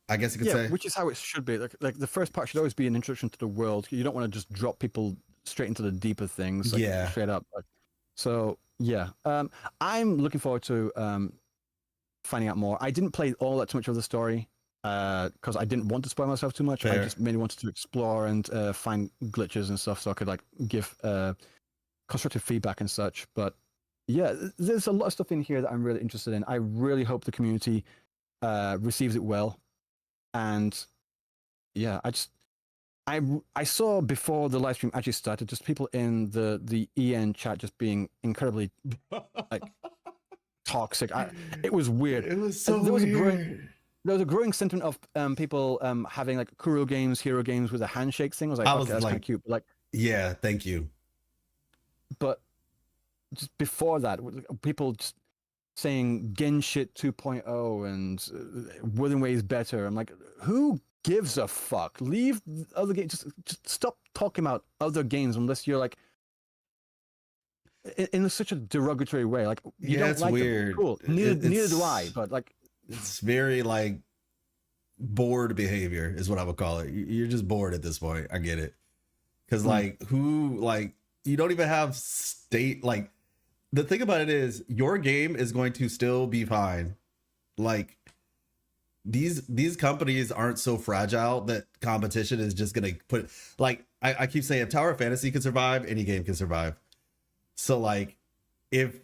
I guess you could say. Which is how it should be. Like the first part should always be an introduction to the world. You don't want to just drop people straight into the deeper things. Like, straight up. So yeah, I'm looking forward to finding out more. I didn't play all that too much of the story because I didn't want to spoil myself too much. Fair. I just mainly wanted to explore and find glitches and stuff so I could like give constructive feedback and such. But yeah, there's a lot of stuff in here that I'm really interested in. I really hope the community receives it well. And yeah, I saw before the live stream actually started, just people in the EN chat just being incredibly like toxic. It was weird. It was so weird. There was a growing sentiment of people having like Kuro games, hero games with a handshake thing. I was like, okay, that's kind of cute. But like, yeah, thank you. But just before that, people just saying Genshit 2.0 and Wuthering Ways better. I'm like, who gives a fuck? Leave other games. Just stop talking about other games unless you're like in such a derogatory way. Like you don't it's like weird. Them. Cool. Neither do I. But like, it's very like bored behavior is what I would call it. You're just bored at this point. I get it. Because like you don't even have state. Like the thing about it is your game is going to still be fine. Like these companies aren't so fragile that competition is just gonna put, like I keep saying, if Tower of Fantasy can survive, any game can survive. So like if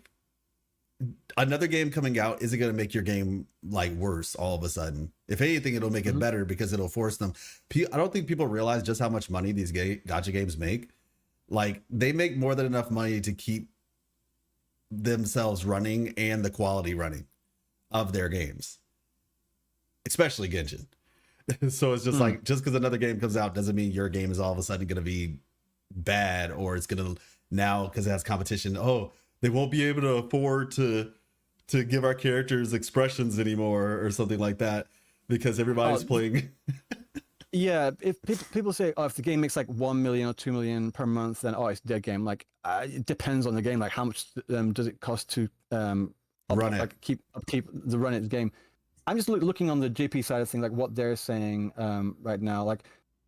another game coming out isn't going to make your game like worse all of a sudden. If anything, it'll make it better because it'll force them. I don't think people realize just how much money these gacha games make. Like they make more than enough money to keep themselves running and the quality running of their games, especially Genshin. So it's just like, just because another game comes out doesn't mean your game is all of a sudden going to be bad, or it's going to now because it has competition. Oh, they won't be able to afford to give our characters expressions anymore or something like that because everybody's playing. Yeah, if people say, oh, if the game makes like 1 million or 2 million per month, then it's a dead game. Like it depends on the game. Like how much does it cost to run it? Like keep the run its game. I'm just looking on the GP side of things, like what they're saying right now. Like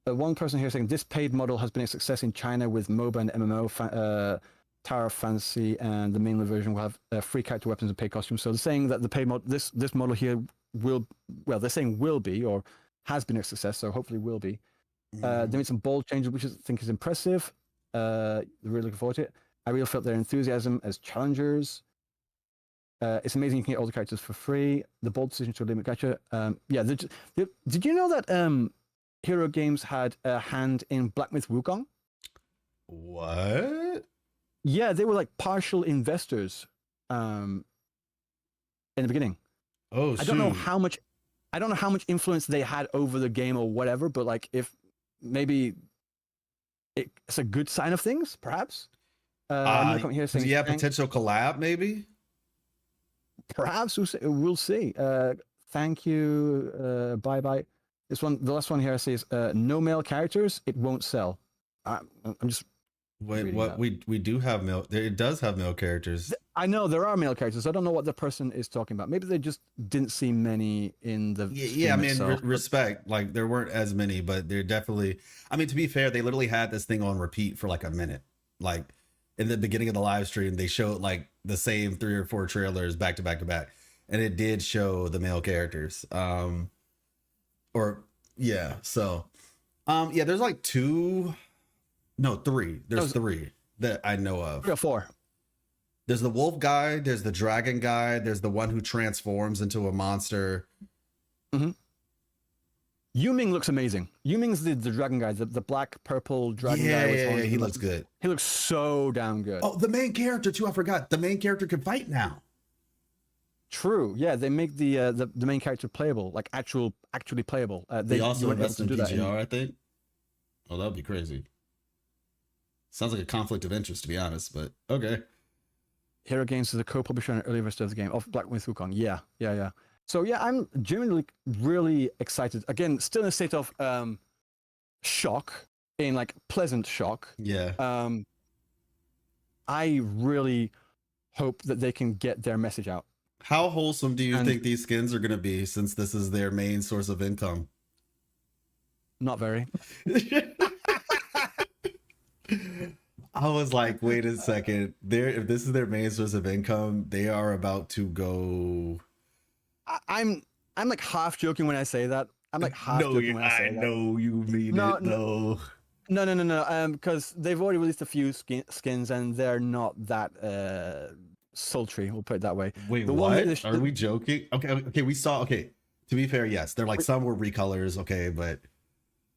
one person here saying this paid model has been a success in China with MOBA and MMO. Tower of Fantasy and the mainline version will have free character weapons and paid costumes. So they're saying that the paid mod, this model here they're saying will be or has been a success. So hopefully will be. They made some bold changes, which I think is impressive. Really looking forward to it. I really felt their enthusiasm as challengers. It's amazing you can get all the characters for free. The bold decision to limit gacha. Did you know that Hero Games had a hand in Black Myth Wukong? What? Yeah, they were like partial investors in the beginning. Oh, I don't know how much influence they had over the game or whatever, but like if maybe it's a good sign of things, perhaps. Here saying, yeah, potential collab, maybe. Perhaps we'll see. Thank you. Bye bye. The last one here says no male characters. It won't sell. I'm just. Wait, what? We do have male. It does have male characters. I know there are male characters. I don't know what the person is talking about. Maybe they just didn't see many in the. Yeah, I mean, respect. Like there weren't as many, but they're definitely. I mean, to be fair, they literally had this thing on repeat for like a minute. Like in the beginning of the live stream, they showed like the same 3 or 4 trailers back to back to back, and it did show the male characters. There's like 2. No, 3. There's 3 that I know of. 3 or 4. There's the wolf guy. There's the dragon guy. There's the one who transforms into a monster. Mm-hmm. Yuming looks amazing. Yuming's the dragon guy, the black purple dragon guy. Yeah, he looks good. He looks so damn good. Oh, the main character too. I forgot. The main character can fight now. True. Yeah, they make the main character playable, like actually playable. They also invest in do that PGR, I think. Oh, that would be crazy. Sounds like a conflict of interest, to be honest, but okay. Hero Games is a co-publisher on an early version of the game of Black Myth Wukong. Yeah. So yeah, I'm genuinely really excited. Again, still in a state of shock, in like pleasant shock. Yeah. I really hope that they can get their message out. How wholesome do you think these skins are going to be, since this is their main source of income? Not very. I was like, wait a second. If this is their main source of income, they are about to go. I'm like half joking when I say that. I'm like half joking when I say that. No, you mean it though. No. Because they've already released a few skins and they're not that sultry. We'll put it that way. Wait, what? Are we joking? Okay. We saw. Okay, to be fair, yes, they're like some were recolors. Okay, but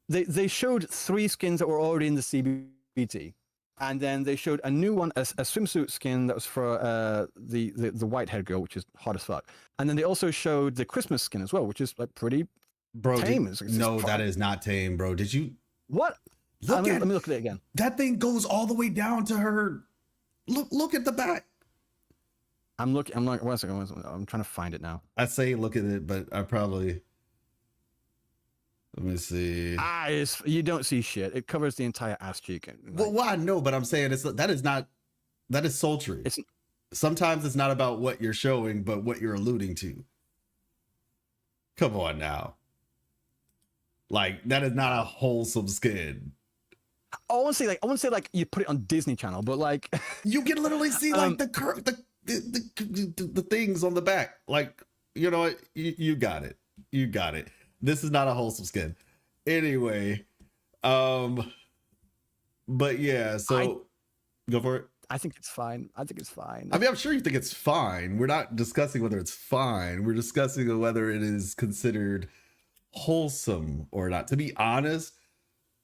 they showed 3 skins that were already in the CBT. And then they showed a new one, a swimsuit skin that was for the white-haired girl, which is hot as fuck. And then they also showed the Christmas skin as well, which is like pretty tame. No, that is not tame, bro. Did you? What? Let me look at it again. That thing goes all the way down to her. Look at the back. I'm looking. I'm like, one second. I'm trying to find it now. I say look at it, but I probably. Let me see. You don't see shit. It covers the entire ass cheek. Well, I know, but I'm saying that is sultry. Sometimes it's not about what you're showing, but what you're alluding to. Come on now. Like, that is not a wholesome skin. I want to say like you put it on Disney Channel, but like you can literally see like the things on the back. Like, you know what? You got it. You got it. This is not a wholesome skin. Anyway, but yeah, so go for it. I think it's fine. I mean, I'm sure you think it's fine. We're not discussing whether it's fine. We're discussing whether it is considered wholesome or not. To be honest,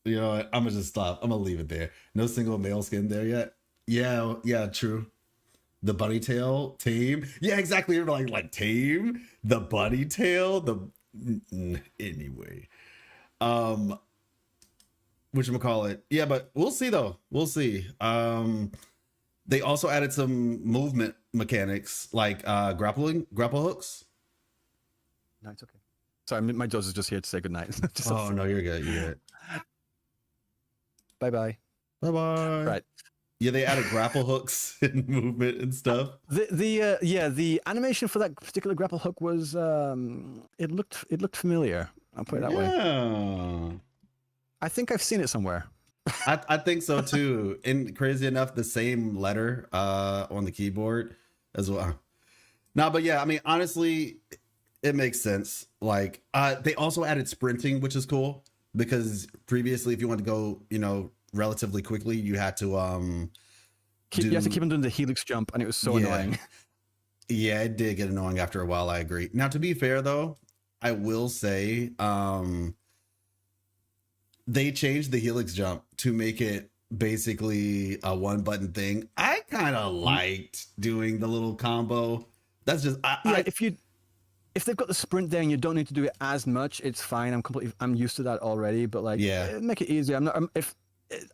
you know what? I'm gonna just stop. I'm gonna leave it there. No single male skin there yet. Yeah, true. The bunny tail, tame. Yeah, exactly. You're like tame. The bunny tail, anyway, whatchamacallit? Yeah, but we'll see though. We'll see. They also added some movement mechanics like grapple hooks. No, it's okay. Sorry, my Jaws is just here to say goodnight. No, you're good. You're good. Bye. Right. Yeah, they added grapple hooks and movement and stuff. The animation for that particular grapple hook was it looked familiar. I'll put it that way. I think I've seen it somewhere. I think so too. And crazy enough, the same letter on the keyboard as well. No, but yeah, I mean, honestly, it makes sense. Like they also added sprinting, which is cool because previously, if you want to go, relatively quickly, you had to you have to keep on doing the helix jump, and it was so annoying. Yeah, it did get annoying after a while. I agree. Now, to be fair though, I will say they changed the helix jump to make it basically a one button thing. I kind of liked doing the little combo. That's just if they've got the sprint there and you don't need to do it as much, it's fine. I'm used to that already. But like, make it easier.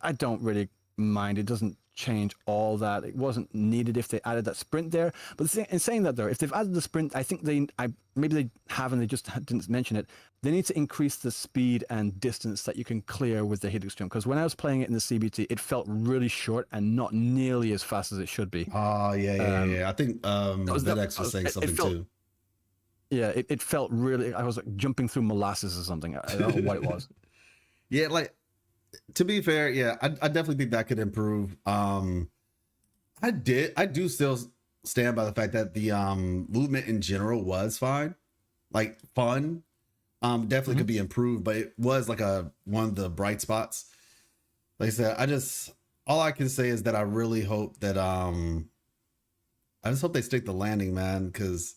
I don't really mind. It doesn't change all that. It wasn't needed if they added that sprint there. But in saying that though, if they've added the sprint, I think maybe they have and they just didn't mention it. They need to increase the speed and distance that you can clear with the helix jump. Because when I was playing it in the CBT, it felt really short and not nearly as fast as it should be. Oh yeah. I think Vedex was saying something too. Yeah, it felt really. I was like jumping through molasses or something. I don't know what it was. Yeah, like. To be fair, yeah, I definitely think that could improve. I do still stand by the fact that the movement in general was fine, like fun. Definitely could be improved, but it was like one of the bright spots. Like I said, all I can say is that I really hope that I just hope they stick the landing, man, because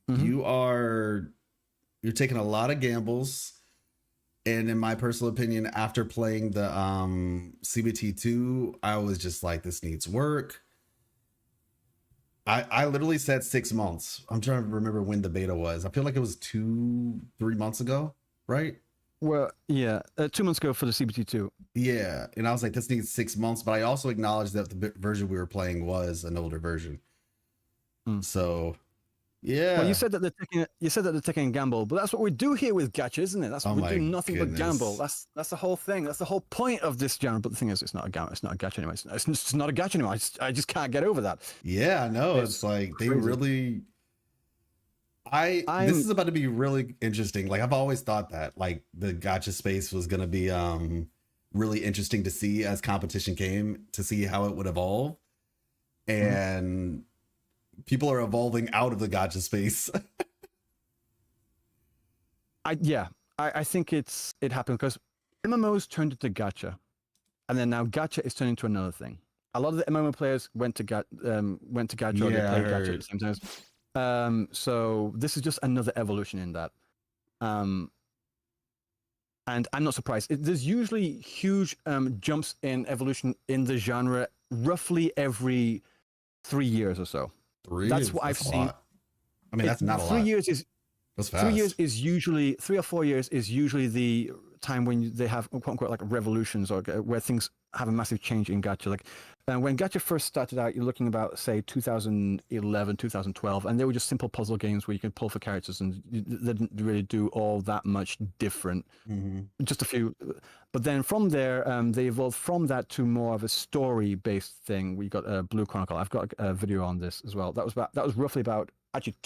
you're taking a lot of gambles. And in my personal opinion, after playing the CBT2, I was just like, this needs work. I literally said 6 months. I'm trying to remember when the beta was. I feel like it was 2-3 months ago, right? Well, yeah, 2 months ago for the CBT2. Yeah, and I was like, this needs 6 months, but I also acknowledged that the version we were playing was an older version. So, yeah. Well, you said that they're taking a gamble, but that's what we do here with gacha, isn't it? That's what we do, nothing but gamble. That's the whole thing. That's the whole point of this genre. But the thing is, it's not a gacha. It's not a gacha anymore. It's not a gacha anymore. I just can't get over that. Yeah, I know. It's like they really. This is about to be really interesting. Like I've always thought that like the gacha space was going to be really interesting to see as competition came, to see how it would evolve, and people are evolving out of the gacha space. I think it happened because MMOs turned into gacha, and then now gacha is turning into another thing. A lot of the MMO players went to gacha or they played gacha at the same time. So this is just another evolution in that. And I'm not surprised. There's usually huge jumps in evolution in the genre roughly every 3 years or so. That's what I've seen. I mean, that's not a lot. 3 years is that's fast. 3 years is usually 3 or 4 years is usually the time when they have quote unquote like revolutions or where things have a massive change in gacha. Like when gacha first started out, you're looking about say 2011, 2012, and they were just simple puzzle games where you could pull for characters, and they didn't really do all that much different. Just a few, but then from there, they evolved from that to more of a story-based thing. We got Blue Chronicle. I've got a video on this as well. That was roughly about actually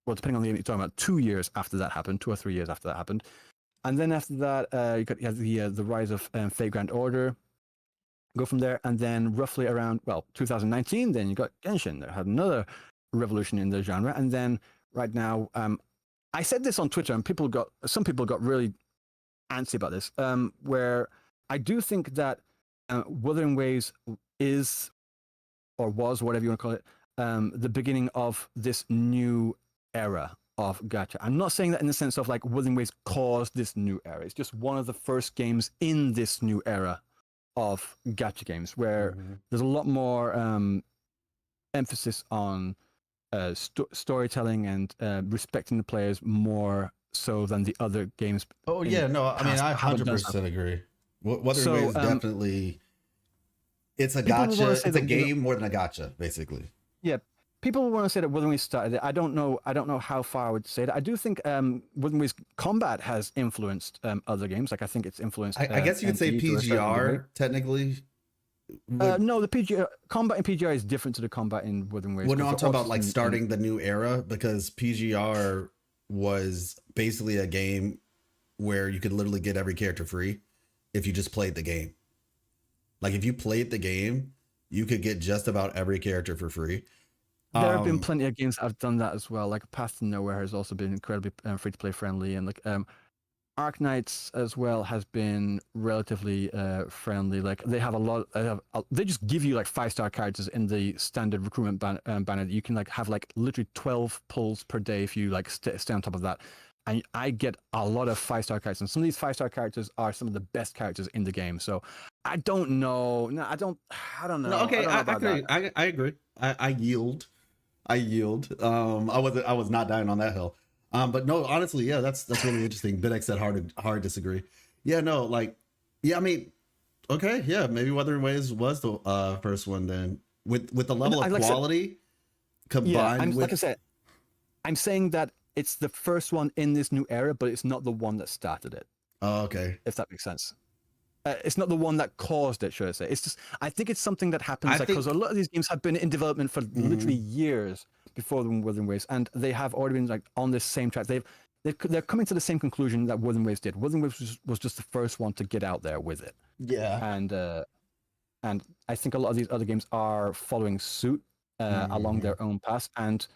depending on the game you're talking about, 2 years after that happened, 2 or 3 years after that happened. And then after that, you had the rise of Fate Grand Order. Go from there, and then roughly around 2019, then you got Genshin. That had another revolution in the genre, and then right now, I said this on Twitter, and some people got really antsy about this. Where I do think that Wuthering Waves is, or was, whatever you want to call it, the beginning of this new era of gacha. I'm not saying that in the sense of like Wuthering Waves caused this new era. It's just one of the first games in this new era of gacha games where there's a lot more emphasis on storytelling and respecting the players more so than the other games. Oh yeah, no, I mean I 100% agree. Wuthering Waves definitely, it's a gacha. It's a game more than a gacha, basically. Yeah. People want to say that Wuthering Waves started it. I don't know how far I would say that. I do think Wuthering Waves combat has influenced other games. Like I think it's influenced. I guess you could say PGR technically. No, the PGR combat in PGR is different to the combat in Wuthering Waves. Well, no, I'm talking about like starting the new era, because PGR was basically a game where you could literally get every character free if you just played the game. Like if you played the game, you could get just about every character for free. There have been plenty of games that have done that as well. Like Path to Nowhere has also been incredibly free to play friendly, and like Arc Knights as well has been relatively friendly. Like they have they just give you like 5-star characters in the standard recruitment banner. You can like have like literally 12 pulls per day if you like stay on top of that. And I get a lot of 5-star characters, and some of these 5-star characters are some of the best characters in the game. So I don't know. No, I don't know. No, okay, I agree. I yield. I was not dying on that hill. But no, honestly, yeah, that's really interesting. Bidex said hard disagree. Yeah, no, like, yeah, I mean, okay, yeah, maybe Wuthering Waves was the first one then with the level of quality combined with. Like I said, I'm saying that it's the first one in this new era, but it's not the one that started it. Oh, okay. If that makes sense. It's not the one that caused it, should I say. It's just, I think it's something that happens because a lot of these games have been in development for literally years before the Wuthering Waves, and they have already been like on this same track. They're coming to the same conclusion that Wuthering Waves did. Wuthering Waves was just the first one to get out there with it. Yeah. And I think a lot of these other games are following suit along their own path. And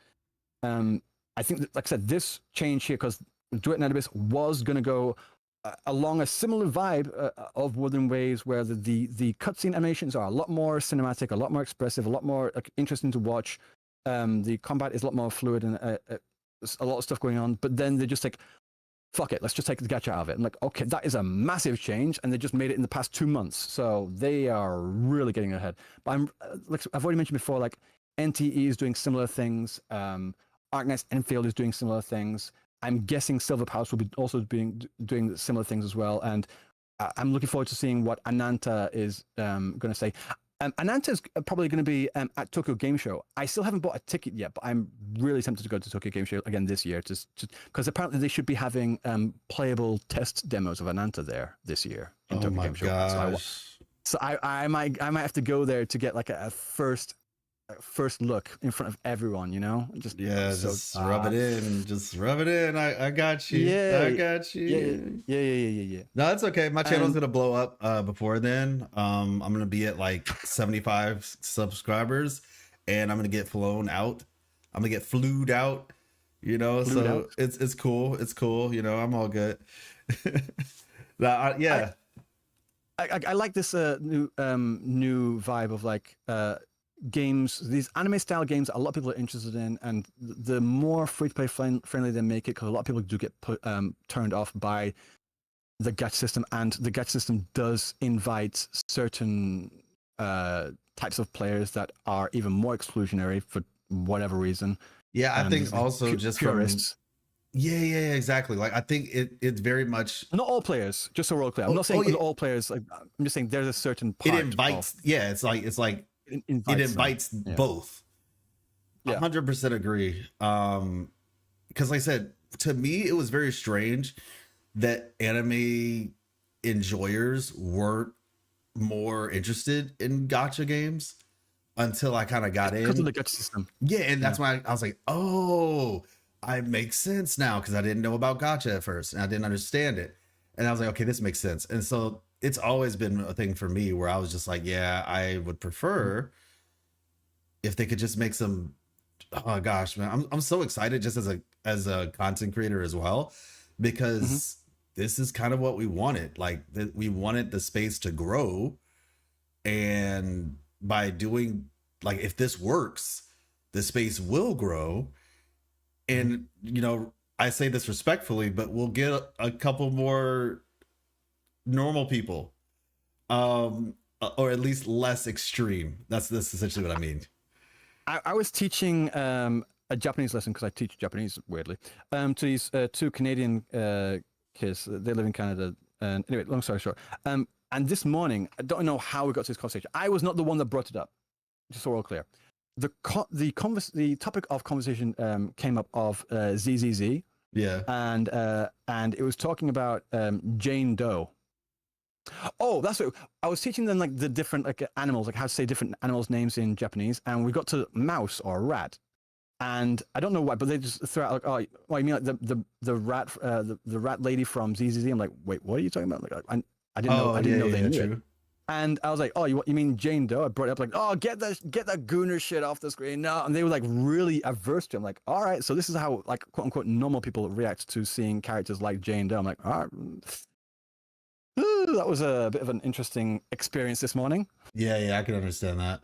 I think, that, like I said, this change here, because Duet and Abyss was going to go along a similar vibe of Wuthering Waves, where the cutscene animations are a lot more cinematic, a lot more expressive, a lot more interesting to watch. The combat is a lot more fluid and a lot of stuff going on. But then they're just like, fuck it, let's just take the gacha out of it. I'm like, okay, that is a massive change, and they just made it in the past 2 months. So they are really getting ahead. But like I've already mentioned before, like NTE is doing similar things. Arknights Enfield is doing similar things. I'm guessing Silver Palace will be also doing similar things as well. And I'm looking forward to seeing what Ananta is going to say. Ananta is probably going to be at Tokyo Game Show. I still haven't bought a ticket yet, but I'm really tempted to go to Tokyo Game Show again this year, just because apparently they should be having playable test demos of Ananta there this year in Tokyo Game Show. So I might have to go there to get like a first look in front of everyone, you know? Just rub it in. Just rub it in. I got you. I got you. Yeah. No, that's okay. My channel's gonna blow up before then. I'm gonna be at like 75 subscribers, and I'm gonna get flown out. I'm gonna get flued out. You know, it's cool. It's cool. You know, I'm all good. Yeah. I like this new vibe of like games, these anime style games that a lot of people are interested in, and the more free to play friendly they make it, because a lot of people do get turned off by the gacha system, and the gacha system does invite certain types of players that are even more exclusionary for whatever reason. Yeah, I think also just purists. Yeah, exactly. Like I think it's very much not all players. Just so we're all clear, I'm not saying all players. Like, I'm just saying there's a certain part. It invites. It invites both. 100% agree. Because like I said, to me, it was very strange that anime enjoyers weren't more interested in gacha games until I kind of got in. Because of the gacha system. Yeah, and that's why I was like, oh, I make sense now, because I didn't know about gacha at first and I didn't understand it. And I was like, okay, this makes sense. And so it's always been a thing for me where I was just like, yeah, I would prefer if they could just make some. Oh gosh, man, I'm so excited just as a content creator as well, because this is kind of what we wanted. Like we wanted the space to grow, and by doing, like, if this works, the space will grow. And you know, I say this respectfully, but we'll get a couple more normal people, or at least less extreme. That's essentially what I mean. I was teaching a Japanese lesson, because I teach Japanese, weirdly, to these two Canadian kids. They live in Canada. And anyway, long story short. And this morning, I don't know how we got to this conversation. I was not the one that brought it up, just so we're all clear. The topic of conversation came up of ZZZ. Yeah. And it was talking about Jane Doe. Oh, that's what I was teaching them, like the different like animals, like how to say different animals' names in Japanese, and we got to mouse or rat, and I don't know why, but they just throw out like, oh, you mean like the rat, the rat lady from ZZZ? I'm like, wait, what are you talking about? Like, I didn't know, they knew it. And I was like, oh, you mean Jane Doe? I brought it up like, oh, get that gooner shit off the screen now. And they were like really averse to it. I'm like, all right, so this is how like quote unquote normal people react to seeing characters like Jane Doe. I'm like, all right. Ooh, that was a bit of an interesting experience this morning. Yeah, I can understand that.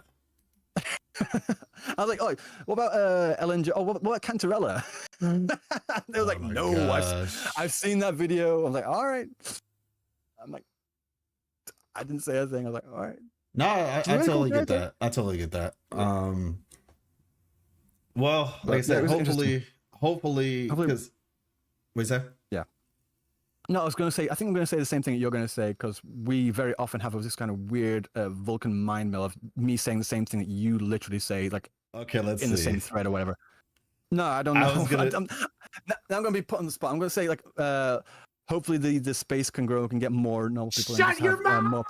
I was like, oh, what about Ellen? Oh, what about Cantarella? They were like, no, I've seen that video. I'm like, all right. I'm like, I didn't say anything. I was like, all right. No, I totally get that. I totally get that. Well, like I said, hopefully, because what is that? Yeah. No, I was going to say, I think I'm going to say the same thing that you're going to say, because we very often have this kind of weird Vulcan mind meld of me saying the same thing that you literally say, like, okay, let's in see. the same thread or whatever. No, I don't know. Now I'm going to be put on the spot. I'm going to say, like, hopefully the space can grow, can get more normal people. Shut your mouth!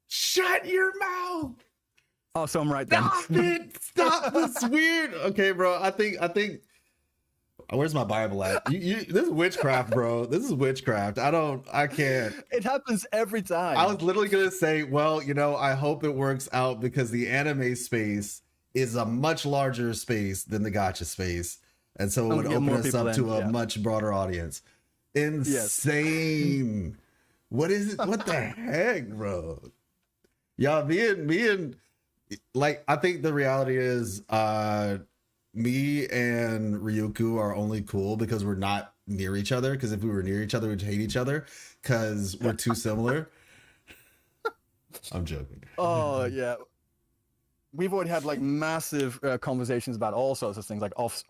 Shut your mouth! Oh, so I'm right then. Stop it! Stop! That's weird. Okay, bro. I think. Where's my Bible at? This is witchcraft, bro. This is witchcraft. I can't. It happens every time. I was literally gonna say, well, you know, I hope it works out, because the anime space is a much larger space than the gacha space, and so it would open us up to a much broader audience. Insane. Yes. What is it? What the heck, bro? Y'all, me and like, I think the reality is, me and Ryuku are only cool because we're not near each other. Because if we were near each other, we'd hate each other because we're too similar. I'm joking. Oh yeah. we've already had like massive conversations about all sorts of things, like off.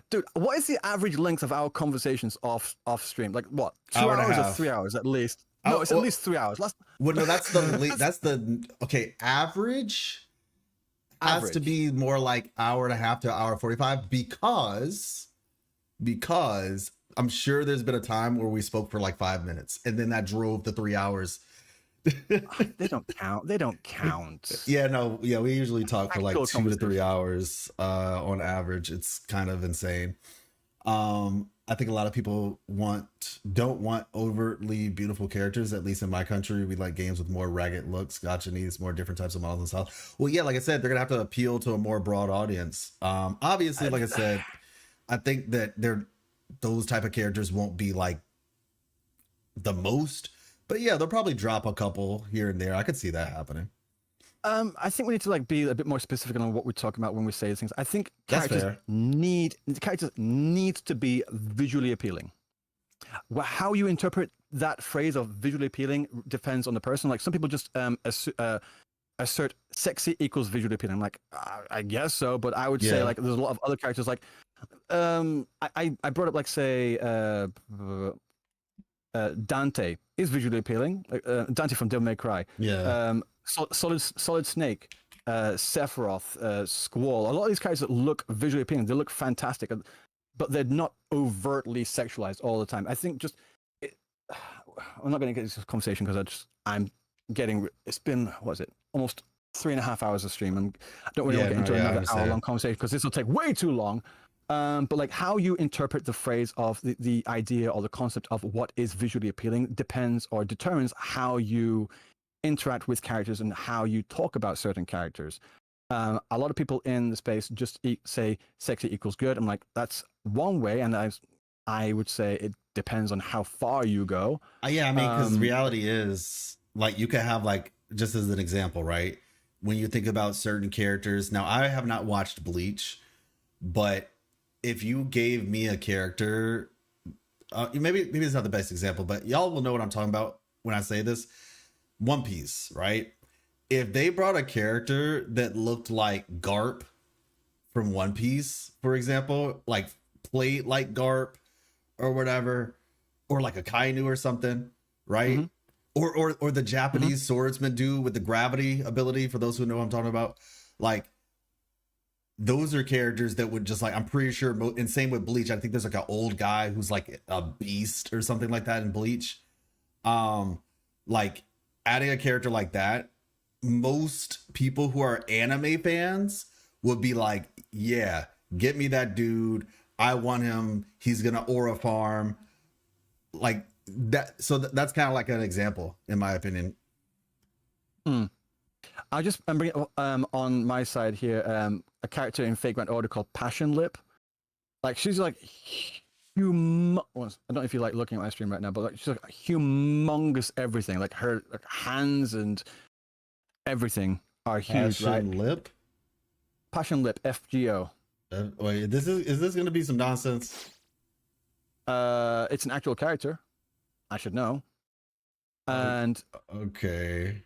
Dude, what is the average length of our conversations off stream? Like what? 2 hours or 3 hours at least? No, it's at least 3 hours. Well, no, that's the okay. Average has to be more like hour and a half to hour 45 because I'm sure there's been a time where we spoke for like 5 minutes and then that drove the 3 hours. They don't count. Yeah, no, yeah, we usually talk for like 2 to 3 hours on average. It's kind of insane. I think a lot of people don't want overtly beautiful characters. At least in my country, we like games with more ragged looks. Gacha needs more different types of models and styles. Well, yeah, like I said, they're gonna have to appeal to a more broad audience. Obviously, like I said, I think that those type of characters won't be like the most, but yeah, they'll probably drop a couple here and there. I could see that happening. I think we need to like be a bit more specific on what we're talking about when we say things. I think characters need to be visually appealing. How you interpret that phrase of visually appealing depends on the person. Like some people just assert sexy equals visually appealing. I'm like, I guess so, but I would say like there's a lot of other characters like I brought up like say Dante is visually appealing. Dante from Devil May Cry. Yeah. Solid Snake, Sephiroth, Squall. A lot of these characters that look visually appealing, they look fantastic, but they're not overtly sexualized all the time. I think I'm not going to get into this conversation because it's been, what is it, almost 3.5 hours of stream. And I don't really want to get into another hour-long conversation because this will take way too long. But like how you interpret the phrase of the idea or the concept of what is visually appealing depends or determines how you interact with characters and how you talk about certain characters. A lot of people in the space just say sexy equals good. I'm like, that's one way, and I would say it depends on how far you go. Yeah, I mean, because the reality is, like, you could have, like, just as an example, right? When you think about certain characters, now I have not watched Bleach, but if you gave me a character, maybe it's not the best example, but y'all will know what I'm talking about when I say this. One Piece, right? If they brought a character that looked like Garp from One Piece, for example, like played like Garp or whatever, or like a Kainu or something, right? Mm-hmm. Or the Japanese swordsman dude with the gravity ability, for those who know what I'm talking about. Like, those are characters that would just like, I'm pretty sure, and same with Bleach, I think there's like an old guy who's like a beast or something like that in Bleach. Like, adding a character like that, most people who are anime fans would be like, yeah, get me that dude. I want him. He's going to aura farm. Like that. So that's kind of like an example, in my opinion. I'm bringing on my side here, a character in Fate Grand Order called Passion Lip. Like, she's like, I don't know if you like looking at my stream right now, but like she's like humongous everything. Like her hands and everything are huge. Passion Lip? Passion Lip, FGO. Wait, is this going to be some nonsense? It's an actual character. I should know. And okay.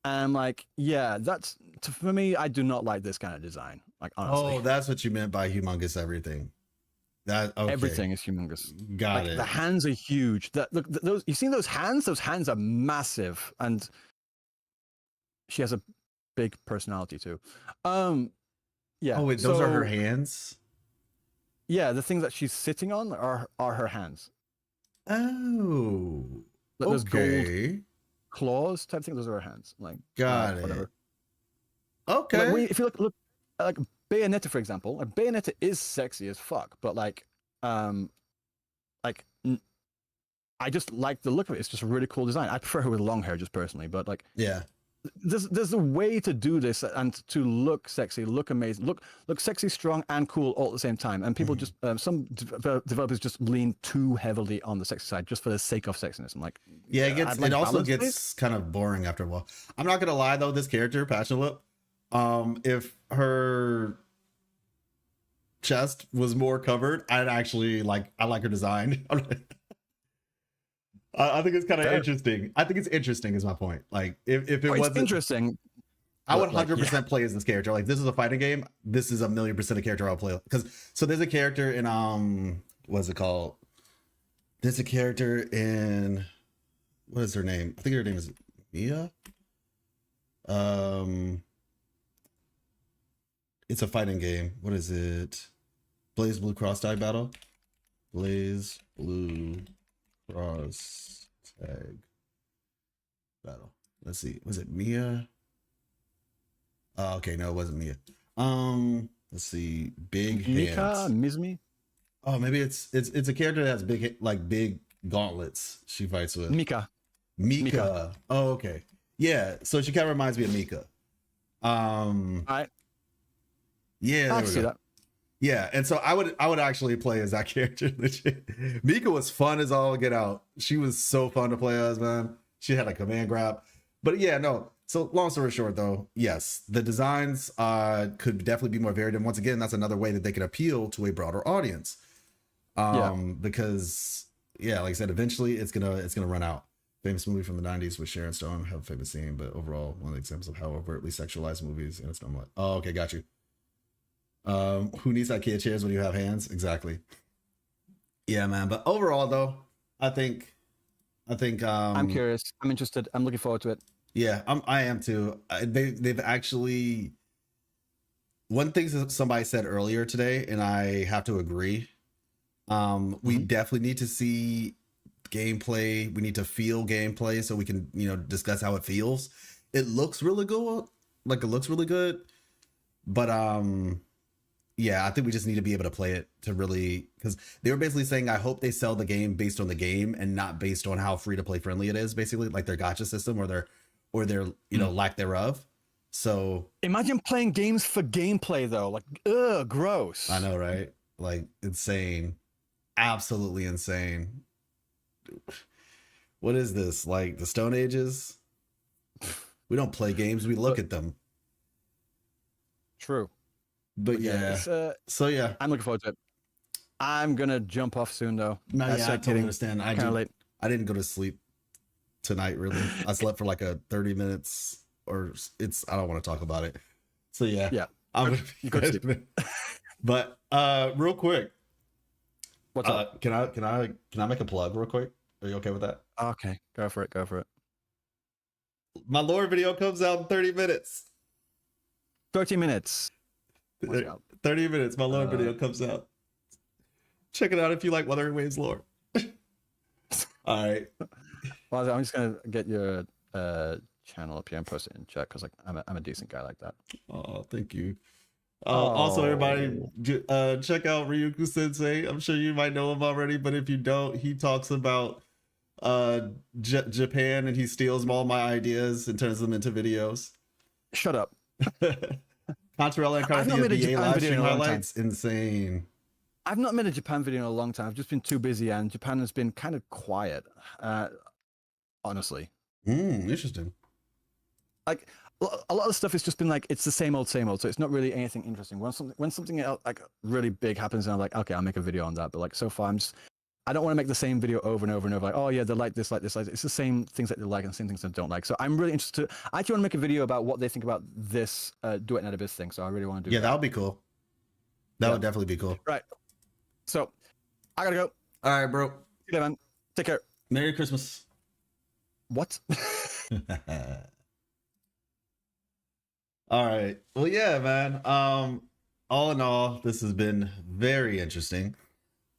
I'm like, yeah, for me, I do not like this kind of design. Like, honestly. Oh, that's what you meant by humongous everything. Okay. Everything is humongous. Got it. The hands are huge. Those you seen those hands? Those hands are massive, and she has a big personality too. Yeah. Oh wait, those are her hands? Yeah, the things that she's sitting on are her hands. Oh. Those gold claws type thing. Those are her hands. Like, got it. Whatever. Okay. Like, if you look like Bayonetta, for example, like Bayonetta is sexy as fuck, but I just like the look of it. It's just a really cool design. I prefer her with long hair, just personally, but like, yeah, there's a way to do this and to look sexy, look amazing, look sexy, strong, and cool all at the same time. And people just some developers just lean too heavily on the sexy side just for the sake of sexiness. I'm like, yeah, it also gets kind of boring after a while. I'm not gonna lie though, this character, Passion Lip, if her chest was more covered, I like her design. I think it's kind of interesting. I think it's interesting is my point. Like if it wasn't interesting, I would 100% play as this character. Like, this is a fighting game. This is 1,000,000% a character I'll play. So there's a character in what's it called? There's a character in, what is her name? I think her name is Mia. It's a fighting game. What is it? Blaze Blue Cross Tag Battle. Blaze Blue Cross Tag Battle. Let's see. Was it Mia? Oh, okay, no, it wasn't Mia. Let's see. Big hands. Mizmi? Oh, maybe it's a character that has big gauntlets she fights with. Mika. Oh, okay. Yeah, so she kind of reminds me of Mika. Yeah, I see that. Yeah, and so I would actually play as that character. Legit. Mika was fun as all get out. She was so fun to play as, man. She had a command grab. But yeah, no. So long story short, though, yes, the designs could definitely be more varied. And once again, that's another way that they could appeal to a broader audience. Because like I said, eventually it's gonna run out. Famous movie from the 90s with Sharon Stone, have a famous scene, but overall one of the examples of how overtly sexualized movies. And it's I'm like, oh, okay, got you. Who needs IKEA chairs when you have hands? Exactly. Yeah, man. But overall, though, I think I'm curious. I'm interested. I'm looking forward to it. Yeah, I am too. They've actually, one thing that somebody said earlier today, and I have to agree. We definitely need to see gameplay. We need to feel gameplay so we can, discuss how it feels. It looks really good. Like, it looks really good. But yeah, I think we just need to be able to play it to really, because they were basically saying, I hope they sell the game based on the game and not based on how free to play friendly it is, basically, like their gacha system or their lack thereof. So imagine playing games for gameplay though. Like, gross. I know, right? Like, insane. Absolutely insane. What is this? Like the Stone Ages? We don't play games, we look at them. True. But yeah. So yeah. I'm looking forward to it. I'm gonna jump off soon though. No, yeah, I totally understand. I didn't go to sleep tonight, really. I slept for like 30 minutes or I don't want to talk about it. So yeah. I'm gonna be But real quick. What's up? Can I make a plug real quick? Are you okay with that? Okay, go for it. My lore video comes out in 30 minutes. 30 minutes. 30 minutes. My lore video comes out. Check it out if you like Wuthering Waves lore. All right. Well, I'm just gonna get your channel up here and post it in chat because I'm a decent guy like that. Oh, thank you. Also, everybody, check out Ryuku Sensei. I'm sure you might know him already, but if you don't, he talks about Japan and he steals all my ideas and turns them into videos. Shut up. Contrarella and Carthia VA live stream highlights. Insane. I've not made a Japan video in a long time. I've just been too busy and Japan has been kind of quiet, honestly. Interesting. Like, a lot of stuff has just been like, it's the same old, so it's not really anything interesting. When something else, like really big happens, and I'm like, okay, I'll make a video on that. But like, so far, I don't want to make the same video over and over and over. Like, oh yeah, they like this. It's the same things that they like and the same things they don't like. So I'm really interested. I actually want to make a video about what they think about this Duet and Abyss thing. So I really want to do that. Yeah, that would be cool. That would definitely be cool. Right. So I gotta go. All right, bro. See you, man. Take care. Merry Christmas. What? All right. Well, yeah, man. All in all, this has been very interesting.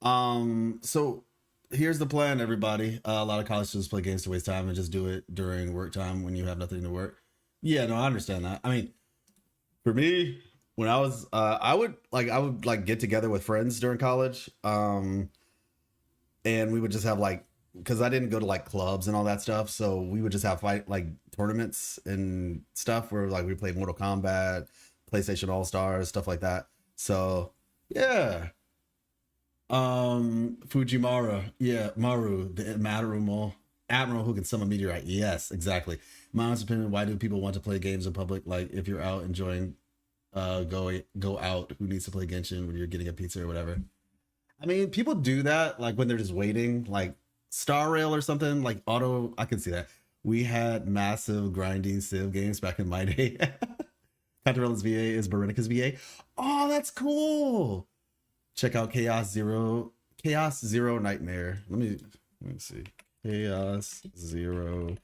So here's the plan, everybody. A lot of college students play games to waste time and just do it during work time when you have nothing to work. Yeah, no, I understand that. I mean, for me, when I was, I would get together with friends during college. And we would just have because I didn't go to clubs and all that stuff. So we would just have tournaments and stuff where we played Mortal Kombat, PlayStation All-Stars, stuff like that. So yeah. Fujimara. Yeah. Maru, the Admiral who can summon a meteorite. Yes, exactly. My honest opinion, why do people want to play games in public? Like if you're out enjoying, go out, who needs to play Genshin when you're getting a pizza or whatever? I mean, people do that when they're just waiting, Star Rail or something, auto. I can see that. We had massive grinding Civ games back in my day. Catarina's VA is Berenica's VA. Oh, that's cool. Check out Chaos Zero Nightmare. Let me see. Chaos Zero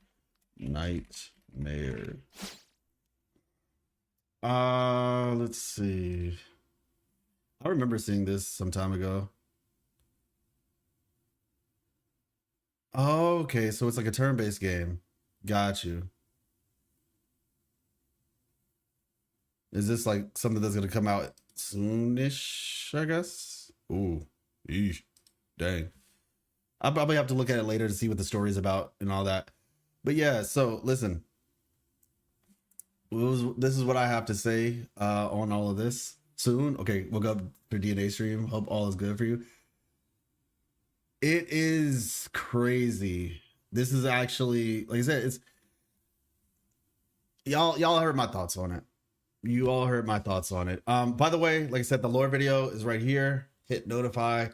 Nightmare. Let's see. I remember seeing this some time ago. Oh, okay, so it's like a turn-based game. Got you. Is this like something that's gonna come out soonish, I guess? Ooh, eesh, dang. I'll probably have to look at it later to see what the story is about and all that. But yeah, so listen. This is what I have to say on all of this soon. Okay, we'll go for DNA stream. Hope all is good for you. It is crazy. This is actually, like I said, it's y'all heard my thoughts on it. You all heard my thoughts on it. By the way, like I said, the lore video is right here. Hit notify.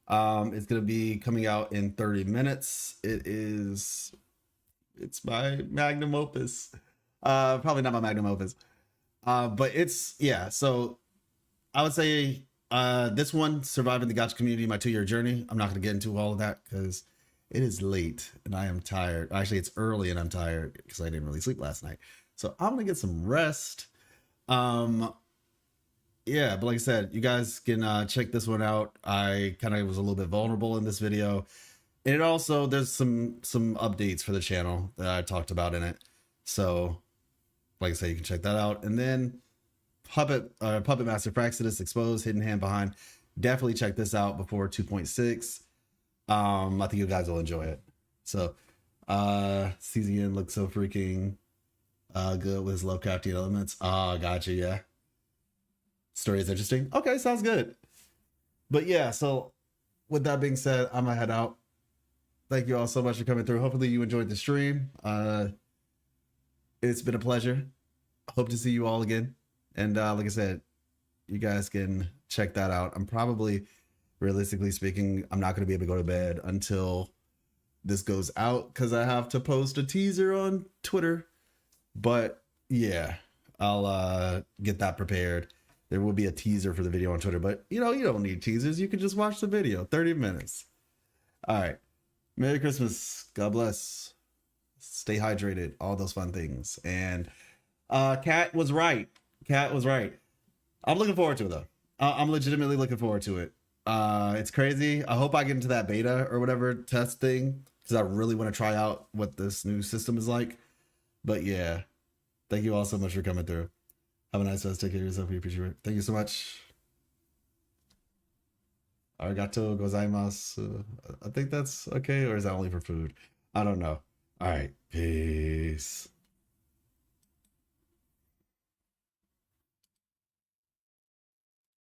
It's gonna be coming out in 30 minutes. It's my magnum opus. Probably not my magnum opus. But it's, yeah, so I would say this one, Surviving the Gacha Community, my 2-year journey. I'm not gonna get into all of that because it is late and I am tired. Actually, it's early and I'm tired because I didn't really sleep last night. So I'm gonna get some rest. Yeah, but like I said, you guys can check this one out. I kind of was a little bit vulnerable in this video. And it also, there's some updates for the channel that I talked about in it. So like I said, you can check that out. And then Puppet Master Fraxidus Exposed, Hidden Hand Behind. Definitely check this out before 2.6. I think you guys will enjoy it. So CZN looks so freaking good with his Lovecraftian elements. Gotcha, yeah. Story is interesting. Okay, sounds good. But yeah, so with that being said, I'm gonna head out. Thank you all so much for coming through. Hopefully you enjoyed the stream. It's been a pleasure. Hope to see you all again. And like I said, you guys can check that out. I'm probably, realistically speaking, I'm not going to be able to go to bed until this goes out because I have to post a teaser on Twitter. But yeah, I'll get that prepared. There will be a teaser for the video on Twitter, but you know, you don't need teasers. You can just watch the video, 30 minutes. All right. Merry Christmas. God bless. Stay hydrated. All those fun things. And Kat was right. Kat was right. I'm looking forward to it though. I'm legitimately looking forward to it. It's crazy. I hope I get into that beta or whatever test thing because I really want to try out what this new system is like. But yeah, thank you all so much for coming through. Have a nice rest. Take care of yourself. We appreciate it. Thank you so much. Arigato gozaimasu. I think that's okay, or is that only for food? I don't know. All right. Peace.